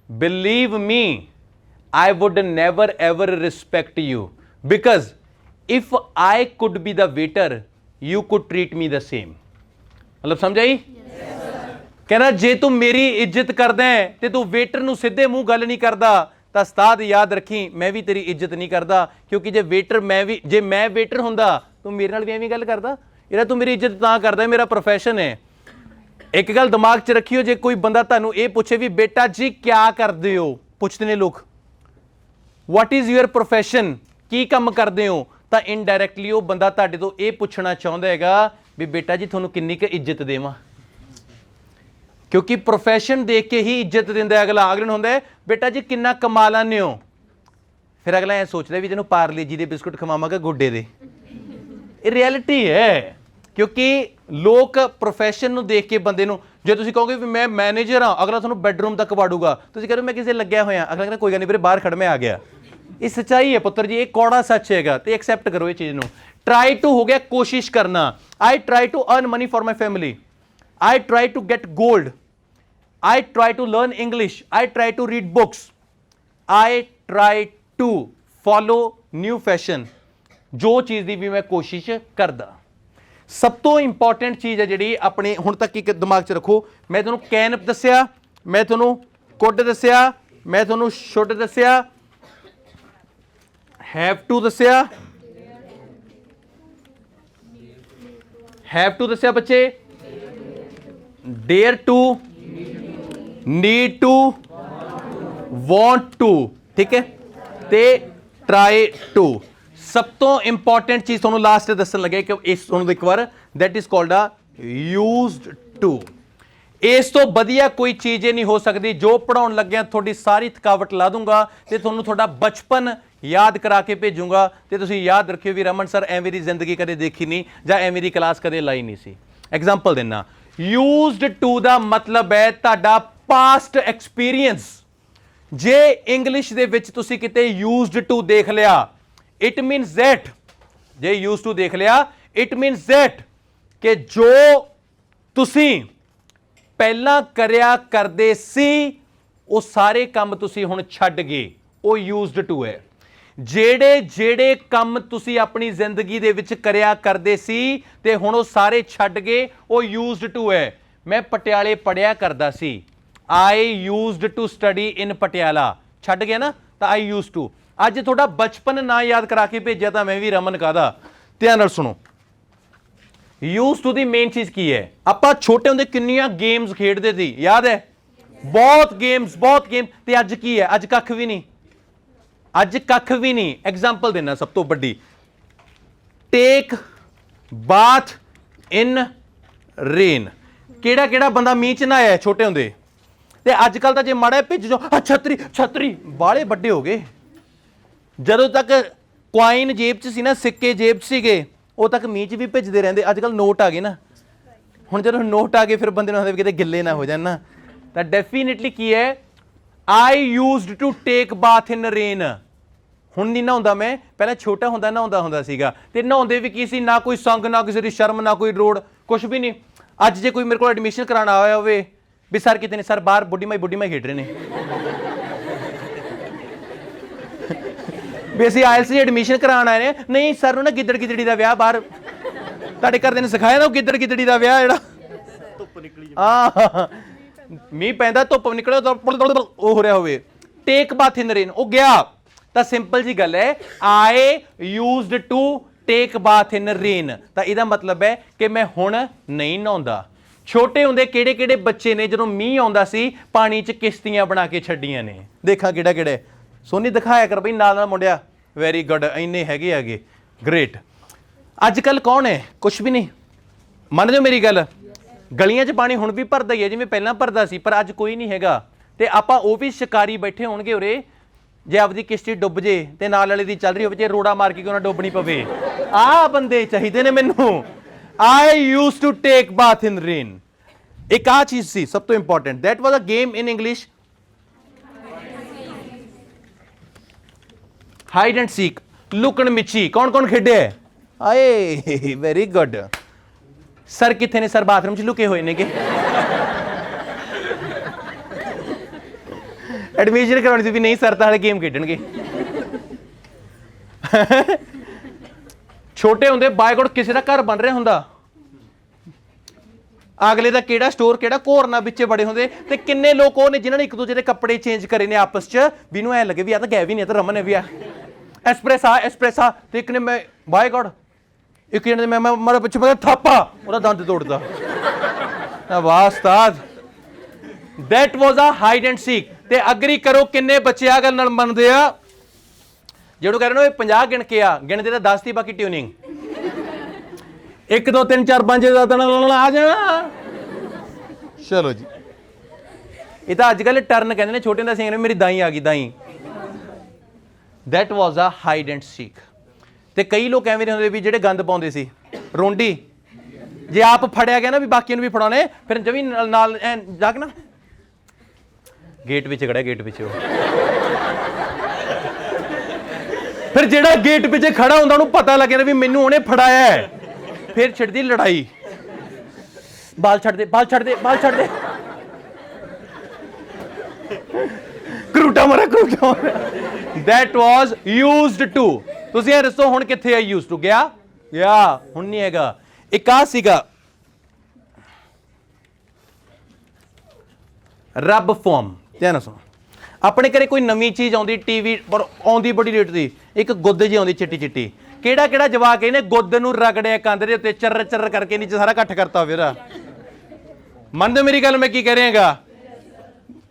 believe me, I would never ever respect you, because if I could be the waiter, you could treat me the same. मतलब समझ आई? कहना जे तू मेरी इज्जत करदा है ते तू वेटर ਨੂੰ ਸਿੱਧੇ ਮੂੰਹ ਗੱਲ ਨਹੀਂ ਕਰਦਾ ਤਾਂ ਉਸਤਾਦ ਯਾਦ ਰੱਖੀ ਮੈਂ ਵੀ ਤੇਰੀ ਇੱਜ਼ਤ ਨਹੀਂ ਕਰਦਾ, ਕਿਉਂਕਿ ਜੇ ਵੇਟਰ ਜੇ ਮੈਂ ਵੇਟਰ ਹੁੰਦਾ ਤੂੰ ਮੇਰੇ ਨਾਲ ਵੀ ਐਵੇਂ ਗੱਲ ਕਰਦਾ? ਇਹਦਾ ਤੂੰ ਮੇਰੀ ਇੱਜ਼ਤ ਤਾਂ ਕਰਦਾ, ਮੇਰਾ ਪ੍ਰੋਫੈਸ਼ਨ ਹੈ। ਇੱਕ ਗੱਲ ਦਿਮਾਗ 'ਚ ਰੱਖਿਓ, ਜੇ ਕੋਈ ਬੰਦਾ ਤੁਹਾਨੂੰ ਇਹ ਪੁੱਛੇ ਵੀ ਬੇਟਾ ਜੀ ਕਿਆ ਕਰਦੇ ਹੋ, ਪੁੱਛਦੇ ਨੇ ਲੋਕ ਵਾਟ ਇਜ਼ ਯੂਅਰ ਪ੍ਰੋਫੈਸ਼ਨ, ਕੀ ਕੰਮ ਕਰਦੇ ਹੋ, ਤਾਂ ਇਨਡਾਇਰੈਕਟਲੀ ਉਹ ਬੰਦਾ ਤੁਹਾਡੇ ਤੋਂ ਇਹ ਪੁੱਛਣਾ ਚਾਹੁੰਦਾ ਹੈਗਾ ਵੀ ਬੇਟਾ ਜੀ ਤੁਹਾਨੂੰ ਕਿੰਨੀ ਕੁ ਇੱਜ਼ਤ ਦੇਵਾਂ, ਕਿਉਂਕਿ ਪ੍ਰੋਫੈਸ਼ਨ ਦੇਖ ਕੇ ਹੀ ਇੱਜ਼ਤ ਦਿੰਦਾ ਅਗਲਾ। ਅਗਲੇ ਨੂੰ ਹੁੰਦਾ ਹੈ ਬੇਟਾ ਜੀ ਕਿੰਨਾ ਕਮਾ ਲੈਂਦੇ ਹੋ, ਫਿਰ ਅਗਲਾ ਐ ਸੋਚਦਾ ਵੀ ਜਿਹਨੂੰ ਪਾਰਲੇ ਜੀ ਦੇ ਬਿਸਕੁਟ ਖਵਾਵਾਂਗਾ ਗੋਡੇ ਦੇ। ਇਹ ਰਿਐਲਿਟੀ ਹੈ, ਕਿਉਂਕਿ ਲੋਕ ਪ੍ਰੋਫੈਸ਼ਨ ਨੂੰ ਦੇਖ ਕੇ ਬੰਦੇ ਨੂੰ, ਜੇ ਤੁਸੀਂ ਕਹੋਗੇ ਵੀ ਮੈਂ ਮੈਨੇਜਰ ਹਾਂ, ਅਗਲਾ ਤੁਹਾਨੂੰ ਬੈਡਰੂਮ ਤੱਕ ਵਾੜੂਗਾ। ਤੁਸੀਂ ਕਹੋ ਮੈਂ ਕਿਸੇ ਲੱਗਿਆ ਹੋਇਆ, ਅਗਲਾ ਕਹਿੰਦਾ ਕੋਈ ਗੱਲ ਨਹੀਂ ਵੀਰੇ ਬਾਹਰ ਖੜ ਮੈਂ ਆ ਗਿਆ। ਇਹ ਸੱਚਾਈ ਹੈ ਪੁੱਤਰ ਜੀ, ਇਹ ਕੌੜਾ ਸੱਚ ਹੈਗਾ ਤੇ ਐਕਸੈਪਟ ਕਰੋ ਇਹ ਚੀਜ਼ ਨੂੰ। ਟਰਾਈ ਟੂ ਹੋ ਗਿਆ ਕੋਸ਼ਿਸ਼ ਕਰਨਾ, I try to earn money for my family, I try to get gold, I try to learn English, I try to read books, I try to follow new fashion, ਜੋ ਚੀਜ਼ ਦੀ ਵੀ ਮੈਂ ਕੋਸ਼ਿਸ਼ ਕਰਦਾ। ਸਭ ਤੋਂ ਇੰਪੋਰਟੈਂਟ ਚੀਜ਼ ਹੈ ਜਿਹੜੀ ਆਪਣੇ ਹੁਣ ਤੱਕ ਇੱਕ ਦਿਮਾਗ 'ਚ ਰੱਖੋ, ਮੈਂ ਤੁਹਾਨੂੰ ਕੈਨ ਦੱਸਿਆ, ਮੈਂ ਤੁਹਾਨੂੰ ਕੁੱਡ ਦੱਸਿਆ, ਮੈਂ ਤੁਹਾਨੂੰ ਸ਼ੁੱਡ ਦੱਸਿਆ, ਹੈਵ ਟੂ ਦੱਸਿਆ, ਹੈਵ ਟੂ ਦੱਸਿਆ ਬੱਚੇ, dare to, need to, want to, ਠੀਕ ਹੈ, ਤੇ ਟਰਾਈ ਟੂ। ਸਭ ਤੋਂ ਇੰਪੋਰਟੈਂਟ ਚੀਜ਼ ਤੁਹਾਨੂੰ ਲਾਸਟ ਤੇ ਦੱਸਣ ਲੱਗਿਆ ਕਿ ਇਸ ਤੁਹਾਨੂੰ ਇੱਕ ਵਾਰ ਦੈਟ ਇਜ਼ ਕਾਲਡ ਆ ਯੂਜ਼ਡ ਟੂ। ਇਸ ਤੋਂ ਵਧੀਆ ਕੋਈ ਚੀਜ਼ ਨਹੀਂ ਹੋ ਸਕਦੀ। ਜੋ ਪੜਾਉਣ ਲੱਗਿਆ ਤੁਹਾਡੀ ਸਾਰੀ ਥਕਾਵਟ ਲਾ ਦੂੰਗਾ ਤੇ ਤੁਹਾਨੂੰ ਤੁਹਾਡਾ ਬਚਪਨ ਯਾਦ ਕਰਾ ਕੇ ਭੇਜੂੰਗਾ ਤੇ ਤੁਸੀਂ ਯਾਦ ਰੱਖਿਓ ਵੀ ਰਮਨ ਸਰ ਐਵੇਂ ਦੀ ਜ਼ਿੰਦਗੀ ਕਦੇ ਦੇਖੀ ਨਹੀਂ ਜਾਂ ਐਵੇਂ ਦੀ ਕਲਾਸ ਕਦੇ ਲਾਈ ਨਹੀਂ ਸੀ। ਐਗਜ਼ਾਮਪਲ ਦੇਣਾ, ਯੂਜ਼ਡ ਟੂ ਦਾ ਮਤਲਬ ਹੈ ਤੁਹਾਡਾ ਪਾਸਟ ਐਕਸਪੀਰੀਅੰਸ। ਜੇ ਇੰਗਲਿਸ਼ ਦੇ ਵਿੱਚ ਤੁਸੀਂ ਕਿਤੇ ਯੂਜ਼ਡ ਟੂ ਦੇਖ ਲਿਆ, ਇਟ ਮੀਨਸ ਦੈਟ, ਜੇ ਯੂਜ਼ਡ ਟੂ ਦੇਖ ਲਿਆ ਇਟ ਮੀਨਸ ਦੈਟ ਕਿ ਜੋ ਤੁਸੀਂ ਪਹਿਲਾਂ ਕਰਿਆ ਕਰਦੇ ਸੀ ਉਹ ਸਾਰੇ ਕੰਮ ਤੁਸੀਂ ਹੁਣ ਛੱਡ ਗਏ, ਉਹ ਯੂਜ਼ਡ ਟੂ ਹੈ। ਜਿਹੜੇ ਕੰਮ ਤੁਸੀਂ ਆਪਣੀ ਜ਼ਿੰਦਗੀ ਦੇ ਵਿੱਚ ਕਰਿਆ ਕਰਦੇ ਸੀ ਤੇ ਹੁਣ ਉਹ ਸਾਰੇ ਛੱਡ ਗਏ, ਉਹ ਯੂਜ਼ਡ ਟੂ ਹੈ। ਮੈਂ ਪਟਿਆਲੇ ਪੜ੍ਹਿਆ ਕਰਦਾ ਸੀ, I used to study in Patiala, ਛੱਡ ਗਿਆ ਨਾ ਤਾਂ ਆਈ ਯੂਜ਼ ਟੂ। ਅੱਜ ਤੁਹਾਡਾ ਬਚਪਨ ਨਾ ਯਾਦ ਕਰਾ ਕੇ ਭੇਜਿਆ ਤਾਂ ਮੈਂ ਵੀ ਰਮਨ ਕਾਹਦਾ। ਧਿਆਨ ਨਾਲ ਸੁਣੋ, ਯੂਜ਼ ਟੂ ਦੀ ਮੇਨ ਚੀਜ਼ ਕੀ ਹੈ। ਆਪਾਂ ਛੋਟੇ ਹੁੰਦੇ ਕਿੰਨੀਆਂ ਗੇਮਸ ਖੇਡਦੇ ਸੀ, ਯਾਦ ਹੈ? ਬਹੁਤ ਗੇਮਸ ਤੇ ਅੱਜ ਕੀ ਹੈ? ਅੱਜ ਕੱਖ ਵੀ ਨਹੀਂ, ਅੱਜ ਕੱਖ ਵੀ ਨਹੀਂ। ਐਗਜ਼ਾਮਪਲ ਦੇਣਾ ਸਭ ਤੋਂ ਵੱਡੀ, ਟੇਕ ਬਾਥ ਇਨ ਰੇਨ। ਕਿਹੜਾ ਬੰਦਾ ਮੀਂਹ ਚ ਨਹਾਇਆ ਛੋਟੇ ਹੁੰਦੇ? ਤੇ ਅੱਜ ਕੱਲ ਤਾਂ ਜੇ ਮਾੜਾ ਭਿੱਜ ਜੋ ਛਤਰੀ ਬਾਲੇ ਵੱਡੇ ਹੋ ਗਏ। ਜਦੋਂ ਤੱਕ ਕੁਆਇਨ ਜੇਬ 'ਚ ਸੀ ਨਾ, ਸਿੱਕੇ ਜੇਬ 'ਚ ਸੀਗੇ, ਉਹ ਤੱਕ ਮੀਂਹ 'ਚ ਵੀ ਭਿੱਜਦੇ ਰਹਿੰਦੇ। ਅੱਜ ਕੱਲ ਨੋਟ ਆ ਗਏ ਨਾ, ਹੁਣ ਜਦੋਂ ਨੋਟ ਆ ਗਏ ਫਿਰ ਬੰਦੇ ਨੂੰ ਹੁੰਦਾ ਵੀ ਕਿਤੇ ਗਿੱਲੇ ਨਾ ਹੋ ਜਾਣ ਨਾ। ਤਾਂ ਡੈਫੀਨੇਟਲੀ ਕੀ ਹੈ, I used to take bath in rain. ਹੁਣ ਨਹੀਂ ਨਹਾਉਂਦਾ ਮੈਂ, ਪਹਿਲਾਂ ਛੋਟਾ ਨਹਾਉਂਦਾ ਹੁੰਦਾ ਸੀਗਾ। ਤੇ ਨਹਾਉਂਦੇ ਵੀ ਕੀ ਸੀ, ਨਾ ਕੋਈ ਸੰਗ, ਨਾ ਕਿਸੇ ਦੀ ਸ਼ਰਮ, ਨਾ ਕੋਈ ਰੋੜ, ਕੁਛ ਵੀ ਨਹੀਂ। ਅੱਜ ਜੇ ਕੋਈ ਮੇਰੇ ਕੋਲ ਐਡਮਿਸ਼ਨ ਕਰਾਉਣਾ ਆਇਆ ਹੋਵੇ ਵੀ ਸਰ ਕਿਤੇ ਨੇ, ਸਰ ਬਾਹਰ ਬੁੱਢੀ ਮਾਈ ਖੇਡ ਰਹੇ ਨੇ ਵੀ ਅਸੀਂ ਆਇਲਸ ਦੀ ਐਡਮਿਸ਼ਨ ਕਰਾਉਣ ਆਏ ਨੇ, ਨਹੀਂ ਸਰ ਨੂੰ ਨਾ ਗਿੱਦੜੀ ਦਾ ਵਿਆਹ ਬਾਹਰ, ਤੁਹਾਡੇ ਘਰਦਿਆਂ ਨੇ ਸਿਖਾਇਆ ਨਾ ਉਹ ਗਿੱਦੜੀ ਦਾ ਵਿਆਹ ਜਿਹੜਾ ਧੁੱਪ ਨਿਕਲੀ ਮੀਂਹ ਪੈਂਦਾ, ਧੁੱਪ ਨਿਕਲੇ ਉਹ ਹੋ ਰਿਹਾ ਹੋਵੇ। ਟੇਕ ਬਾਥ ਇਨ ਰੇਨ, ਉਹ ਗਿਆ। ਤਾਂ ਸਿੰਪਲ ਜੀ ਗੱਲ ਹੈ, I used to take bath in rain. ਤਾਂ ਇਹਦਾ ਮਤਲਬ ਹੈ ਕਿ ਮੈਂ ਹੁਣ ਨਹੀਂ ਨਹਾਉਂਦਾ। ਛੋਟੇ ਹੁੰਦੇ ਕਿਹੜੇ ਬੱਚੇ ਨੇ ਜਦੋਂ ਮੀਂਹ ਆਉਂਦਾ ਸੀ ਪਾਣੀ 'ਚ ਕਿਸ਼ਤੀਆਂ ਬਣਾ ਕੇ ਛੱਡੀਆਂ ਨੇ? ਦੇਖਾਂ ਕਿਹੜੇ ਸੋਨੀ ਦਿਖਾਇਆ ਕਰ ਬਈ ਨਾਲ ਮੁੰਡਿਆ। ਵੈਰੀ ਗੁੱਡ, ਇੰਨੇ ਹੈਗੇ ਗ੍ਰੇਟ। ਅੱਜ ਕੱਲ ਕੌਣ ਹੈ? ਕੁਛ ਵੀ ਨਹੀਂ। ਮੰਨਦੇ ਹੋ ਮੇਰੀ ਗੱਲ? ਗਲੀਆਂ 'ਚ ਪਾਣੀ ਹੁਣ ਵੀ ਭਰਦਾ ਹੀ ਹੈ ਜਿਵੇਂ ਪਹਿਲਾਂ ਭਰਦਾ ਸੀ, ਪਰ ਅੱਜ ਕੋਈ ਨਹੀਂ ਹੈਗਾ। ਤੇ ਆਪਾਂ ਉਹ ਵੀ ਸ਼ਿਕਾਰੀ ਬੈਠੇ ਹੋਣਗੇ ਉਰੇ, ਜੇ ਆਪਦੀ ਕਿਸ਼ਤੀ ਡੁੱਬ ਜੇ ਤੇ ਨਾਲ ਵਾਲੇ ਦੀ ਚੱਲ ਰਹੀ ਹੋਵੇ, ਜੇ ਰੋੜਾ ਮਾਰ ਕੇ ਕਿਉਂ ਨਾ ਡੁੱਬਣੀ ਪਵੇ। ਆਹ ਬੰਦੇ ਚਾਹੀਦੇ ਨੇ ਮੈਨੂੰ। I used to take bath in rain. ਇੱਕ ਆਹ ਚੀਜ਼ ਸੀ ਸਭ ਤੋਂ important. That was a game in English. Hide and seek. ਲੁਕਣ ਮਿੱਚੀ ਕੌਣ ਕੌਣ ਖੇਡਿਆ ਹੈ? ਆਏ ਵੈਰੀ ਗੁੱਡ। ਸਰ ਕਿੱਥੇ ਨੇ? ਸਰ ਬਾਥਰੂਮ 'ਚ ਲੁਕੇ ਹੋਏ ਨੇ ਕਿ ਐਡਮਿਸ਼ਨ ਕਰਾਉਣੀ ਸੀ ਵੀ ਨਹੀਂ ਸਰ ਤਾਂ ਹਾਲੇ ਗੇਮ ਖੇਡਣਗੇ। ਛੋਟੇ ਹੁੰਦੇ ਬਾਈ ਗੋਡ ਕਿਸੇ ਦਾ ਘਰ ਬਣ ਰਿਹਾ ਹੁੰਦਾ, ਅਗਲੇ ਦਾ ਕਿਹੜਾ ਸਟੋਰ ਕਿਹੜਾ ਘੋਰਨਾ ਵਿੱਚ ਬੜੇ ਹੁੰਦੇ, ਤੇ ਕਿੰਨੇ ਲੋਕ ਉਹ ਨੇ ਜਿਨ੍ਹਾਂ ਨੇ ਇੱਕ ਦੂਜੇ ਦੇ ਕੱਪੜੇ ਚੇਂਜ ਕਰੇ ਨੇ ਆਪਸ 'ਚ ਵੀ ਇਹਨੂੰ ਐ ਲੱਗੇ ਵੀ ਆ ਤਾਂ ਗੈਵੀ ਨਹੀਂ, ਤਾਂ ਰਮਨ ਨੇ ਵੀ ਆ ਐਸਪ੍ਰੈਸਾ ਤੇ ਇੱਕ ਨੇ ਮੈਂ ਬਾਈ ਗੋਡ ਇੱਕ ਜਣੇ ਮੈਂ ਮਾਰਾ ਪਿੱਛੇ ਮੈਂ ਥਾਪਾ ਉਹਦਾ ਦੰਦ ਤੋੜਦਾ। ਵਾਹ ਉਸਤਾਦ, that was a hide and seek. ਤੇ ਅਗਰੀ ਕਰੋ ਕਿੰਨੇ ਬੱਚੇ ਆ ਗੱਲ ਨਾਲ ਮੰਨਦੇ ਆ? ਜਿਹੜੂ ਕਹਿ ਰਹੇ ਨੇ 50 ਗਿਣ ਕੇ ਆ, ਗਿਣਦੇ ਤਾਂ 10 ਦੀ, ਬਾਕੀ ਟਿਊਨਿੰਗ 1 2 3 4 5 ਆ ਜਾਣਾ। ਚਲੋ ਜੀ, ਇਹ ਤਾਂ ਅੱਜ ਕੱਲ ਟਰਨ ਕਹਿੰਦੇ ਨੇ, ਛੋਟੇ ਹੁੰਦੇ ਸਿੰਘ ਨੇ ਮੇਰੀ ਦਾਈ ਆ ਗਈ ਦਾਈ। That was a hide and seek. ਤੇ ਕਈ ਲੋਕ ਐਵੇਂ ਦੇ ਹੁੰਦੇ ਵੀ ਜਿਹੜੇ ਗੰਦ ਪਾਉਂਦੇ ਸੀ, ਰੋਂਡੀ ਜੇ ਆਪ ਫੜਿਆ ਗਿਆ ਨਾ ਵੀ ਬਾਕੀਆਂ ਨੂੰ ਵੀ ਫੜਾਉਣੇ, ਫਿਰ ਜਵੀ ਨਾਲ ਜਾ ਕੇ ਨਾ ਗੇਟ ਵਿੱਚ ਖੜਿਆ, ਗੇਟ ਵਿੱਚ ਫਿਰ ਜਿਹੜਾ ਗੇਟ ਪਿੱਛੇ ਖੜਾ ਹੁੰਦਾ ਉਹਨੂੰ ਪਤਾ ਲੱਗ ਜਾਂਦਾ ਵੀ ਮੈਨੂੰ ਉਹਨੇ ਫੜਾਇਆ ਹੈ, ਫਿਰ ਛਿੜਦੀ ਲੜਾਈ, ਬਾਲ ਛੱਡ ਦੇ ਬਾਲ ਛੱਡ ਦੇ ਬਾਲ ਛੱਡ ਦੇ, ਕਰੂਟਾ ਮਾਰਾ ਕਰੂਟਾ ਮਾਰਾ। That was used to. ਤੁਸੀਂ ਇਹ ਦੱਸੋ ਹੁਣ ਕਿੱਥੇ ਹੈ ਯੂਜ਼ ਟੂ? ਗਿਆ ਹੁਣ ਨਹੀਂ ਹੈਗਾ। ਇੱਕ ਆ ਸੀਗਾ ਰੱਬ ਫਾਰਮ। ਧਿਆਨ ਨਾਲ ਸੁਣੋ, ਆਪਣੇ ਘਰੇ ਕੋਈ ਨਵੀਂ ਚੀਜ਼ ਆਉਂਦੀ, ਟੀਵੀ ਪਰ ਆਉਂਦੀ ਬੜੀ ਰੇਟ ਦੀ, ਇੱਕ ਗੁੱਦ ਜਿਹੀ ਆਉਂਦੀ ਚਿੱਟੀ ਚਿੱਟੀ, ਕਿਹੜਾ ਕਿਹੜਾ ਜਵਾਕ ਇਹਨੇ ਗੁੱਦ ਨੂੰ ਰਗੜਿਆ ਕੰਧ ਦੇ ਉੱਤੇ, ਚਰ ਚਰ ਕਰਕੇ ਨੀਚੇ ਸਾਰਾ ਇਕੱਠ ਕਰਤਾ ਹੋਵੇ ਇਹਦਾ। ਮੰਨਦੇ ਮੇਰੀ ਗੱਲ ਮੈਂ ਕੀ ਕਹਿ ਰਿਹਾਗਾ?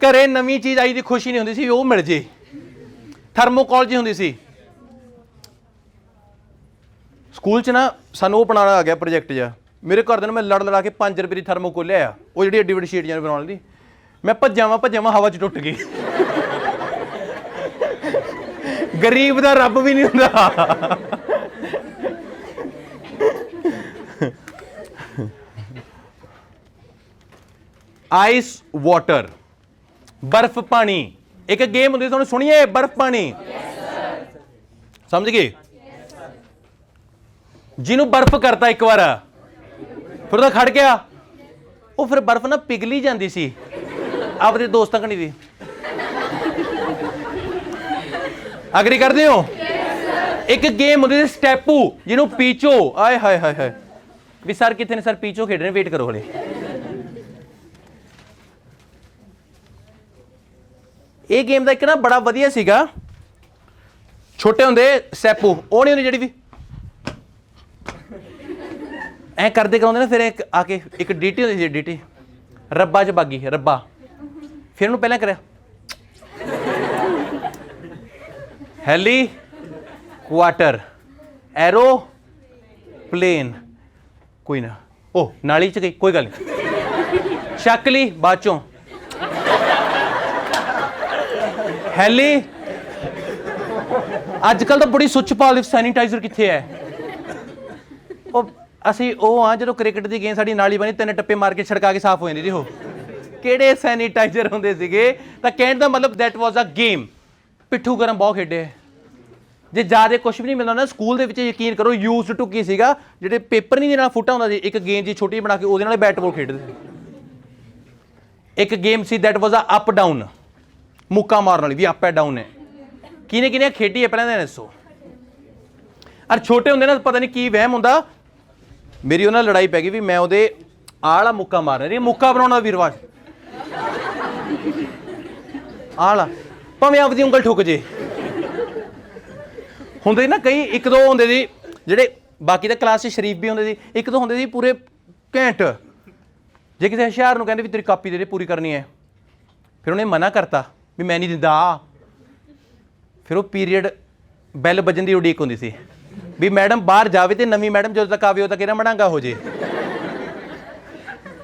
ਘਰੇ ਨਵੀਂ ਚੀਜ਼ ਆਈ ਦੀ ਖੁਸ਼ੀ ਨਹੀਂ ਹੁੰਦੀ ਸੀ, ਉਹ ਮਿਲ ਜੇ। ਥਰਮੋਕੋਲ ਜੀ ਹੁੰਦੀ ਸੀ ਸਕੂਲ 'ਚ ਨਾ, ਸਾਨੂੰ ਉਹ ਬਣਾਉਣਾ ਆ ਗਿਆ ਪ੍ਰੋਜੈਕਟ ਜਿਹਾ। ਮੇਰੇ ਘਰਦਿਆਂ ਨੂੰ ਮੈਂ ਲੜ ਲੜਾ ਕੇ 5 ਰੁਪਏ ਦੀ ਥਰਮੋਕੋਲ ਲਿਆਇਆ, ਉਹ ਜਿਹੜੀ ਐਡੀ ਵੱਡੀ ਸ਼ੀਟ ਜਿਹੀ ਬਣਾਉਣ ਦੀ। ਮੈਂ ਭੱਜਾਵਾਂ ਹਵਾ 'ਚ ਟੁੱਟ ਗਈ। ਗਰੀਬ ਦਾ ਰੱਬ ਵੀ ਨਹੀਂ ਹੁੰਦਾ। ਆਈਸ ਵਾਟਰ, ਬਰਫ਼ ਪਾਣੀ, ਇੱਕ ਗੇਮ ਹੁੰਦੀ, ਤੁਹਾਨੂੰ ਸੁਣੀਏ ਬਰਫ਼ ਪਾਣੀ? ਸਮਝ ਗਏ? ਜਿਹਨੂੰ ਬਰਫ਼ ਕਰਤਾ ਇੱਕ ਵਾਰ ਫਿਰ ਉਹਦਾ ਖੜ ਗਿਆ, ਉਹ ਫਿਰ ਬਰਫ਼ ਨਾ ਪਿਘਲੀ ਜਾਂਦੀ ਸੀ ਆਪਦੇ ਦੋਸਤਾਂ ਕਣੀ ਦੀ। ਅਗਰੀ ਕਰਦੇ ਹੋ? ਇੱਕ ਗੇਮ ਹੁੰਦੀ ਸੀ ਸਟੈਪੂ, ਜਿਹਨੂੰ ਪੀਚੋ। ਆਏ ਹਾਏ ਹਾਏ ਹਾਏ, ਵੀ ਸਰ ਕਿੱਥੇ ਨੇ? ਸਰ ਪੀਚੋ ਖੇਡ ਰਹੇ, ਵੇਟ ਕਰੋ ਹਲੇ। ਇਹ ਗੇਮ ਦਾ ਇੱਕ ਨਾ ਬੜਾ ਵਧੀਆ ਸੀਗਾ, ਛੋਟੇ ਹੁੰਦੇ ਸਟੈਪੂ, ਉਹ ਨਹੀਂ ਹੁੰਦੀ ਜਿਹੜੀ ਵੀ ਐ ਕਰਦੇ ਕਰਾਉਂਦੇ ਨਾ, ਫਿਰ ਇੱਕ ਆ ਕੇ ਇੱਕ ਡੀਟੀ ਹੁੰਦੀ ਸੀ, ਡੀਟੀ ਰੱਬਾ 'ਚ ਬਾਗੀ ਰੱਬਾ, ਫਿਰ ਉਹਨੂੰ ਪਹਿਲਾਂ ਕਰਿਆ ਹੈਲੀ ਕੁਆਟਰ ਐਰੋ ਪਲੇਨ, ਕੋਈ ਨਾ, ਉਹ ਨਾਲੀ 'ਚ ਗਈ, ਕੋਈ ਗੱਲ ਨਹੀਂ, ਛੱਕ ਲਈ ਬਾਅਦ ਚੋਂ, ਹੈਲੀ। ਅੱਜ ਕੱਲ ਤਾਂ ਬੜੀ ਸੁੱਚ ਪਾਲ, ਸੈਨੀਟਾਈਜ਼ਰ ਕਿੱਥੇ ਹੈ? ਉਹ ਅਸੀਂ ਉਹ ਆ ਜਦੋਂ ਕ੍ਰਿਕਟ ਦੀ ਗੇਮ ਸਾਡੀ ਨਾਲੀ ਬਣੀ, 3 ਟੱਪੇ ਮਾਰ ਕੇ ਛੜਕਾ ਕੇ ਸਾਫ਼ ਹੋ ਜਾਂਦੀ ਸੀ। ਉਹ ਕਿਹੜੇ ਸੈਨੀਟਾਈਜ਼ਰ ਹੁੰਦੇ ਸੀਗੇ? ਤਾਂ ਕਹਿਣ ਦਾ ਮਤਲਬ ਦੈਟ ਵਾਸ ਅ ਗੇਮ। ਪਿੱਠੂ ਗਰਮ ਬਹੁਤ ਖੇਡੇ। ਜੇ ਜ਼ਿਆਦਾ ਕੁਝ ਵੀ ਨਹੀਂ ਮਿਲਦਾ ਨਾ ਸਕੂਲ ਦੇ ਵਿੱਚ, ਯਕੀਨ ਕਰੋ ਯੂਜ਼ਡ ਟੂ ਕੀ ਸੀਗਾ, ਜਿਹੜੇ ਪੇਪਰ ਨਹੀਂ ਦੇ ਨਾਲ ਫੁੱਟਾ ਹੁੰਦਾ ਸੀ, ਇੱਕ ਗੇਮ ਜੀ ਛੋਟੀ ਬਣਾ ਕੇ ਉਹਦੇ ਨਾਲ ਬੈਟ ਬਾਲ ਖੇਡਦੇ ਸੀ। ਇੱਕ ਗੇਮ ਸੀ that was a up down, ਮੁੱਕਾ ਮਾਰਨ ਵਾਲੀ, ਵੀ ਅਪ ਐ ਡਾਊਨ ਹੈ। ਕਿਹਨੇ ਕਿਹਨੇ ਖੇਡੀ ਹੈ ਪਹਿਲਾਂ ਤਾਂ ਦੱਸੋ? ਅਰ ਛੋਟੇ ਹੁੰਦੇ ਨਾ ਪਤਾ ਨਹੀਂ ਕੀ ਵਹਿਮ ਹੁੰਦਾ, ਮੇਰੀ ਉਹਨਾਂ ਨਾਲ ਲੜਾਈ ਪੈ ਗਈ ਵੀ ਮੈਂ ਉਹਦੇ ਆਹ ਵਾਲਾ ਮੁੱਕਾ ਮਾਰਨਾ ਨਹੀਂ, ਮੁੱਕਾ ਬਣਾਉਣਾ ਵੀ ਰਿਵਾਜ, ਆਹ ਵਾਲਾ ਭਾਵੇਂ ਆਪਦੀ ਉਂਗਲ ਠੁੱਕ ਜੇ। ਹੁੰਦੇ ਨਾ ਕਈ, ਇੱਕ ਦੋ ਹੁੰਦੇ ਸੀ ਜਿਹੜੇ ਬਾਕੀ ਤਾਂ ਕਲਾਸ 'ਚ ਸ਼ਰੀਫ ਵੀ ਹੁੰਦੇ ਸੀ, ਇੱਕ ਦੋ ਹੁੰਦੇ ਸੀ ਪੂਰੇ ਘੈਂਟ। ਜੇ ਕਿਸੇ ਹੁਸ਼ਿਆਰ ਨੂੰ ਕਹਿੰਦੇ ਵੀ ਤੇਰੀ ਕਾਪੀ ਦੇ ਪੂਰੀ ਕਰਨੀ ਹੈ, ਫਿਰ ਉਹਨੇ ਮਨਾ ਕਰਤਾ ਵੀ ਮੈਂ ਨਹੀਂ ਦਿੰਦਾ, ਫਿਰ ਉਹ ਪੀਰੀਅਡ ਬੈਲ ਵੱਜਣ ਦੀ ਉਡੀਕ ਹੁੰਦੀ ਸੀ ਵੀ ਮੈਡਮ ਬਾਹਰ ਜਾਵੇ ਤੇ ਨਵੀਂ ਮੈਡਮ ਜਦੋਂ ਤੱਕ ਆਵੇ ਉਦੋਂ ਤੱਕ ਇਹਦਾ ਮੜਾਂਗਾ ਹੋ ਜੇ।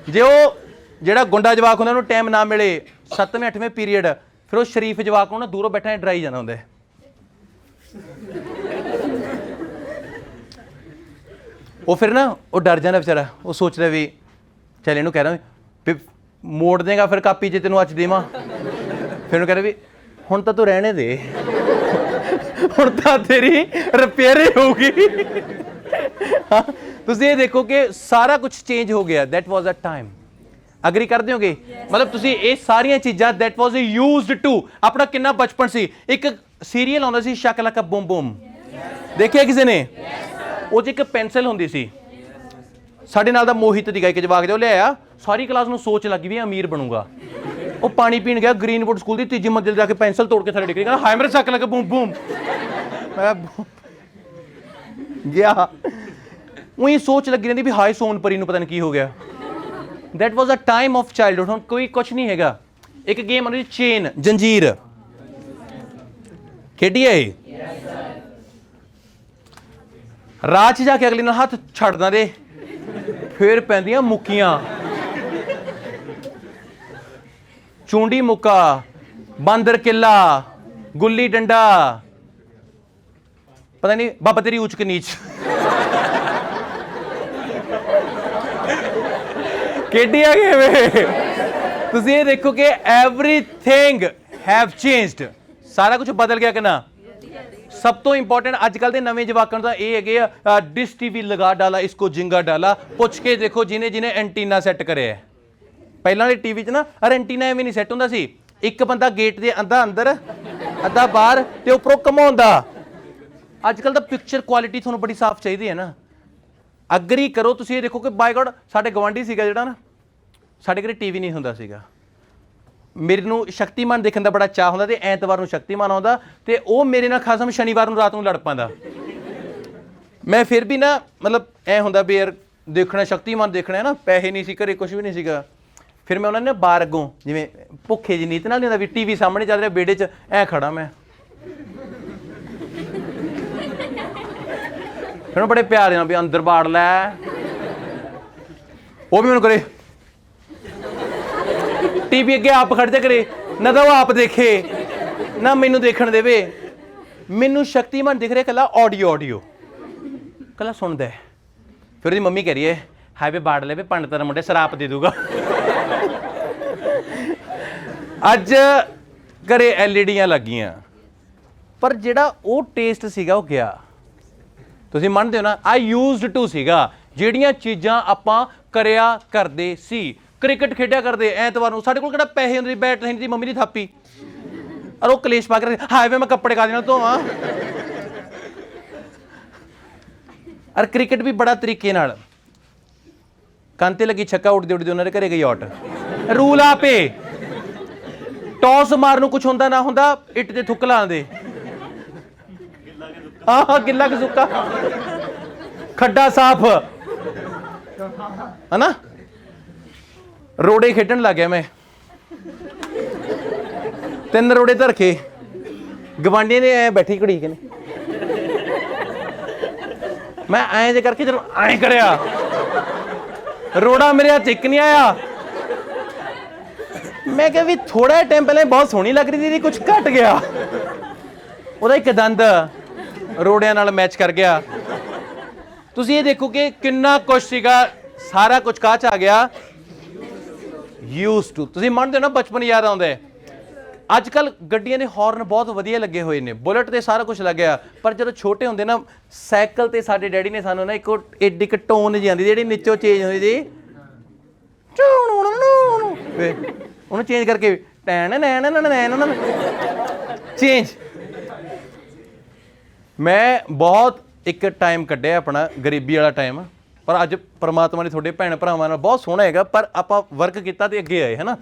ਜੇ ਉਹ ਜਿਹੜਾ ਗੁੰਡਾ ਜਵਾਕ ਹੁੰਦਾ ਉਹਨੂੰ ਟਾਈਮ ਨਾ ਮਿਲੇ 7ਵੇਂ 8ਵੇਂ ਪੀਰੀਅਡ, ਫਿਰ ਉਹ ਸ਼ਰੀਫ ਜਵਾਕ ਨੂੰ ਨਾ ਦੂਰੋਂ ਬੈਠਾ ਡਰਾਈ ਜਾਂਦਾ ਹੁੰਦਾ। ਉਹ ਫਿਰ ਨਾ ਉਹ ਡਰ ਜਾਂਦਾ ਵਿਚਾਰਾ, ਉਹ ਸੋਚਦਾ ਵੀ ਚੱਲ ਇਹਨੂੰ ਕਹਿ ਦਾਂ ਵੀ ਮੋੜ ਦੇਗਾ ਫਿਰ ਕਾਪੀ ਜੇ ਤੈਨੂੰ ਅੱਜ ਦੇਵਾਂ, ਫਿਰ ਉਹਨੂੰ ਕਹਿੰਦਾ ਵੀ ਹੁਣ ਤਾਂ ਤੂੰ ਰਹਿਣੇ ਦੇ, ਹੁਣ ਤਾਂ ਤੇਰੀ ਰਿਪੇਅਰ ਹੀ ਹੋਊਗੀ। ਤੁਸੀਂ ਇਹ ਦੇਖੋ ਕਿ ਸਾਰਾ ਕੁਝ ਚੇਂਜ ਹੋ ਗਿਆ। That was a time. Agree ਕਰਦੇ ਹੋਗੇ? ਮਤਲਬ ਤੁਸੀਂ ਇਹ ਸਾਰੀਆਂ ਚੀਜ਼ਾਂ ਦੈਟ ਵਾਜ਼ ਯੂਜ਼ਡ ਟੂ। ਆਪਣਾ ਕਿੰਨਾ ਬਚਪਨ ਸੀ। ਇੱਕ ਸੀਰੀਅਲ ਆਉਂਦਾ ਸੀ ਸ਼ਕਲਕਾ ਬੂਮ ਬੂਮ, ਦੇਖਿਆ ਕਿਸੇ ਨੇ? ਉਹ 'ਚ ਇੱਕ ਪੈਨਸਲ ਹੁੰਦੀ ਸੀ। ਸਾਡੇ ਨਾਲ ਦਾ ਮੋਹਿਤ ਦੀ ਇੱਕ ਜਵਾਕ ਜੋ ਲਿਆਇਆ, ਸਾਰੀ ਕਲਾਸ ਨੂੰ ਸੋਚ ਲੱਗੀ ਵੀ ਅਮੀਰ ਬਣੂਗਾ। ਉਹ ਪਾਣੀ ਪੀਣ ਗਿਆ ਗ੍ਰੀਨਵੁੱਡ ਸਕੂਲ ਦੀ ਤੀਜੀ ਮੰਜ਼ਿਲ ਜਾ ਕੇ ਪੈਨਸਲ ਤੋੜ ਕੇ ਥੱਲੇ ਡਿੱਗ ਗਿਆ। ਹਾਏ ਮੇਰੇ ਸ਼ਕਲਕਾ ਬੂਮ ਬੂਮ। ਮੈਂ ਗਿਆ ਉਹੀ ਸੋਚ ਲੱਗੀ ਰਹਿੰਦੀ ਵੀ ਹਾਏ ਸੋਨਪਰੀ ਨੂੰ ਪਤਾ ਨਹੀਂ ਕੀ ਹੋ ਗਿਆ। That was a time of childhood. ਹੁਣ ਕੋਈ ਕੁਛ ਨਹੀਂ ਹੈਗਾ। ਇੱਕ ਗੇਮ ਹੁੰਦੀ ਚੇਨ, ਜੰਜੀਰ, ਖੇਡੀ ਹੈ ਇਹ? ਰਾਹ 'ਚ ਜਾ ਕੇ ਅਗਲੇ ਨਾਲ ਹੱਥ ਛੱਡਦਾ ਦੇ, ਫਿਰ ਪੈਂਦੀਆਂ ਮੁੱਕੀਆਂ। ਚੂੰਡੀ ਮੁੱਕਾ, ਬਾਂਦਰ ਕਿੱਲਾ, ਗੁੱਲੀ ਡੰਡਾ, ਪਤਾ ਨਹੀਂ ਬਾਬਾ ਤੇਰੀ ਊਚ ਕੇ ਨੀਚ। ਖੇਡੀ ਆ ਗਏ। ਤੁਸੀਂ ਇਹ ਦੇਖੋ ਕਿ ਐਵਰੀਥਿੰਗ ਹੈਵ ਚੇਂਜਡ। ਸਾਰਾ ਕੁਝ ਬਦਲ ਗਿਆ ਕਿ ਨਾ? ਸਭ ਤੋਂ ਇੰਪੋਰਟੈਂਟ ਅੱਜ ਕੱਲ੍ਹ ਦੇ ਨਵੇਂ ਜਵਾਕਾਂ ਦਾ ਇਹ ਹੈਗੇ ਆ, ਡਿਸ਼ ਟੀਵੀ ਲਗਾ ਡਾਲਾ, ਇਸਕੋ ਜਿੰਗਾ ਡਾਲਾ। ਪੁੱਛ ਕੇ ਦੇਖੋ ਜਿਹਨੇ ਐਂਟੀਨਾ ਸੈੱਟ ਕਰਿਆ। ਪਹਿਲਾਂ ਵਾਲੇ ਟੀਵੀ 'ਚ ਨਾ ਐਂਟੀਨਾ ਐਵੇਂ ਨਹੀਂ ਸੈੱਟ ਹੁੰਦਾ ਸੀ। ਇੱਕ ਬੰਦਾ ਗੇਟ ਦੇ ਅੱਧਾ ਅੰਦਰ ਅੱਧਾ ਬਾਹਰ ਤੇ ਉੱਪਰੋਂ ਘਮਾਉਂਦਾ। ਅੱਜ ਕੱਲ੍ਹ ਤਾਂ ਪਿਕਚਰ ਕੁਆਲਿਟੀ ਤੁਹਾਨੂੰ ਬੜੀ ਸਾਫ਼ ਚਾਹੀਦੀ ਹੈ ਨਾ। ਅਗਰੀ ਕਰੋ ਤੁਸੀਂ ਇਹ ਦੇਖੋ ਕਿ ਬਾਈ ਗॉड ਸਾਡੇ ਗਵਾਂਢੀ ਸੀਗਾ ਜਿਹੜਾ ਨਾ, ਸਾਡੇ ਘਰੇ ਟੀਵੀ ਨਹੀਂ ਹੁੰਦਾ ਸੀਗਾ। ਮੇਰੇ ਨੂੰ ਸ਼ਕਤੀਮਾਨ ਦੇਖਣ ਦਾ ਬੜਾ ਚਾਅ ਹੁੰਦਾ ਤੇ ਐਤਵਾਰ ਨੂੰ ਸ਼ਕਤੀਮਾਨ ਆਉਂਦਾ ਤੇ ਉਹ ਮੇਰੇ ਨਾਲ ਖਸਮ ਸ਼ਨੀਵਾਰ ਨੂੰ ਰਾਤ ਨੂੰ ਲੜ ਪੈਂਦਾ। ਮੈਂ ਫਿਰ ਵੀ ਨਾ ਮਤਲਬ ਐ ਹੁੰਦਾ ਵੀ ਯਾਰ ਦੇਖਣਾ ਸ਼ਕਤੀਮਾਨ ਦੇਖਣਾ ਹੈ ਨਾ, ਪੈਸੇ ਨਹੀਂ ਸੀ ਘਰੇ, ਕੁਝ ਵੀ ਨਹੀਂ ਸੀਗਾ। ਫਿਰ ਮੈਂ ਉਹਨਾਂ ਨੇ ਬਾਹਰ ਅੱਗੋਂ ਜਿਵੇਂ ਭੁੱਖੇ ਜਿਹੀ ਨੀਤ ਨਾਲ ਨਹੀਂ ਹੁੰਦਾ ਵੀ ਟੀਵੀ ਸਾਹਮਣੇ ਚੱਲ ਰਿਹਾ ਵਿਹੜੇ 'ਚ ਐ ਖੜਾ ਮੈਂ। ਫਿਰ ਬੜੇ ਪਿਆਰ ਨਾਲ ਵੀ ਅੰਦਰ ਬਾੜ ਲੈ। ਉਹ ਵੀ ਮੈਨੂੰ ਕਰੇ ਟੀਵੀ ਅੱਗੇ ਆਪ ਖੜ ਜਾ ਕਰੇ, ਨਾ ਤਾਂ ਉਹ ਆਪ ਦੇਖੇ ਨਾ ਮੈਨੂੰ ਦੇਖਣ ਦੇਵੇ। ਮੈਨੂੰ ਸ਼ਕਤੀਮਾਨ ਦਿਖ ਰਿਹਾ ਕੱਲਾ ਆਡੀਓ ਕੱਲਾ ਸੁਣਦਾ। ਫਿਰ ਉਹਦੀ ਮੰਮੀ ਕਹਿ ਰਹੀ ਹੈ ਹਾਏ ਵੇ ਬਾੜ ਲੈ ਵੇ ਪੰਡਤ ਦਾ ਮੁੰਡੇ ਸਰਾਪ ਦੇ ਦੂਗਾ। ਅੱਜ ਘਰੇ ਐਲਈਡੀਆਂ ਲੱਗੀਆਂ ਪਰ ਜਿਹੜਾ ਉਹ ਟੇਸਟ ਸੀਗਾ ਉਹ ਗਿਆ। ਤੁਸੀਂ ਮੰਨਦੇ ਹੋ ਨਾ? ਆਈ ਯੂਜ਼ਡ ਟੂ ਸੀਗਾ। ਜਿਹੜੀਆਂ ਚੀਜ਼ਾਂ ਆਪਾਂ ਕਰਿਆ ਕਰਦੇ ਸੀ। ਕ੍ਰਿਕਟ ਖੇਡਿਆ ਕਰਦੇ ਐਤਵਾਰ ਨੂੰ। ਸਾਡੇ ਕੋਲ ਕਿਹੜਾ ਪੈਸੇ ਹੁੰਦੇ ਸੀ, ਬੈਟ ਨਹੀਂ ਸੀ, ਮੰਮੀ ਦੀ ਥਾਪੀ ਔਰ ਉਹ ਕਲੇਸ਼ ਪਾ ਕੇ ਹਾਏ ਵੇ ਮੈਂ ਕੱਪੜੇ ਕਾਹਦੇ ਨਾਲ ਧੋਵਾਂ। ਔਰ ਕ੍ਰਿਕਟ ਵੀ ਬੜਾ ਤਰੀਕੇ ਨਾਲ। ਕੰਨ ਤੇ ਲੱਗੀ ਛੱਕਾ ਉੱਡਦੇ ਉੱਡਦੇ ਉਹਨਾਂ ਦੇ ਘਰੇ ਗਈ ਆਊਟ। ਰੂਲ ਆਪੇ ਟੌਸ ਮਾਰਨ ਨੂੰ ਕੁਛ ਹੁੰਦਾ ਨਾ ਹੁੰਦਾ, ਇੱਟ ਤੇ ਥੁੱਕ ਲਾਉਂਦੇ। ਹਾਂ ਗਿੱਲਾ ਕਿ ਸੁੱਕਾ, ਖੱਡਾ ਸਾਫ ਹਨਾ। ਰੋੜੇ ਖੇਡਣ ਲੱਗ ਗਿਆ ਮੈਂ। 3 ਰੋੜੇ ਧਰ ਕੇ ਗਵਾਂਢੀਆਂ ਨੇ ਐ ਬੈਠੀ ਘੜੀ ਕੇ ਨੇ। ਮੈਂ ਐਂ ਜੇ ਕਰਕੇ ਜਦੋਂ ਐਂ ਕਰਿਆ ਰੋੜਾ ਮੇਰੇ ਹੱਥ ਇੱਕ ਨਹੀਂ ਆਇਆ। ਮੈਂ ਕਿਹਾ ਵੀ ਥੋੜਾ ਟਾਈਮ ਪਹਿਲਾਂ ਬਹੁਤ ਸੋਹਣੀ ਲੱਗ ਰਹੀ ਸੀ, ਕੁਝ ਘਟ ਗਿਆ। ਉਹਦਾ ਇੱਕ ਦੰਦ ਰੋੜਿਆਂ ਨਾਲ ਮੈਚ ਕਰ ਗਿਆ। ਤੁਸੀਂ ਇਹ ਦੇਖੋ ਕਿ ਕਿੰਨਾ ਕੁਛ ਸੀਗਾ, ਸਾਰਾ ਕੁਝ ਕਾਹ 'ਚ ਆ ਗਿਆ। Used to. ਤੁਸੀਂ ਮੰਨਦੇ ਹੋ ਨਾ ਬਚਪਨ ਯਾਦ ਆਉਂਦਾ ਹੈ। ਅੱਜ ਕੱਲ੍ਹ ਗੱਡੀਆਂ ਦੇ ਹੌਰਨ ਬਹੁਤ ਵਧੀਆ ਲੱਗੇ ਹੋਏ ਨੇ, ਬੁਲਟ ਤੇ ਸਾਰਾ ਕੁਝ ਲੱਗਿਆ। ਪਰ ਜਦੋਂ ਛੋਟੇ ਹੁੰਦੇ ਨਾ ਸਾਈਕਲ ਤੇ ਸਾਡੇ ਡੈਡੀ ਨੇ ਸਾਨੂੰ ਨਾ ਇੱਕ ਏਡੀ ਇੱਕ ਟੋਨ ਜਿਹੀ ਆਉਂਦੀ ਜਿਹੜੀ ਨੀਚੋਂ ਚੇਂਜ ਹੁੰਦੀ ਜੀ, ਉਹਨੂੰ ਚੇਂਜ ਕਰਕੇ ਚੇਂਜ। ਮੈਂ ਬਹੁਤ ਇੱਕ ਟਾਈਮ ਕੱਢਿਆ ਆਪਣਾ ਗਰੀਬੀ ਵਾਲਾ ਟਾਈਮ, ਪਰ ਅੱਜ ਪਰਮਾਤਮਾ ਨੇ ਤੁਹਾਡੇ ਭੈਣ ਭਰਾਵਾਂ ਨਾਲ ਬਹੁਤ ਸੋਹਣਾ ਹੈਗਾ। ਪਰ ਆਪਾਂ ਵਰਕ ਕੀਤਾ ਤੇ ਅੱਗੇ ਆਏ ਹੈ ਨਾ।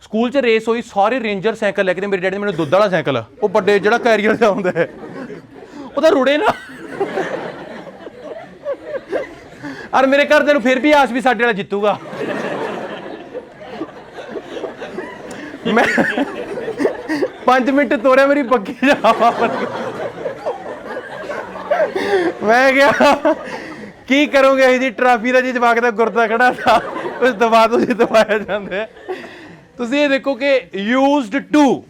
ਸਕੂਲ 'ਚ ਰੇਸ ਹੋਈ, ਸਾਰੇ ਰੇਂਜਰ ਸਾਈਕਲ ਲੈ ਕੇ ਤੇ ਮੇਰੇ ਡੈਡੀ ਨੇ ਮੈਨੂੰ ਦੁੱਧ ਵਾਲਾ ਸਾਈਕਲ, ਉਹ ਵੱਡੇ ਜਿਹੜਾ ਕੈਰੀਅਰ ਦਾ ਹੁੰਦਾ ਹੈ, ਉਹਦਾ ਰੁੜੇ ਨਾ। ਔਰ ਮੇਰੇ ਘਰਦਿਆਂ ਨੂੰ ਫਿਰ ਵੀ ਆਸ ਵੀ ਸਾਡੇ ਵਾਲਾ ਜਿੱਤੂਗਾ। ਮੈਂ 5 ਮਿੰਟ ਤੋਰਿਆ ਮੇਰੀ ਪੱਕੀ ਜਾ। ਮੈਂ ਕਿਹਾ ਕੀ ਕਰੋਗੇ ਇਹ ਜੀ ਟਰਾਫੀ ਦਾ ਜੀ ਜਵਾਕ ਦਾ ਗੁਰਦਾ ਖੜਾ ਥਾ, ਉਸ ਦਬਾ ਤੁਸੀਂ ਦਬਾਇਆ ਜਾਂਦੇ। ਤੁਸੀਂ ਇਹ ਦੇਖੋ ਕਿ ਯੂਜ਼ਡ ਟੂ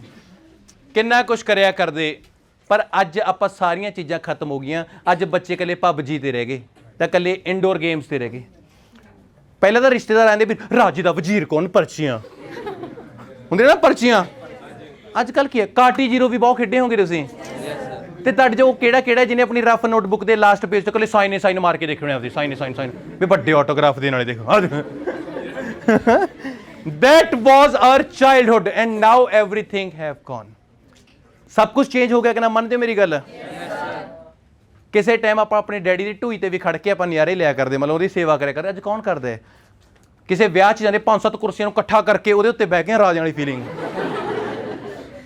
ਕਿੰਨਾ ਕੁਛ ਕਰਿਆ ਕਰਦੇ। ਪਰ ਅੱਜ ਆਪਾਂ ਸਾਰੀਆਂ ਚੀਜ਼ਾਂ ਖਤਮ ਹੋ ਗਈਆਂ। ਅੱਜ ਬੱਚੇ ਇਕੱਲੇ ਪਬਜੀ ਤੇ ਰਹਿ ਗਏ ਤਾਂ ਇਕੱਲੇ ਇਨਡੋਰ ਗੇਮਸ ਤੇ ਰਹਿ ਗਏ। ਪਹਿਲਾਂ ਤਾਂ ਰਿਸ਼ਤੇਦਾਰ ਆਉਂਦੇ ਵੀ ਰਾਜੇ ਦਾ ਵਜ਼ੀਰ ਕੌਣ, ਪਰਚੀਆਂ ਹੁੰਦੇ ਨਾ ਪਰਚੀਆਂ। ਅੱਜ ਕੱਲ੍ਹ ਕੀ ਹੈ, ਕਾਟੀ ਜ਼ੀਰੋ ਵੀ ਬਹੁਤ ਖੇਡੇ ਹੋਗੇ ਤੁਸੀਂ। ਤੇ ਤੁਹਾਡੇ ਜੋ ਕਿਹੜਾ ਜਿਹਨੇ ਆਪਣੀ ਰਫ ਨੋਟਬੁੱਕ ਦੇ ਲਾਸਟ ਪੇਜ ਤੇ ਕੋਲੇ ਸਾਈਨ ਮਾਰ ਕੇ ਦੇਖਣੇ ਆਪਦੀ ਸਾਈਨ ਵੀ ਵੱਡੇ ਆਟੋਗ੍ਰਾਫ ਦੇ ਨਾਲੇ ਦੇਖੋ that was our childhood and now everything have gone ਸਭ ਕੁਝ ਚੇਂਜ ਹੋ ਗਿਆ ਕਿ ਨਾ ਮੰਨਦੇ ਮੇਰੀ ਗੱਲ ਕਿਸੇ ਟਾਈਮ ਆਪਾਂ ਆਪਣੇ ਡੈਡੀ ਦੀ ਢੂਈ ਤੇ ਵੀ ਖੜ ਕੇ ਆਪਾਂ ਨਜ਼ਾਰੇ ਲਿਆ ਕਰਦੇ ਮਤਲਬ ਉਹਦੀ ਸੇਵਾ ਕਰਿਆ ਕਰਦੇ ਅੱਜ ਕੌਣ ਕਰਦਾ ਹੈ ਕਿਸੇ ਵਿਆਹ 'ਚ ਜਾਂਦੇ 5-7 ਕੁਰਸੀਆਂ ਨੂੰ ਇਕੱਠਾ ਕਰਕੇ ਉਹਦੇ ਉੱਤੇ ਬਹਿ ਕੇ ਰਾਜਿਆਂ ਵਾਲੀ ਫੀਲਿੰਗ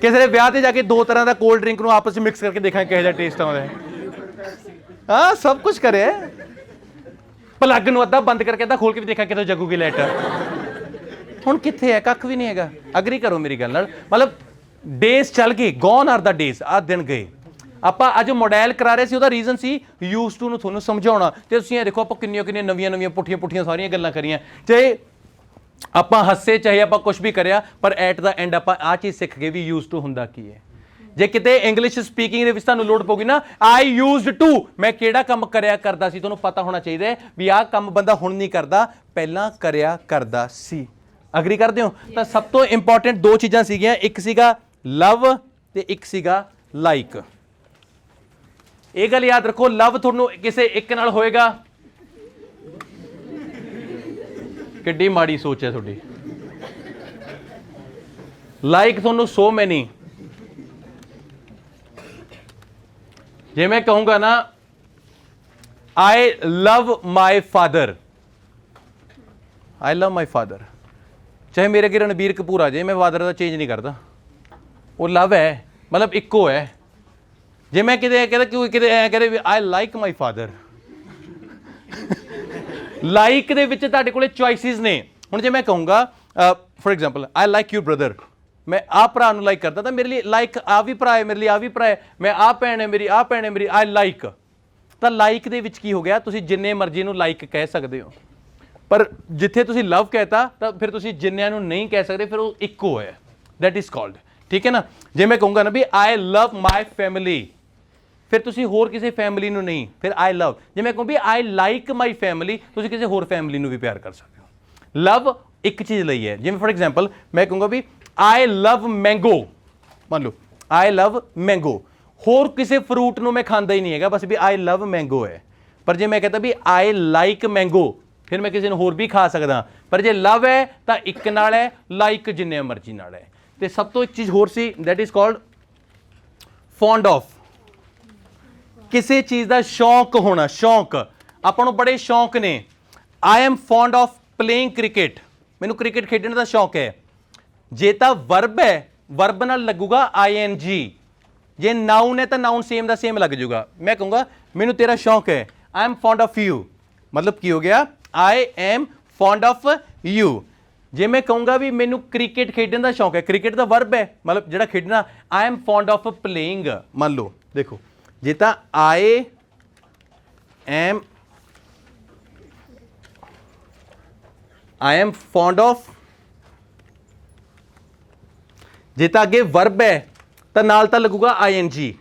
ਕਿਸੇ ਦੇ ਵਿਆਹ ਤੇ ਜਾ ਕੇ 2 ਤਰ੍ਹਾਂ ਦਾ ਕੋਲਡ ਡਰਿੰਕ ਨੂੰ ਆਪਸ ਵਿੱਚ ਮਿਕਸ ਕਰਕੇ ਦੇਖਾਂ ਕਿਹੋ ਜਿਹਾ ਟੇਸਟ ਆਉਂਦਾ ਹੈ ਹਾਂ ਸਭ ਕੁਝ ਕਰਿਆ ਪਲੱਗ ਨੂੰ ਅੱਧਾ ਬੰਦ ਕਰਕੇ ਅੱਧਾ ਖੋਲ ਕੇ ਵੀ ਦੇਖਾਂ ਕਿਤੋਂ ਜਗੂਗੀ ਲਾਈਟ ਹੁਣ ਕਿੱਥੇ ਹੈ ਕੱਖ ਵੀ ਨਹੀਂ ਹੈਗਾ ਅਗਰੀ ਕਰੋ ਮੇਰੀ ਗੱਲ ਨਾਲ ਮਤਲਬ ਡੇਜ਼ ਚੱਲ ਗਏ ਗੋਨ ਆਰ ਦਾ ਡੇਜ਼ ਆਹ ਦਿਨ ਗਏ ਆਪਾਂ ਅੱਜ ਮੋਡਲ ਕਰਾ ਰਹੇ ਸੀ ਉਹਦਾ ਰੀਜ਼ਨ ਸੀ ਯੂਜ਼ ਟੂ ਨੂੰ ਤੁਹਾਨੂੰ ਸਮਝਾਉਣਾ ਤੇ ਤੁਸੀਂ ਇਹ ਦੇਖੋ ਆਪਾਂ ਕਿੰਨੀਆਂ ਨਵੀਆਂ ਪੁੱਠੀਆਂ ਸਾਰੀਆਂ ਗੱਲਾਂ ਕਰੀਆਂ ਚਾਹੇ ਆਪਾਂ ਹੱਸੇ ਚਾਹੇ ਆਪਾਂ ਕੁਝ ਵੀ ਕਰਿਆ ਪਰ ਐਟ ਦਾ ਐਂਡ ਆਪਾਂ ਆਹ ਚੀਜ਼ ਸਿੱਖ ਗਏ ਵੀ ਯੂਜ਼ ਟੂ ਹੁੰਦਾ ਕੀ ਹੈ ਜੇ ਕਿਤੇ ਇੰਗਲਿਸ਼ ਸਪੀਕਿੰਗ ਦੇ ਵਿੱਚ ਤੁਹਾਨੂੰ ਲੋੜ ਪਊਗੀ ਨਾ ਆਈ ਯੂਜ਼ਡ ਟੂ ਮੈਂ ਕਿਹੜਾ ਕੰਮ ਕਰਿਆ ਕਰਦਾ ਸੀ ਤੁਹਾਨੂੰ ਪਤਾ ਹੋਣਾ ਚਾਹੀਦਾ ਹੈ ਵੀ ਆਹ ਕੰਮ ਬੰਦਾ ਹੁਣ ਨਹੀਂ ਕਰਦਾ ਪਹਿਲਾਂ ਕਰਿਆ ਕਰਦਾ ਸੀ ਅਗਰੀ ਕਰਦੇ ਹੋ ਤਾਂ ਸਭ ਤੋਂ ਇੰਪੋਰਟੈਂਟ 2 ਚੀਜ਼ਾਂ ਸੀਗੀਆਂ ਇੱਕ ਸੀਗਾ ਲਵ ਤੇ ਇੱਕ ਸੀਗਾ ਲਾਈਕ ਇਹ ਗੱਲ ਯਾਦ ਰੱਖੋ ਲਵ ਤੁਹਾਨੂੰ ਕਿਸੇ ਇੱਕ ਨਾਲ ਹੋਏਗਾ ਕਿੱਡੀ ਮਾੜੀ ਸੋਚ ਹੈ ਤੁਹਾਡੀ ਲਾਈਕ ਤੁਹਾਨੂੰ ਸੋ ਮੈਨੀ ਜੇ ਮੈਂ ਕਹੂੰਗਾ ਨਾ ਆਈ ਲਵ ਮਾਈ ਫਾਦਰ ਚਾਹੇ ਮੇਰੇ ਅੱਗੇ ਰਣਬੀਰ ਕਪੂਰ ਆ ਜਾਏ ਮੈਂ ਫਾਦਰ ਦਾ ਚੇਂਜ ਨਹੀਂ ਕਰਦਾ ਉਹ ਲਵ ਹੈ ਮਤਲਬ ਇੱਕੋ ਹੈ ਜੇ ਮੈਂ ਕਿਤੇ ਐ ਕਹਦੇ ਵੀ I like my father like ਦੇ ਵਿੱਚ ਤੁਹਾਡੇ ਕੋਲੇ ਚੋਇਸਿਸ ਨੇ ਹੁਣ ਜੇ ਮੈਂ ਕਹੂੰਗਾ for example I like you brother ਮੈਂ ਆਹ ਭਰਾ ਨੂੰ ਲਾਈਕ ਕਰਦਾ ਤਾਂ ਮੇਰੇ ਲਈ ਲਾਈਕ ਆ ਵੀ ਭਰਾ ਹੈ ਮੇਰੇ ਲਈ ਆ ਵੀ ਭਰਾ ਹੈ ਮੈਂ ਆਹ ਭੈਣ ਹੈ ਮੇਰੀ ਆਈ ਲਾਈਕ ਤਾਂ ਲਾਈਕ ਦੇ ਵਿੱਚ ਕੀ ਹੋ ਗਿਆ ਤੁਸੀਂ ਜਿੰਨੇ ਮਰਜ਼ੀ ਨੂੰ ਲਾਈਕ ਕਹਿ ਸਕਦੇ ਹੋ ਪਰ ਜਿੱਥੇ ਤੁਸੀਂ ਲਵ ਕਹਿਤਾ ਤਾਂ ਫਿਰ ਤੁਸੀਂ ਜਿੰਨਿਆਂ ਨੂੰ ਨਹੀਂ ਕਹਿ ਸਕਦੇ ਫਿਰ ਉਹ ਇੱਕੋ ਹੈ ਦੈਟ ਇਜ਼ ਕਾਲਡ ਠੀਕ ਹੈ ਨਾ ਜੇ ਮੈਂ ਕਹੂੰਗਾ ਨਾ ਵੀ ਆਈ ਲਵ ਮਾਈ ਫੈਮਿਲੀ ਫਿਰ ਤੁਸੀਂ ਹੋਰ ਕਿਸੇ ਫੈਮਿਲੀ ਨੂੰ ਨਹੀਂ ਫਿਰ ਆਈ ਲਵ ਜੇ ਮੈਂ ਕਹੂੰ ਵੀ ਆਈ ਲਾਈਕ ਮਾਈ ਫੈਮਿਲੀ ਤੁਸੀਂ ਕਿਸੇ ਹੋਰ ਫੈਮਿਲੀ ਨੂੰ ਵੀ ਪਿਆਰ ਕਰ ਸਕਦੇ ਹੋ ਲਵ ਇੱਕ ਚੀਜ਼ ਲਈ ਹੈ ਜਿਵੇਂ ਫੋਰ ਐਗਜ਼ਾਮਪਲ ਮੈਂ ਕਹੂੰਗਾ ਵੀ ਆਈ ਲਵ ਮੈਂਗੋ ਮੰਨ ਲਓ ਆਈ ਲਵ ਮੈਂਗੋ ਹੋਰ ਕਿਸੇ ਫਰੂਟ ਨੂੰ ਮੈਂ ਖਾਂਦਾ ਹੀ ਨਹੀਂ ਹੈਗਾ ਬਸ ਵੀ ਆਈ ਲਵ ਮੈਂਗੋ ਹੈ ਪਰ ਜੇ ਮੈਂ ਕਹਤਾ ਵੀ ਆਈ ਲਾਈਕ ਮੈਂਗੋ ਫਿਰ ਮੈਂ ਕਿਸੇ ਨੂੰ ਹੋਰ ਵੀ ਖਾ ਸਕਦਾ ਪਰ ਜੇ ਲਵ ਹੈ ਤਾਂ ਇੱਕ ਨਾਲ ਹੈ ਲਾਈਕ ਜਿੰਨੇ ਮਰਜ਼ੀ ਨਾਲ ਹੈ ਤੇ ਸਭ ਤੋਂ ਇੱਕ ਚੀਜ਼ ਹੋਰ ਸੀ that is called fond of ਕਿਸੇ ਚੀਜ਼ ਦਾ ਸ਼ੌਂਕ ਹੋਣਾ ਸ਼ੌਂਕ ਆਪਾਂ ਨੂੰ ਬੜੇ ਸ਼ੌਂਕ ਨੇ I am fond of playing cricket ਮੈਨੂੰ ਕ੍ਰਿਕਟ ਖੇਡਣ ਦਾ ਸ਼ੌਂਕ ਹੈ ਜੇ ਤਾਂ ਵਰਬ ਹੈ ਵਰਬ ਨਾਲ ਲੱਗੂਗਾ ਆਈਐਨਜੀ ਜੇ ਨਾਊਨ ਹੈ ਤਾਂ ਨਾਊਨ ਸੇਮ ਦਾ ਸੇਮ ਲੱਗ ਜਾਊਗਾ ਮੈਂ ਕਹੂੰਗਾ ਮੈਨੂੰ ਤੇਰਾ ਸ਼ੌਂਕ ਹੈ I am fond of you ਮਤਲਬ ਕੀ ਹੋ ਗਿਆ I am fond of you ਜੇ ਮੈਂ ਕਹੂੰਗਾ ਵੀ ਮੈਨੂੰ ਕ੍ਰਿਕਟ ਖੇਡਣ ਦਾ ਸ਼ੌਂਕ ਹੈ ਕ੍ਰਿਕਟ ਦਾ ਵਰਬ ਹੈ ਮਤਲਬ ਜਿਹੜਾ ਖੇਡਣਾ I am fond of playing ਮੰਨ ਲਓ ਦੇਖੋ ਜੇ ਤਾਂ ਆਈ ਐਮ ਫੌਂਡ ਆਫ ਜੇ ਤਾਂ ਅੱਗੇ ਵਰਬ ਹੈ ਤਾਂ ਨਾਲ ਤਾਂ ਲੱਗੂਗਾ ਆਈਐਨਜੀ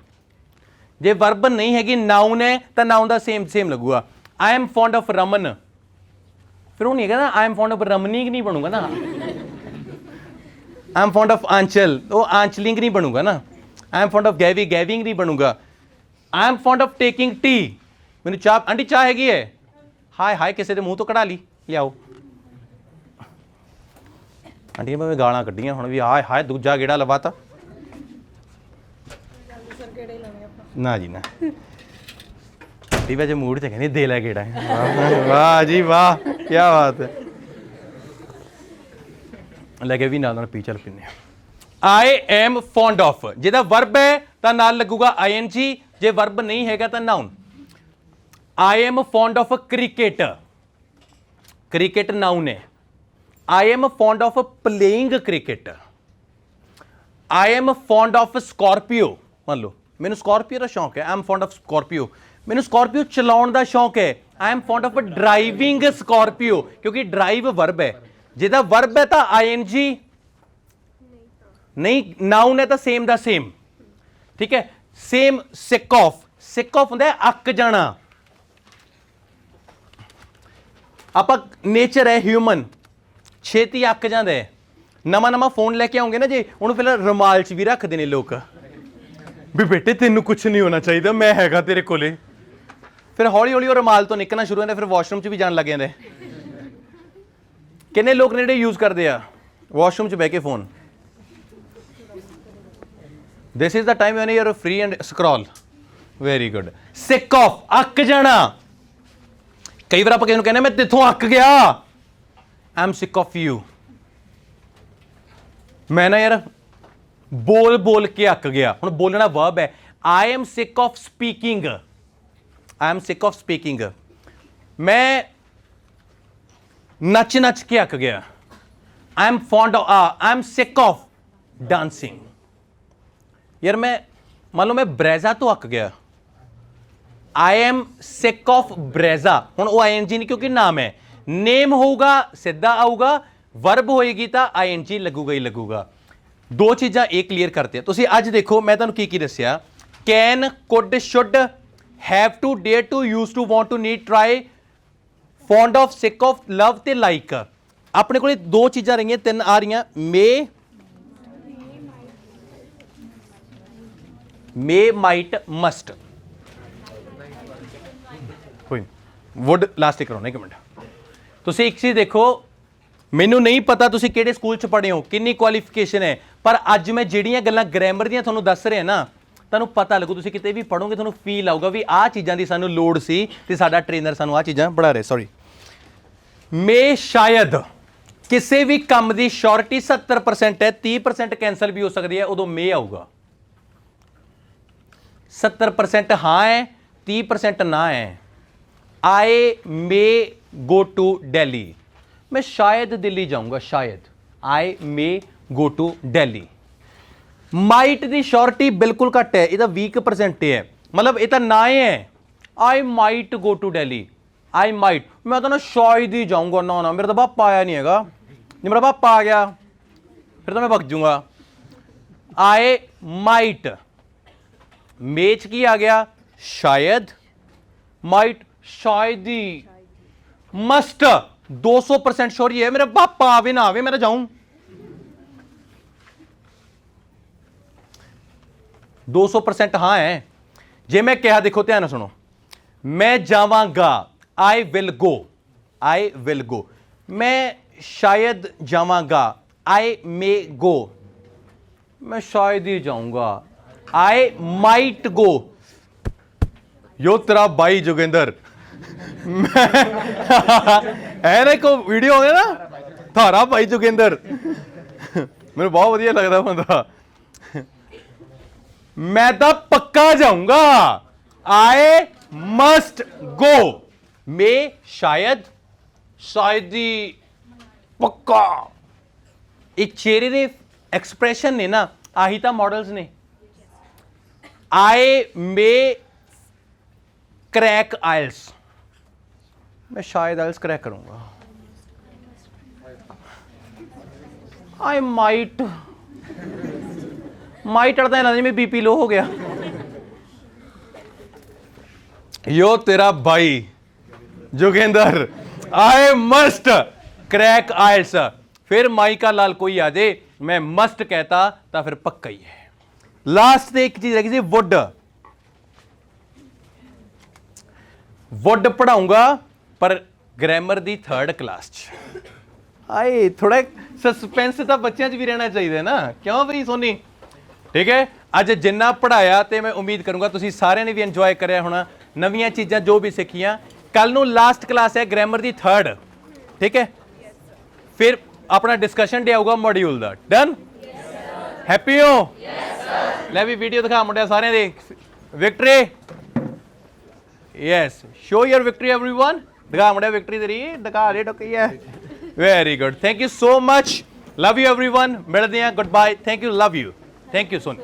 ਜੇ ਵਰਬ ਨਹੀਂ ਹੈਗੀ ਨਾਊਨ ਹੈ ਤਾਂ ਨਾਊਨ ਦਾ ਸੇਮ ਲੱਗੂਗਾ I am fond of Raman ਫਿਰ ਉਹ ਨਹੀਂ ਹੈਗਾ ਨਾ ਆਈ ਐਮ ਫੌਂਡ ਆਫ ਰਮਨੀਕ ਨਹੀਂ ਬਣੂਗਾ ਨਾ I am fond of Anchal ਉਹ ਆਂਚਲਿੰਗ ਨਹੀਂ ਬਣੂਗਾ ਨਾ ਆਈ ਐਮ ਫੌਂਡ ਆਫ ਗੈਵਿੰਗ ਨਹੀਂ ਬਣੂਗਾ I am fond of taking T ਮੈਨੂੰ ਚਾਹ ਆਂਟੀ ਚਾਹ ਹੈਗੀ ਹੈ ਹਾਏ ਕਿਸੇ ਦੇ ਮੂੰਹ ਤੋਂ ਕਢਾ ਲਈ ਲਿਆਓ ਆਂਟੀ ਨੇ ਮੈਂ ਗਾਲਾਂ ਕੱਢੀਆਂ ਹੁਣ ਵੀ ਹਾਏ ਦੂਜਾ ਗੇੜਾ ਲਵਾਤਾ ਨਾ ਜੀ ਨਾ ਆਂਟੀ ਵੈਸੇ ਮੂਡ 'ਚ ਕਹਿੰਦੀ ਦੇ ਲੈ ਗੇੜਾ ਵਾਹ ਜੀ ਵਾਹ ਕੀ ਬਾਤ ਹੈ ਲੈ ਕੇ ਵੀ ਨਾਲ ਪੀ ਚੱਲ ਪੀਨੇ ਆਈ ਐਮ ਫੌਂਡ ਆਫ ਜਿਹਦਾ ਵਰਬ ਹੈ ਤਾਂ ਨਾਲ ਲੱਗੂਗਾ ਆਈਐਨਜੀ ਜੇ ਵਰਬ ਨਹੀਂ ਹੈਗਾ ਤਾਂ known I am fond of cricket known ਹੈ I am fond of playing cricket. I am fond of Scorpio. ਮੰਨ ਲਓ ਮੈਨੂੰ ਸਕਾਰਪੀਓ ਦਾ ਸ਼ੌਂਕ ਹੈ I am fond of Scorpio ਮੈਨੂੰ ਸਕਾਰਪੀਓ ਚਲਾਉਣ ਦਾ ਸ਼ੌਂਕ ਹੈ I am fond of driving Scorpio ਕਿਉਂਕਿ ਡਰਾਈਵ ਵਰਬ ਹੈ ਜਿਹਦਾ ਵਰਬ ਹੈ ਤਾਂ ਆਈਐਨਜੀ ਨਹੀਂ ਨਾਊਨ ਹੈ ਤਾਂ ਸੇਮ ਦਾ ਸੇਮ ਠੀਕ ਹੈ ਸੇਮ ਸਿਕ ਆਫ ਹੁੰਦਾ ਅੱਕ ਜਾਣਾ ਆਪਾਂ ਨੇਚਰ ਹੈ ਹਿਊਮਨ ਛੇਤੀ ਅੱਕ ਜਾਂਦਾ ਹੈ ਨਵਾਂ ਫੋਨ ਲੈ ਕੇ ਆਉਂਗੇ ਨਾ ਜੇ ਉਹਨੂੰ ਪਹਿਲਾਂ ਰੁਮਾਲ 'ਚ ਵੀ ਰੱਖਦੇ ਨੇ ਲੋਕ ਵੀ ਬੇਟੇ ਤੈਨੂੰ ਕੁਝ ਨਹੀਂ ਹੋਣਾ ਚਾਹੀਦਾ, ਮੈਂ ਹੈਗਾ ਤੇਰੇ ਕੋਲੇ। ਫਿਰ ਹੌਲੀ ਹੌਲੀ ਉਹ ਰੁਮਾਲ ਤੋਂ ਨਿਕਲਣਾ ਸ਼ੁਰੂ ਹੁੰਦਾ, ਫਿਰ ਵਾਸ਼ਰੂਮ 'ਚ ਵੀ ਜਾਣ ਲੱਗ ਜਾਂਦੇ। ਕਿੰਨੇ ਲੋਕ ਨੇ ਜਿਹੜੇ ਯੂਜ਼ ਕਰਦੇ ਆ ਵਾਸ਼ਰੂਮ 'ਚ ਬਹਿ ਕੇ phone? This is the time when you are free and scroll. Very good. Sick of, ਅੱਕ ਜਾਣਾ। ਕਈ ਵਾਰ ਆਪਾਂ ਕਿਸੇ ਨੂੰ ਕਹਿੰਦੇ ਮੈਂ ਤੇਥੋਂ ਅੱਕ ਗਿਆ, I am sick of you. ਮੈਂ ਨਾ ਯਾਰ ਬੋਲ ਬੋਲ ਕੇ ਅੱਕ ਗਿਆ। ਹੁਣ ਬੋਲਣਾ ਵਰਬ ਹੈ। I am sick of speaking, I am sick of speaking. ਮੈਂ ਨੱਚ ਨੱਚ ਕੇ ਅੱਕ ਗਿਆ, I am fond of, I am sick of dancing. ਯਾਰ ਮੈਂ ਮੰਨ ਲਓ ਮੈਂ ਬਰੈਜ਼ਾ ਤੋਂ ਅੱਕ ਗਿਆ, ਆਈ ਐਮ ਸਿਕ ਆਫ ਬਰੈਜ਼ਾ। ਹੁਣ ਉਹ ਆਈਐਨਜੀ ਨਹੀਂ ਕਿਉਂਕਿ ਨਾਮ ਹੈ, ਨੇਮ ਹੋਊਗਾ ਸਿੱਧਾ ਆਊਗਾ, ਵਰਬ ਹੋਏਗੀ ਤਾਂ ਆਈਐਨਜੀ ਲੱਗੂਗਾ ਹੀ ਲੱਗੂਗਾ। ਦੋ ਚੀਜ਼ਾਂ ਇਹ ਕਲੀਅਰ ਕਰਤੇ। ਤੁਸੀਂ ਅੱਜ ਦੇਖੋ ਮੈਂ ਤੁਹਾਨੂੰ ਕੀ ਕੀ ਦੱਸਿਆ। Can, could, should, have to, dare to, use to, want to, need, try, fond of, sick of, love ਤੇ ਲਾਈਕ। ਆਪਣੇ ਕੋਲੇ ਦੋ ਚੀਜ਼ਾਂ ਰਹੀਆਂ, ਤਿੰਨ ਆ ਰਹੀਆਂ। ਮੇ, ਮਾਈਟ, ਮਸਟ। ਕੋਈ ਵੁੱਡ ਲਾਸਟ ਕਰਾਉਣਾ ਇੱਕ ਮਿੰਟ। ਤੁਸੀਂ ਇੱਕ ਚੀਜ਼ ਦੇਖੋ, ਮੈਨੂੰ ਨਹੀਂ ਪਤਾ ਤੁਸੀਂ ਕਿਹੜੇ ਸਕੂਲ 'ਚ ਪੜ੍ਹੇ ਹੋ, ਕਿੰਨੀ ਕੁਆਲੀਫਿਕੇਸ਼ਨ ਹੈ, ਪਰ ਅੱਜ ਮੈਂ ਜਿਹੜੀਆਂ ਗੱਲਾਂ ਗ੍ਰਾਮਰ ਦੀਆਂ ਤੁਹਾਨੂੰ ਦੱਸ ਰਿਹਾ ਨਾ, ਤੁਹਾਨੂੰ ਪਤਾ ਲੱਗੂ। ਤੁਸੀਂ ਕਿਤੇ ਵੀ ਪੜ੍ਹੋਗੇ ਤੁਹਾਨੂੰ ਫੀਲ ਆਊਗਾ ਵੀ ਆਹ ਚੀਜ਼ਾਂ ਦੀ ਸਾਨੂੰ ਲੋੜ ਸੀ ਤੇ ਸਾਡਾ ਟ੍ਰੇਨਰ ਸਾਨੂੰ ਆਹ ਚੀਜ਼ਾਂ ਪੜ੍ਹਾ ਰਿਹਾ। ਸੌਰੀ। ਮੇ ਸ਼ਾਇਦ ਕਿਸੇ ਵੀ ਕੰਮ ਦੀ ਸ਼ੋਰਟੀ 70% ਹੈ, 30% ਕੈਂਸਲ ਵੀ ਹੋ ਸਕਦੀ ਹੈ, ਉਦੋਂ ਮੇ ਆਊਗਾ। 70% ਹਾਂ ਹੈ, 30% ਨਾ ਹੈ। ਆਈ ਮੇ ਗੋ ਟੂ ਦਿੱਲੀ, ਮੈਂ ਸ਼ਾਇਦ ਦਿੱਲੀ ਜਾਊਂਗਾ, ਸ਼ਾਇਦ। ਆਈ ਮੇ ਗੋ ਟੂ ਦਿੱਲੀ। ਮਾਈਟ ਦੀ ਸ਼ੋਰਟੀ ਬਿਲਕੁਲ ਘੱਟ ਹੈ, ਇਹਦਾ 20% ਹੈ, ਮਤਲਬ ਇਹ ਤਾਂ ਨਾ ਹੈ। I might go to Delhi, I might, ਮੈਂ ਤਾਂ ਨਾ ਸ਼ਾਇਦ ਹੀ ਜਾਊਂਗਾ। ਨਾ ਨਾ, ਮੇਰਾ ਤਾਂ ਪਾਪਾ ਆਇਆ ਨਹੀਂ ਹੈਗਾ, ਜੇ ਮੇਰਾ ਪਾਪਾ ਆ ਗਿਆ ਫਿਰ ਤਾਂ ਮੈਂ ਭੱਜ ਜਾਊਂਗਾ। ਆਈ ਮਾਈਟ, ਮੇਚ ਕੀ ਆ ਗਿਆ? ਸ਼ਾਇਦ। ਮਾਈਟ ਸ਼ਾਇਦ ਹੀ। ਮਸਟ 200% ਸ਼ੋਰ ਹੈ, ਮੇਰਾ ਪਾਪਾ ਆਵੇ ਨਾ ਆਵੇ ਮੈਂ ਤਾਂ ਜਾਊਂ। 200% ਹਾਂ ਹੈ। ਜੇ ਮੈਂ ਕਿਹਾ, ਦੇਖੋ ਧਿਆਨ ਨਾਲ ਸੁਣੋ, ਮੈਂ ਜਾਵਾਂਗਾ, I will go, I will go. ਮੈਂ ਸ਼ਾਇਦ ਜਾਵਾਂਗਾ, ਆਈ ਮੇ ਗੋ, ਮੈਂ ਸ਼ਾਇਦ ਹੀ ਜਾਊਂਗਾ, ਆਈ ਮਾਈਟ ਗੋ। ਯੋ ਤੇਰਾ ਬਾਈ ਜੋਗਿੰਦਰ ਐ ਨਾ ਕੋ ਵੀਡੀਓ ਆਉਂਦੇ ਨਾ, ਥਾਰਾ ਬਾਈ ਜੋਗਿੰਦਰ, ਮੈਨੂੰ ਬਹੁਤ ਵਧੀਆ ਲੱਗਦਾ ਬੰਦਾ। ਮੈਂ ਤਾਂ ਪੱਕਾ ਜਾਊਂਗਾ, ਆਈ ਮਸਟ ਗੋ। ਮੇ ਸ਼ਾਇਦ, ਸ਼ਾਇਦ ਹੀ, ਪੱਕਾ। ਇਹ ਚਿਹਰੇ ਦੇ ਐਕਸਪ੍ਰੈਸ਼ਨ ਨੇ ਨਾ, ਆਹੀ ਤਾਂ ਮਾਡਲਸ ਨੇ। ਆਈ ਮੇ क्रैक आयल्स, मैं शायद आयल्स क्रैक करूंगा। आई माइट, माइट अड़ता है में बीपी लो हो गया। यो तेरा भाई Joginder, I must crack IELTS. फिर माई का लाल कोई आ जाए, मैं मस्ट कहता तो फिर पक्का ही है। लास्ट से एक चीज रह गई, वुड। ਵੁੱਡ ਪੜਾਉਂਗਾ ਪਰ ਗ੍ਰਾਮਰ ਦੀ 3rd ਕਲਾਸ 'ਚ। ਆਏ ਥੋੜਾ ਸਸਪੈਂਸ ਤਾਂ ਬੱਚਿਆਂ 'ਚ ਵੀ ਰਹਿਣਾ ਚਾਹੀਦਾ ਨਾ, ਕਿਉਂ ਬਈ ਸੋਨੀ? ਠੀਕ ਹੈ, ਅੱਜ ਜਿੰਨਾ ਪੜਾਇਆ ਤੇ ਮੈਂ ਉਮੀਦ ਕਰੂੰਗਾ ਤੁਸੀਂ ਸਾਰਿਆਂ ਨੇ ਵੀ ਇੰਜੋਏ ਕਰਿਆ ਹੋਣਾ, ਨਵੀਆਂ ਚੀਜ਼ਾਂ ਜੋ ਵੀ ਸਿੱਖੀਆਂ। ਕੱਲ ਨੂੰ ਲਾਸਟ ਕਲਾਸ ਹੈ ਗ੍ਰਾਮਰ ਦੀ 3rd, ਠੀਕ ਹੈ? ਫਿਰ ਆਪਣਾ ਡਿਸਕਸ਼ਨ ਡੇ ਆਊਗਾ ਮੋਡਿਊਲ ਦਾ। ਡਨ? ਹੈਪੀ ਹੋ? ਲੈ ਵੀ ਵੀਡੀਓ ਦਿਖਾ ਮੁੰਡਿਆ ਸਾਰਿਆਂ ਦੇ। Victory, yes, show your victory everyone। ਦਿਖਾ ਮੁੰਡਿਆ ਵਿਕਟਰੀ ਤੇਰੀ, ਦਿਖਾ ਰੇ ਟੋਕੀ ਹੈ। Very good, thank you so much, love you everyone। ਮਿਲਦੇ ਹਾਂ, good bye, thank you, love you, thank you Soni.